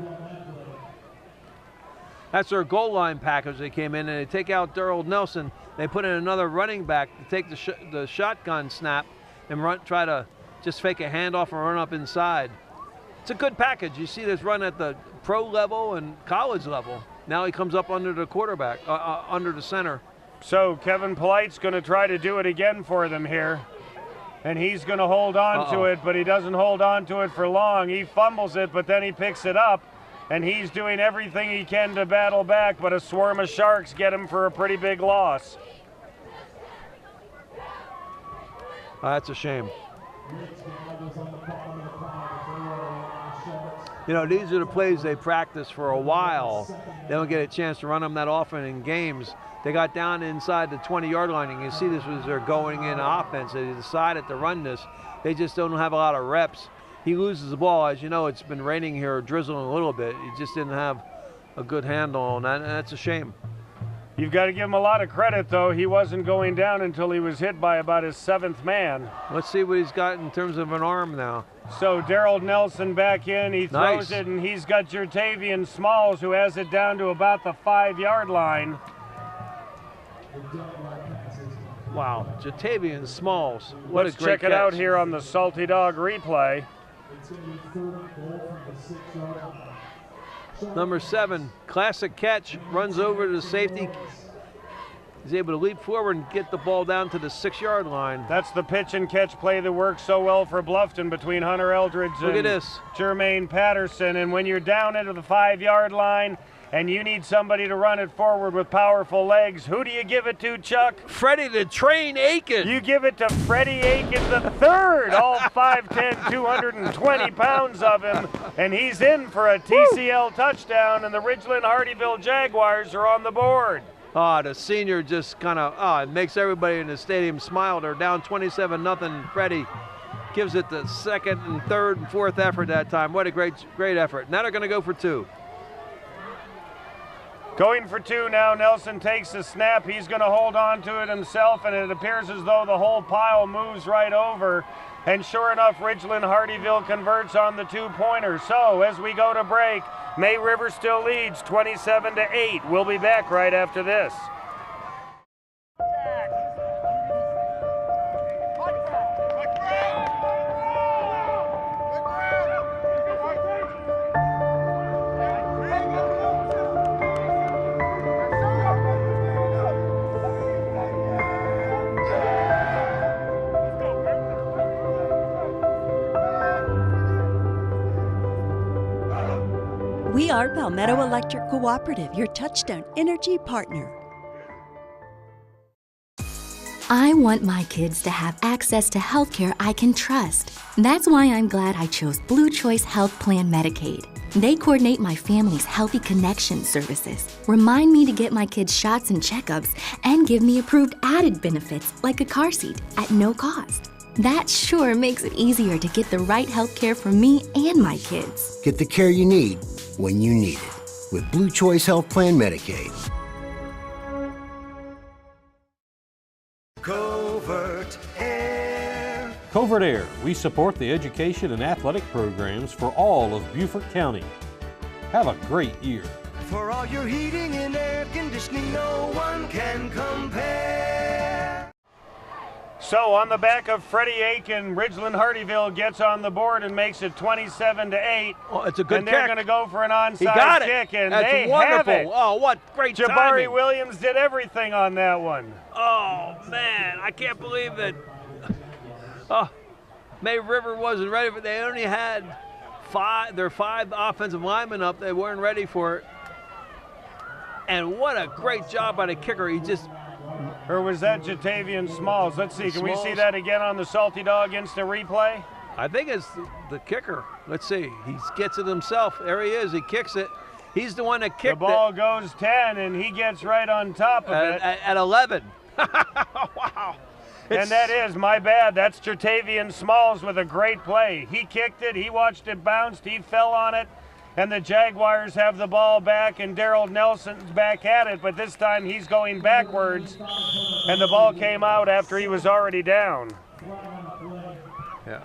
That's their goal line package. They came in and they take out Darrell Nelson. They put in another running back to take the shotgun snap and try to just fake a handoff and run up inside. It's a good package. You see this run at the pro level and college level. Now he comes up under the quarterback, under the center. So Kevin Polite's going to try to do it again for them here. And he's going to hold on to it, but he doesn't hold on to it for long. He fumbles it, but then he picks it up. And he's doing everything he can to battle back, but a swarm of sharks get him for a pretty big loss. That's a shame. You know, these are the plays they practice for a while. They don't get a chance to run them that often in games. They got down inside the 20-yard line, and you see this was their going in offense. They decided to run this. They just don't have a lot of reps. He loses the ball. As you know, it's been raining here, drizzling a little bit. He just didn't have a good handle on that, and that's a shame. You've got to give him a lot of credit, though. He wasn't going down until he was hit by about his 7th man. Let's see what he's got in terms of an arm now. So Darrell Nelson back in. He throws it, and he's got Jatavian Smalls, who has it down to about the 5-yard line. Wow, Jatavian Smalls. What Let's a great check it catch. out here on the Salty Dog replay. Number 7, classic catch, runs over to the safety. He's able to leap forward and get the ball down to the 6-yard line. That's the pitch and catch play that works so well for Bluffton between Hunter Eldridge Look at and this. Jermaine Patterson. And when you're down into the 5-yard line and you need somebody to run it forward with powerful legs, who do you give it to, Chuck? Freddie the Train Aiken. You give it to Freddie Aiken the third, all 5'10", 220 pounds of him, and he's in for a TCL touchdown, and the Ridgeland-Hardeeville Jaguars are on the board. The senior just kind of, it makes everybody in the stadium smile. They're down 27-0. Freddie gives it the second and third and fourth effort that time. What a great effort. Now they're going to go for 2. Going for 2 now. Nelson takes the snap. He's going to hold on to it himself, and it appears as though the whole pile moves right over. And sure enough, Ridgeland-Hardeeville converts on the 2-pointer. So as we go to break, May River still leads 27-8. We'll be back right after this. We are Palmetto Electric Cooperative, your touchdown energy partner. I want my kids to have access to healthcare I can trust. That's why I'm glad I chose Blue Choice Health Plan Medicaid. They coordinate my family's Healthy Connection services, remind me to get my kids shots and checkups, and give me approved added benefits like a car seat at no cost. That sure makes it easier to get the right health care for me and my kids. Get the care you need when you need it with Blue Choice Health Plan Medicaid. Covert Aire. Covert Aire. We support the education and athletic programs for all of Beaufort County. Have a great year. For all your heating and air conditioning, no one can compare. So on the back of Freddie Aiken, Ridgeland-Hardeeville gets on the board and makes it 27-8. Oh, it's a good and they're kick. going to go for an onside He got it. kick, and That's they wonderful. have it. Oh, what great Jabari timing. Williams did everything on that one. Oh, man, I can't believe that. May River wasn't ready, but they only had their 5 offensive linemen up. They weren't ready for it. And what a great job by the kicker. He just... Or was that Jatavian Smalls? Let's see. Can we see Smalls. that again on the Salty Dog instant replay? I think it's the kicker. Let's see. He gets it himself. There he is. He kicks it. He's the one that kicked it. The ball goes 10, and he gets right on top of it. At 11. Wow. And that is, my bad, that's Jatavian Smalls with a great play. He kicked it, he watched it bounce, he fell on it, and the Jaguars have the ball back, and Daryl Nelson's back at it, but this time he's going backwards, and the ball came out after he was already down. Yeah.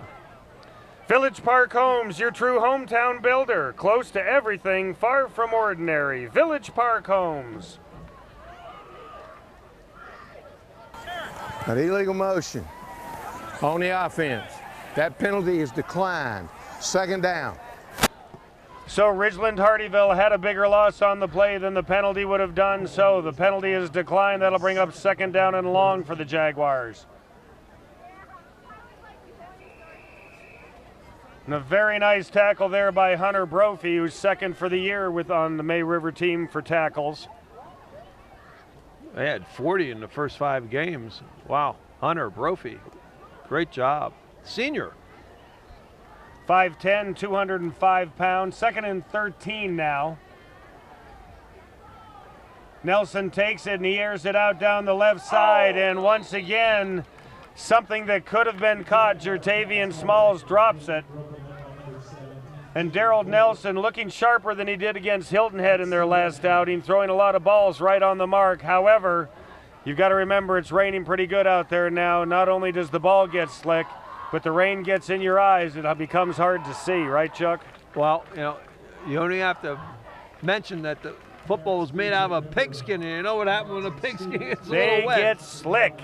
Village Park Homes, your true hometown builder. Close to everything, far from ordinary. Village Park Homes. An illegal motion on the offense. That penalty is declined. Second down. So Ridgeland-Hardeeville had a bigger loss on the play than the penalty would have done, so the penalty is declined. That'll bring up second down and long for the Jaguars. And a very nice tackle there by Hunter Brophy, who's second for the year on the May River team for tackles. They had 40 in the first 5 games. Wow, Hunter Brophy, great job. Senior. 5'10", 205 pounds, second and 13 now. Nelson takes it and he airs it out down the left side, and once again, something that could have been caught, Jatavian Smalls drops it. And Daryl Nelson looking sharper than he did against Hilton Head in their last outing, throwing a lot of balls right on the mark. However, you've got to remember it's raining pretty good out there now. Not only does the ball get slick, but the rain gets in your eyes. It becomes hard to see, right, Chuck? Well, you know, you only have to mention that football was made out of a pigskin, and you know what happened when a pigskin gets a They little wet. get slick.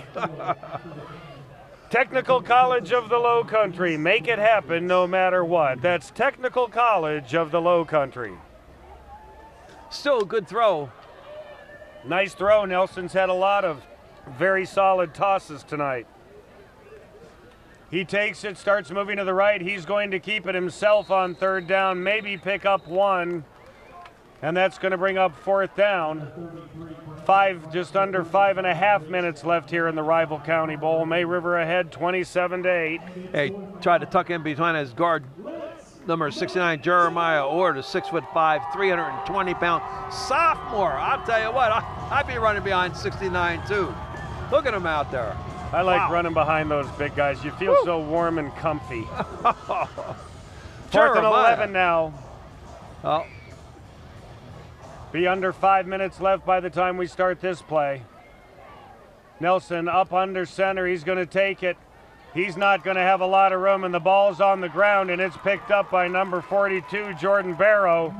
Technical College of the Lowcountry. Make it happen no matter what. That's Technical College of the Lowcountry. Still a good throw. Nice throw. Nelson's had a lot of very solid tosses tonight. He takes it, starts moving to the right. He's going to keep it himself on third down, maybe pick up one, and that's going to bring up fourth down. Just under 5.5 minutes left here in the rival County Bowl. May River ahead 27-8. Hey, tried to tuck in behind his guard, number 69, Jeremiah Aire, the 6'5", 320-pound sophomore. I'll tell you what, I'd be running behind 69 too. Look at him out there. I like running behind those big guys. You feel so warm and comfy. Fourth and 11 now. Oh. Be under 5 minutes left by the time we start this play. Nelson up under center. He's going to take it. He's not going to have a lot of room, and the ball's on the ground, and it's picked up by number 42, Jordan Barrow.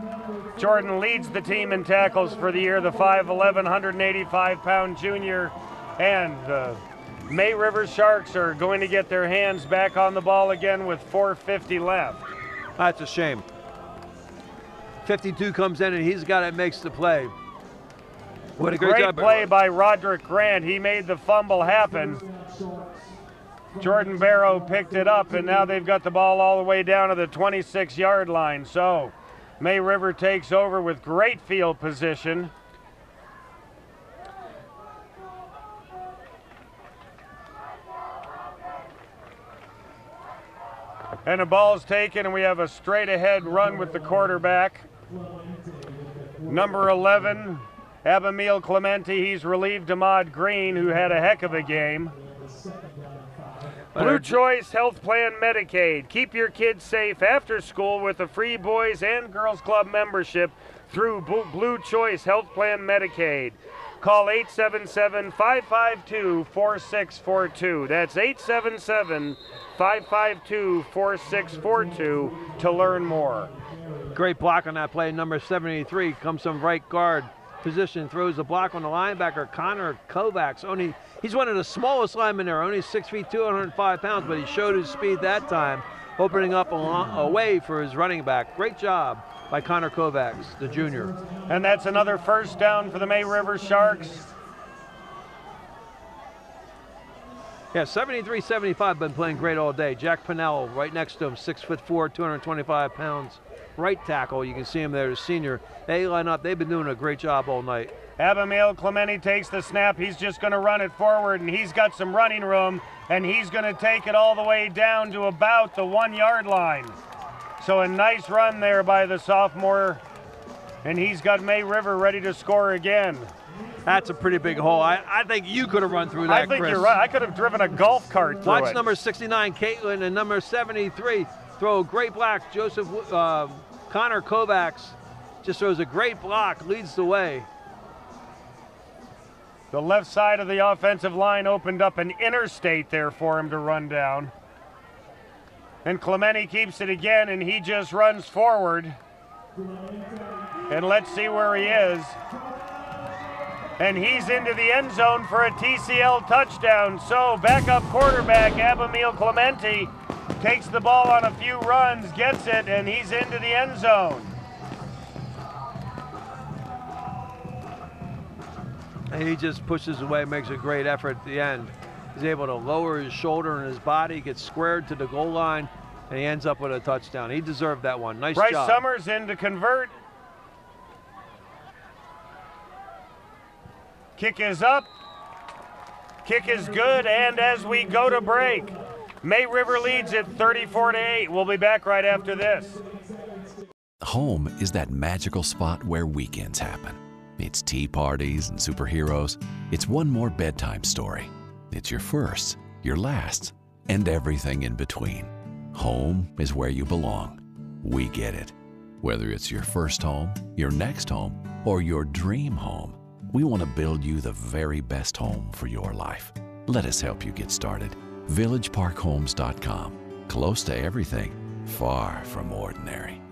Jordan leads the team in tackles for the year, the 5'11", 185-pound junior, and the May River Sharks are going to get their hands back on the ball again with 4:50 left. That's a shame. 52 comes in, and he's the guy that makes the play. What a great job. Play by Roderick Grant. He made the fumble happen. Jordan Barrow picked it up, and now they've got the ball all the way down to the 26-yard line. So May River takes over with great field position. And the ball's taken, and we have a straight-ahead run with the quarterback. Number 11, Abamil Clementi. He's relieved Ahmad Green, who had a heck of a game. Blue Choice Health Plan Medicaid. Keep your kids safe after school with a free Boys and Girls Club membership through Blue Choice Health Plan Medicaid. Call 877-552-4642. That's 877-552-4642 to learn more. Great block on that play. Number 73 comes from right guard position, throws the block on the linebacker, Connor Kovacs. He's one of the smallest linemen there, only 6 feet, 205 pounds, but he showed his speed that time, opening up a way for his running back. Great job by Connor Kovacs, the junior. And that's another first down for the May River Sharks. Yeah, 73-75 been playing great all day. Jack Pinnell right next to him, 6'4", 225 pounds. Right tackle, you can see him there, the senior. They line up, they've been doing a great job all night. Abamil Clementi takes the snap. He's just going to run it forward, and he's got some running room, and he's going to take it all the way down to about the 1-yard line. So a nice run there by the sophomore, and he's got May River ready to score again. That's a pretty big hole. I think you could have run through that, I think Chris. You're right. I could have driven a golf cart through it. Watch number 69, Caitlin, and number 73 throw a great block. Connor Kovacs just throws a great block, leads the way. The left side of the offensive line opened up an interstate there for him to run down. And Clementi keeps it again, and he just runs forward. And let's see where he is. And he's into the end zone for a TCL touchdown. So backup quarterback Abamil Clementi takes the ball on a few runs, gets it, and he's into the end zone. And he just pushes away, makes a great effort at the end. He's able to lower his shoulder and his body, gets squared to the goal line, and he ends up with a touchdown. He deserved that one. Nice job. Bryce Summers in to convert. Kick is up. Kick is good, and as we go to break, May River leads it 34-8. We'll be back right after this. Home is that magical spot where weekends happen. It's tea parties and superheroes. It's one more bedtime story. It's your firsts, your lasts, and everything in between. Home is where you belong. We get it. Whether it's your first home, your next home, or your dream home, we want to build you the very best home for your life. Let us help you get started. VillageParkHomes.com. Close to everything, far from ordinary.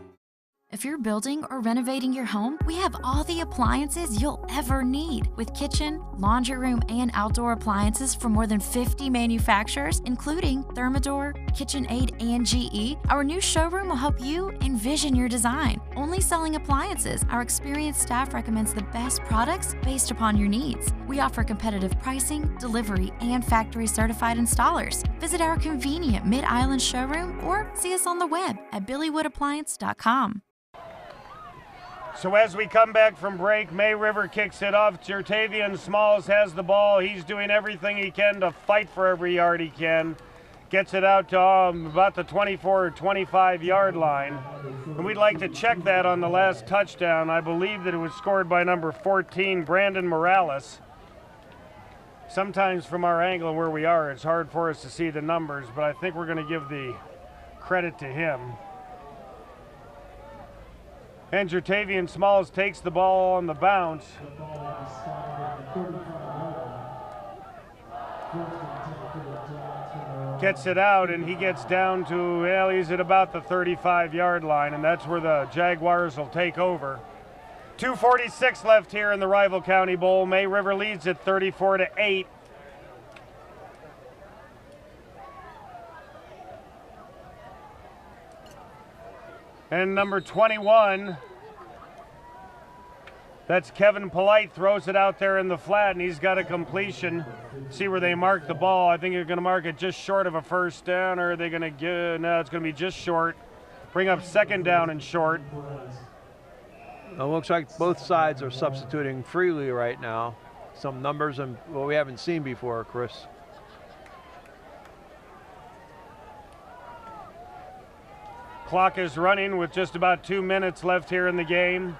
If you're building or renovating your home, we have all the appliances you'll ever need. With kitchen, laundry room, and outdoor appliances from more than 50 manufacturers, including Thermador, KitchenAid, and GE, our new showroom will help you envision your design. Only selling appliances, our experienced staff recommends the best products based upon your needs. We offer competitive pricing, delivery, and factory certified installers. Visit our convenient Mid-Island showroom or see us on the web at billywoodappliance.com. So as we come back from break, May River kicks it off. Jertavian Smalls has the ball. He's doing everything he can to fight for every yard he can. Gets it out to about the 24 or 25 yard line. And we'd like to check that on the last touchdown. I believe that it was scored by number 14, Brandon Morales. Sometimes from our angle where we are, it's hard for us to see the numbers, but I think we're going to give the credit to him. And Jertavian Smalls takes the ball on the bounce. Gets it out, and he gets down to, well, he's at about the 35-yard line, and that's where the Jaguars will take over. 2:46 left here in the Rival County Bowl. May River leads at 34-8. And number 21, that's Kevin Polite, throws it out there in the flat, and he's got a completion. See where they mark the ball. I think they're going to mark it just short of a first down, or are they going to give, no, it's going to be just short. Bring up second down and short. It looks like both sides are substituting freely right now. Some numbers and what we haven't seen before, Chris. Clock is running with just about 2 minutes left here in the game.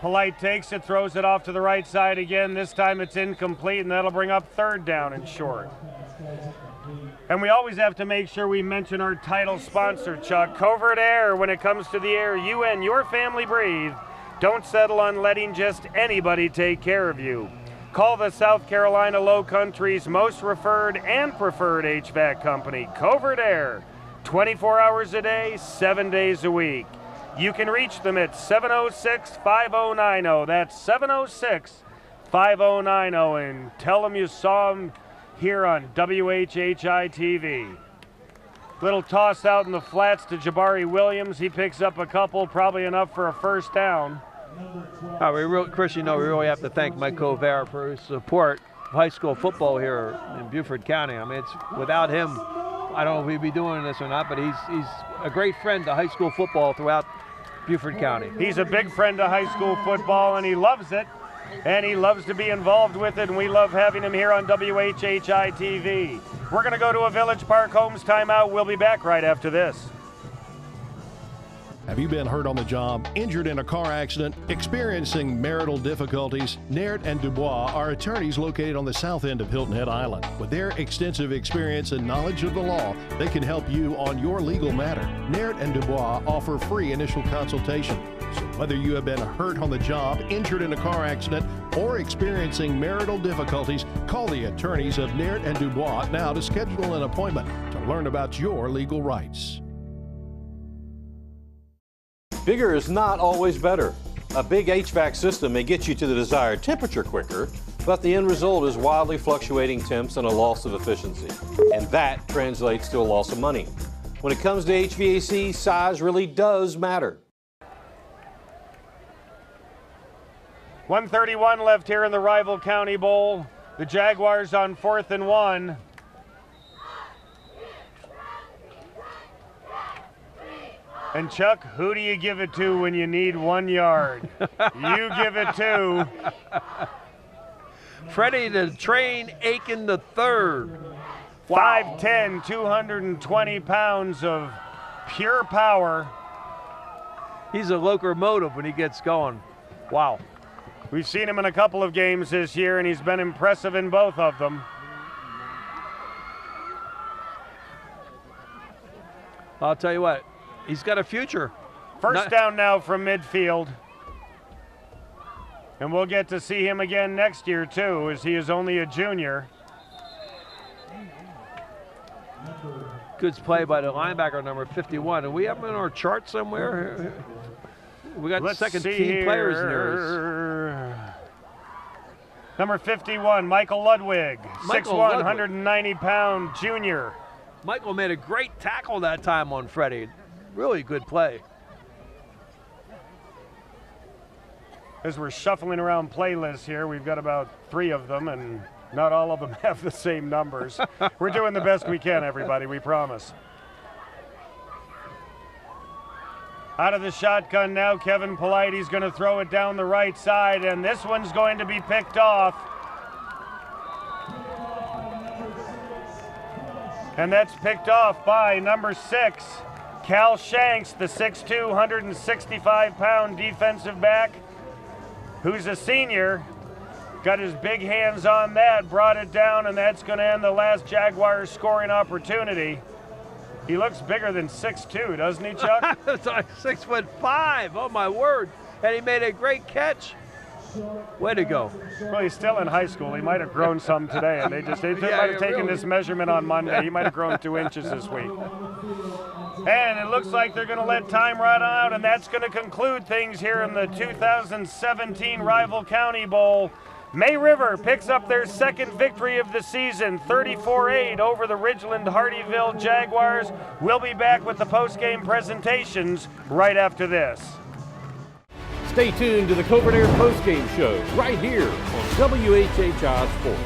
Polite takes it, throws it off to the right side again. This time it's incomplete, and that'll bring up third down and short. And we always have to make sure we mention our title sponsor, Chuck. Covert Aire, when it comes to the air you and your family breathe. Don't settle on letting just anybody take care of you. Call the South Carolina Lowcountry's most referred and preferred HVAC company, Covert Aire. 24 hours a day, 7 days a week. You can reach them at 706-5090. That's 706-5090. And tell them you saw them here on WHHI-TV. Little toss out in the flats to Jabari Williams. He picks up a couple, probably enough for a first down. Chris, you know, we really have to thank Mike Covert for his support of high school football here in Beaufort County. I mean, it's without him, I don't know if we'd be doing this or not, but he's a great friend to high school football throughout Beaufort County. He's a big friend to high school football, and he loves it, and he loves to be involved with it, and we love having him here on WHHI-TV. We're going to go to a Village Park Homes timeout. We'll be back right after this. Have you been hurt on the job, injured in a car accident, experiencing marital difficulties? Naird and Dubois are attorneys located on the south end of Hilton Head Island. With their extensive experience and knowledge of the law, they can help you on your legal matter. Naird and Dubois offer free initial consultation. So whether you have been hurt on the job, injured in a car accident, or experiencing marital difficulties, call the attorneys of Naird and Dubois now to schedule an appointment to learn about your legal rights. Bigger is not always better. A big HVAC system may get you to the desired temperature quicker, but the end result is wildly fluctuating temps and a loss of efficiency. And that translates to a loss of money. When it comes to HVAC, size really does matter. 1:31 left here in the Rival County Bowl. The Jaguars on 4th and 1. And Chuck, who do you give it to when you need 1 yard? You give it to Freddie the Train Aiken the third. 5'10", 220 pounds of pure power. He's a locomotive when he gets going. Wow. We've seen him in a couple of games this year, and he's been impressive in both of them. I'll tell you what. He's got a future. First down now from midfield. And we'll get to see him again next year, too, as he is only a junior. good play by the linebacker, number 51. And we have him in our chart somewhere. We got second team players in there. Number 51, Michael Ludwig, 6'1", 190-pound junior. Michael made a great tackle that time on Freddie. Really good play. As we're shuffling around playlists here, we've got about 3 of them, and not all of them have the same numbers. We're doing the best we can, everybody, we promise. Out of the shotgun now, Kevin Polite's going to throw it down the right side, and this one's going to be picked off. And that's picked off by number 6, Cal Shanks, the 6'2", 165-pound defensive back, who's a senior. Got his big hands on that, brought it down, and that's going to end the last Jaguars scoring opportunity. He looks bigger than 6'2", doesn't he, Chuck? It's like 6'5", oh my word. And he made a great catch. Way to go. Well, he's still in high school. He might have grown some today, and they might have taken this measurement on Monday. He might have grown 2 inches this week. And it looks like they're going to let time run out, and that's going to conclude things here in the 2017 Rival County Bowl. May River picks up their second victory of the season, 34-8 over the Ridgeland-Hardeeville Jaguars. We'll be back with the post-game presentations right after this. Stay tuned to the Covert Aire postgame show right here on WHHI Sports.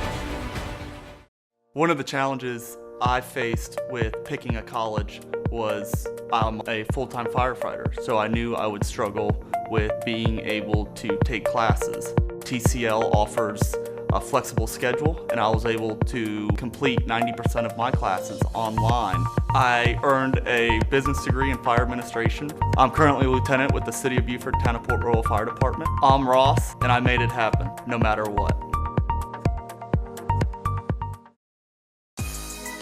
One of the challenges I faced with picking a college was I'm a full-time firefighter, so I knew I would struggle with being able to take classes. TCL offers a flexible schedule, and I was able to complete 90% of my classes online. I earned a business degree in fire administration. I'm currently a lieutenant with the City of Beaufort Town of Port Royal Fire Department. I'm Ross, and I made it happen, no matter what.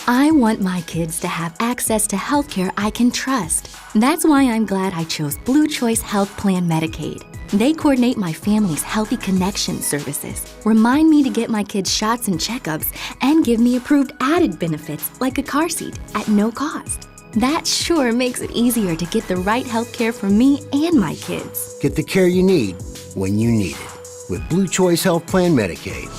I want my kids to have access to healthcare I can trust. That's why I'm glad I chose Blue Choice Health Plan Medicaid. They coordinate my family's Healthy Connection services, remind me to get my kids shots and checkups, and give me approved added benefits like a car seat at no cost. That sure makes it easier to get the right health care for me and my kids. Get the care you need when you need it with Blue Choice Health Plan Medicaid.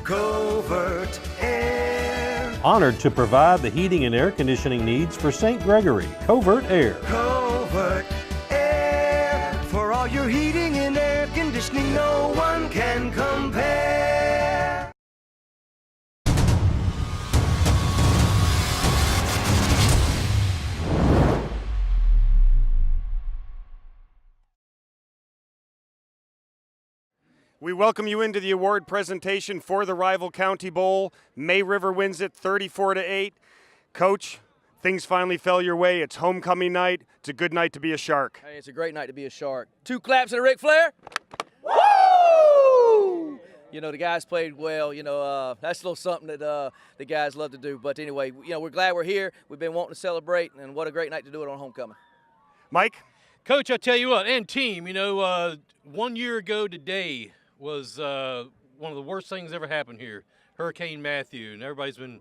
Covert Aire. Honored to provide the heating and air conditioning needs for St. Gregory. Covert Aire. Covert Aire. For all your heating and air conditioning, no one can compare. We welcome you into the award presentation for the Rival County Bowl. May River wins it 34-8. Coach, things finally fell your way. It's homecoming night. It's a good night to be a Shark. Hey, it's a great night to be a Shark. 2 claps and a Ric Flair. Woo! You know, the guys played well. You know, that's a little something that the guys love to do. But anyway, you know, we're glad we're here. We've been wanting to celebrate, and what a great night to do it on homecoming. Mike? Coach, I tell you what, and team, you know, 1 year ago today was one of the worst things ever happened here, Hurricane Matthew, and everybody's been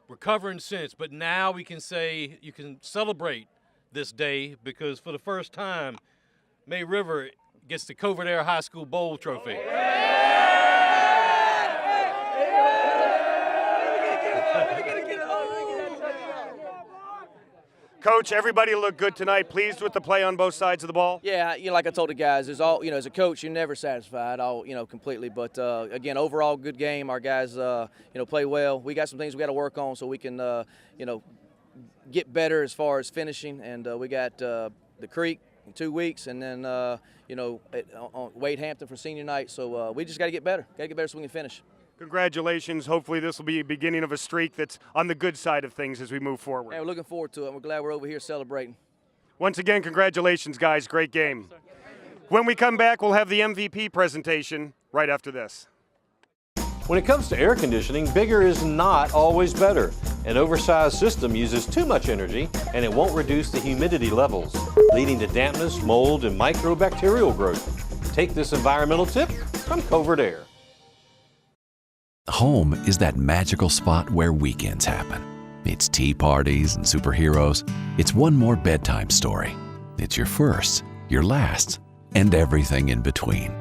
recovering since. But now we can say you can celebrate this day because for the first time, May River gets the Covert Aire High School Bowl trophy. Coach, everybody looked good tonight. Pleased with the play on both sides of the ball? Yeah, you know, like I told the guys, there's all, you know, as a coach, you're never satisfied, completely. But again, overall, good game. Our guys, play well. We got some things we got to work on so we can, get better as far as finishing. And we got the Creek in 2 weeks, and then on Wade Hampton for senior night. So we just got to get better. Got to get better so we can finish. Congratulations. Hopefully this will be a beginning of a streak that's on the good side of things as we move forward. Yeah, we're looking forward to it. We're glad we're over here celebrating. Once again, congratulations, guys. Great game. When we come back, we'll have the MVP presentation right after this. When it comes to air conditioning, bigger is not always better. An oversized system uses too much energy and it won't reduce the humidity levels, leading to dampness, mold, and microbacterial growth. Take this environmental tip from Covert Aire. Home is that magical spot where weekends happen. It's tea parties and superheroes. It's one more bedtime story. It's your first, your last, and everything in between.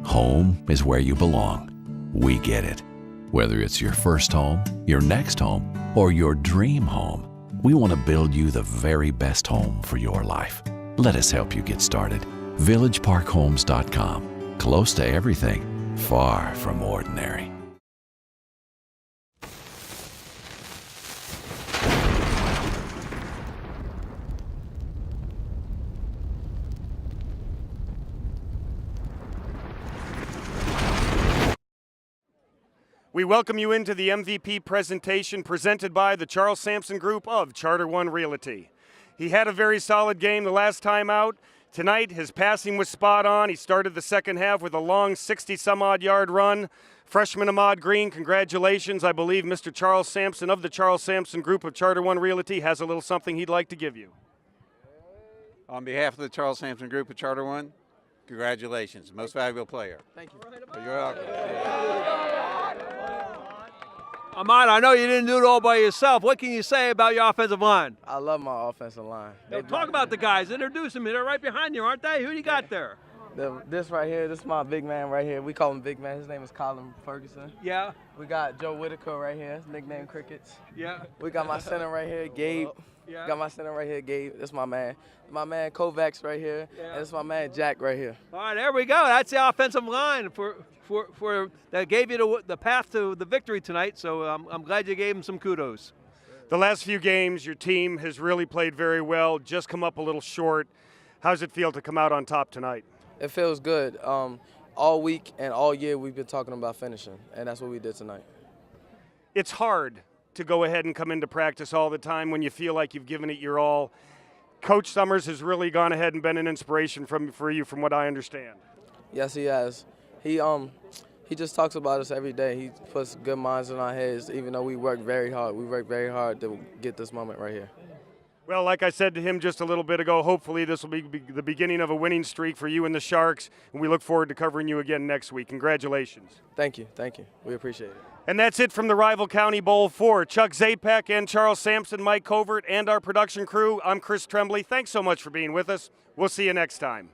Home is where you belong. We get it. Whether it's your first home, your next home, or your dream home, we want to build you the very best home for your life. Let us help you get started. VillageParkHomes.com. Close to everything, far from ordinary. We welcome you into the MVP presentation presented by the Charles Sampson Group of Charter One Realty. He had a very solid game the last time out. Tonight, his passing was spot on. He started the second half with a long 60-some-odd yard run. Freshman Ahmad Green, congratulations. I believe Mr. Charles Sampson of the Charles Sampson Group of Charter One Realty has a little something he'd like to give you. On behalf of the Charles Sampson Group of Charter One, congratulations. Most valuable player. Thank you. You're welcome. Ahmad, I know you didn't do it all by yourself. What can you say about your offensive line? I love my offensive line. Yo, talk about the guys. Introduce them. They're right behind you, aren't they? Who do you got there? This right here, this is my big man right here. We call him Big Man. His name is Colin Ferguson. Yeah. We got Joe Whitaker right here, nickname Crickets. Yeah. We got my center right here, Gabe. Yeah. Got my center right here, Gabe. That's my man. My man Kovacs right here. Yeah. And this is my man Jack right here. All right, there we go. That's the offensive line for that gave you the path to the victory tonight. So I'm glad you gave him some kudos. The last few games, your team has really played very well, just come up a little short. How does it feel to come out on top tonight? It feels good. All week and all year we've been talking about finishing, and that's what we did tonight. It's hard to go ahead and come into practice all the time when you feel like you've given it your all. Coach Summers has really gone ahead and been an inspiration for you, from what I understand. Yes, he has. He just talks about us every day. He puts good minds in our heads, even though we work very hard. We work very hard to get this moment right here. Well, like I said to him just a little bit ago, hopefully this will be the beginning of a winning streak for you and the Sharks, and we look forward to covering you again next week. Congratulations. Thank you. We appreciate it. And that's it from the Rival County Bowl for Chuck Zapek and Charles Sampson, Mike Covert, and our production crew. I'm Chris Tremblay. Thanks so much for being with us. We'll see you next time.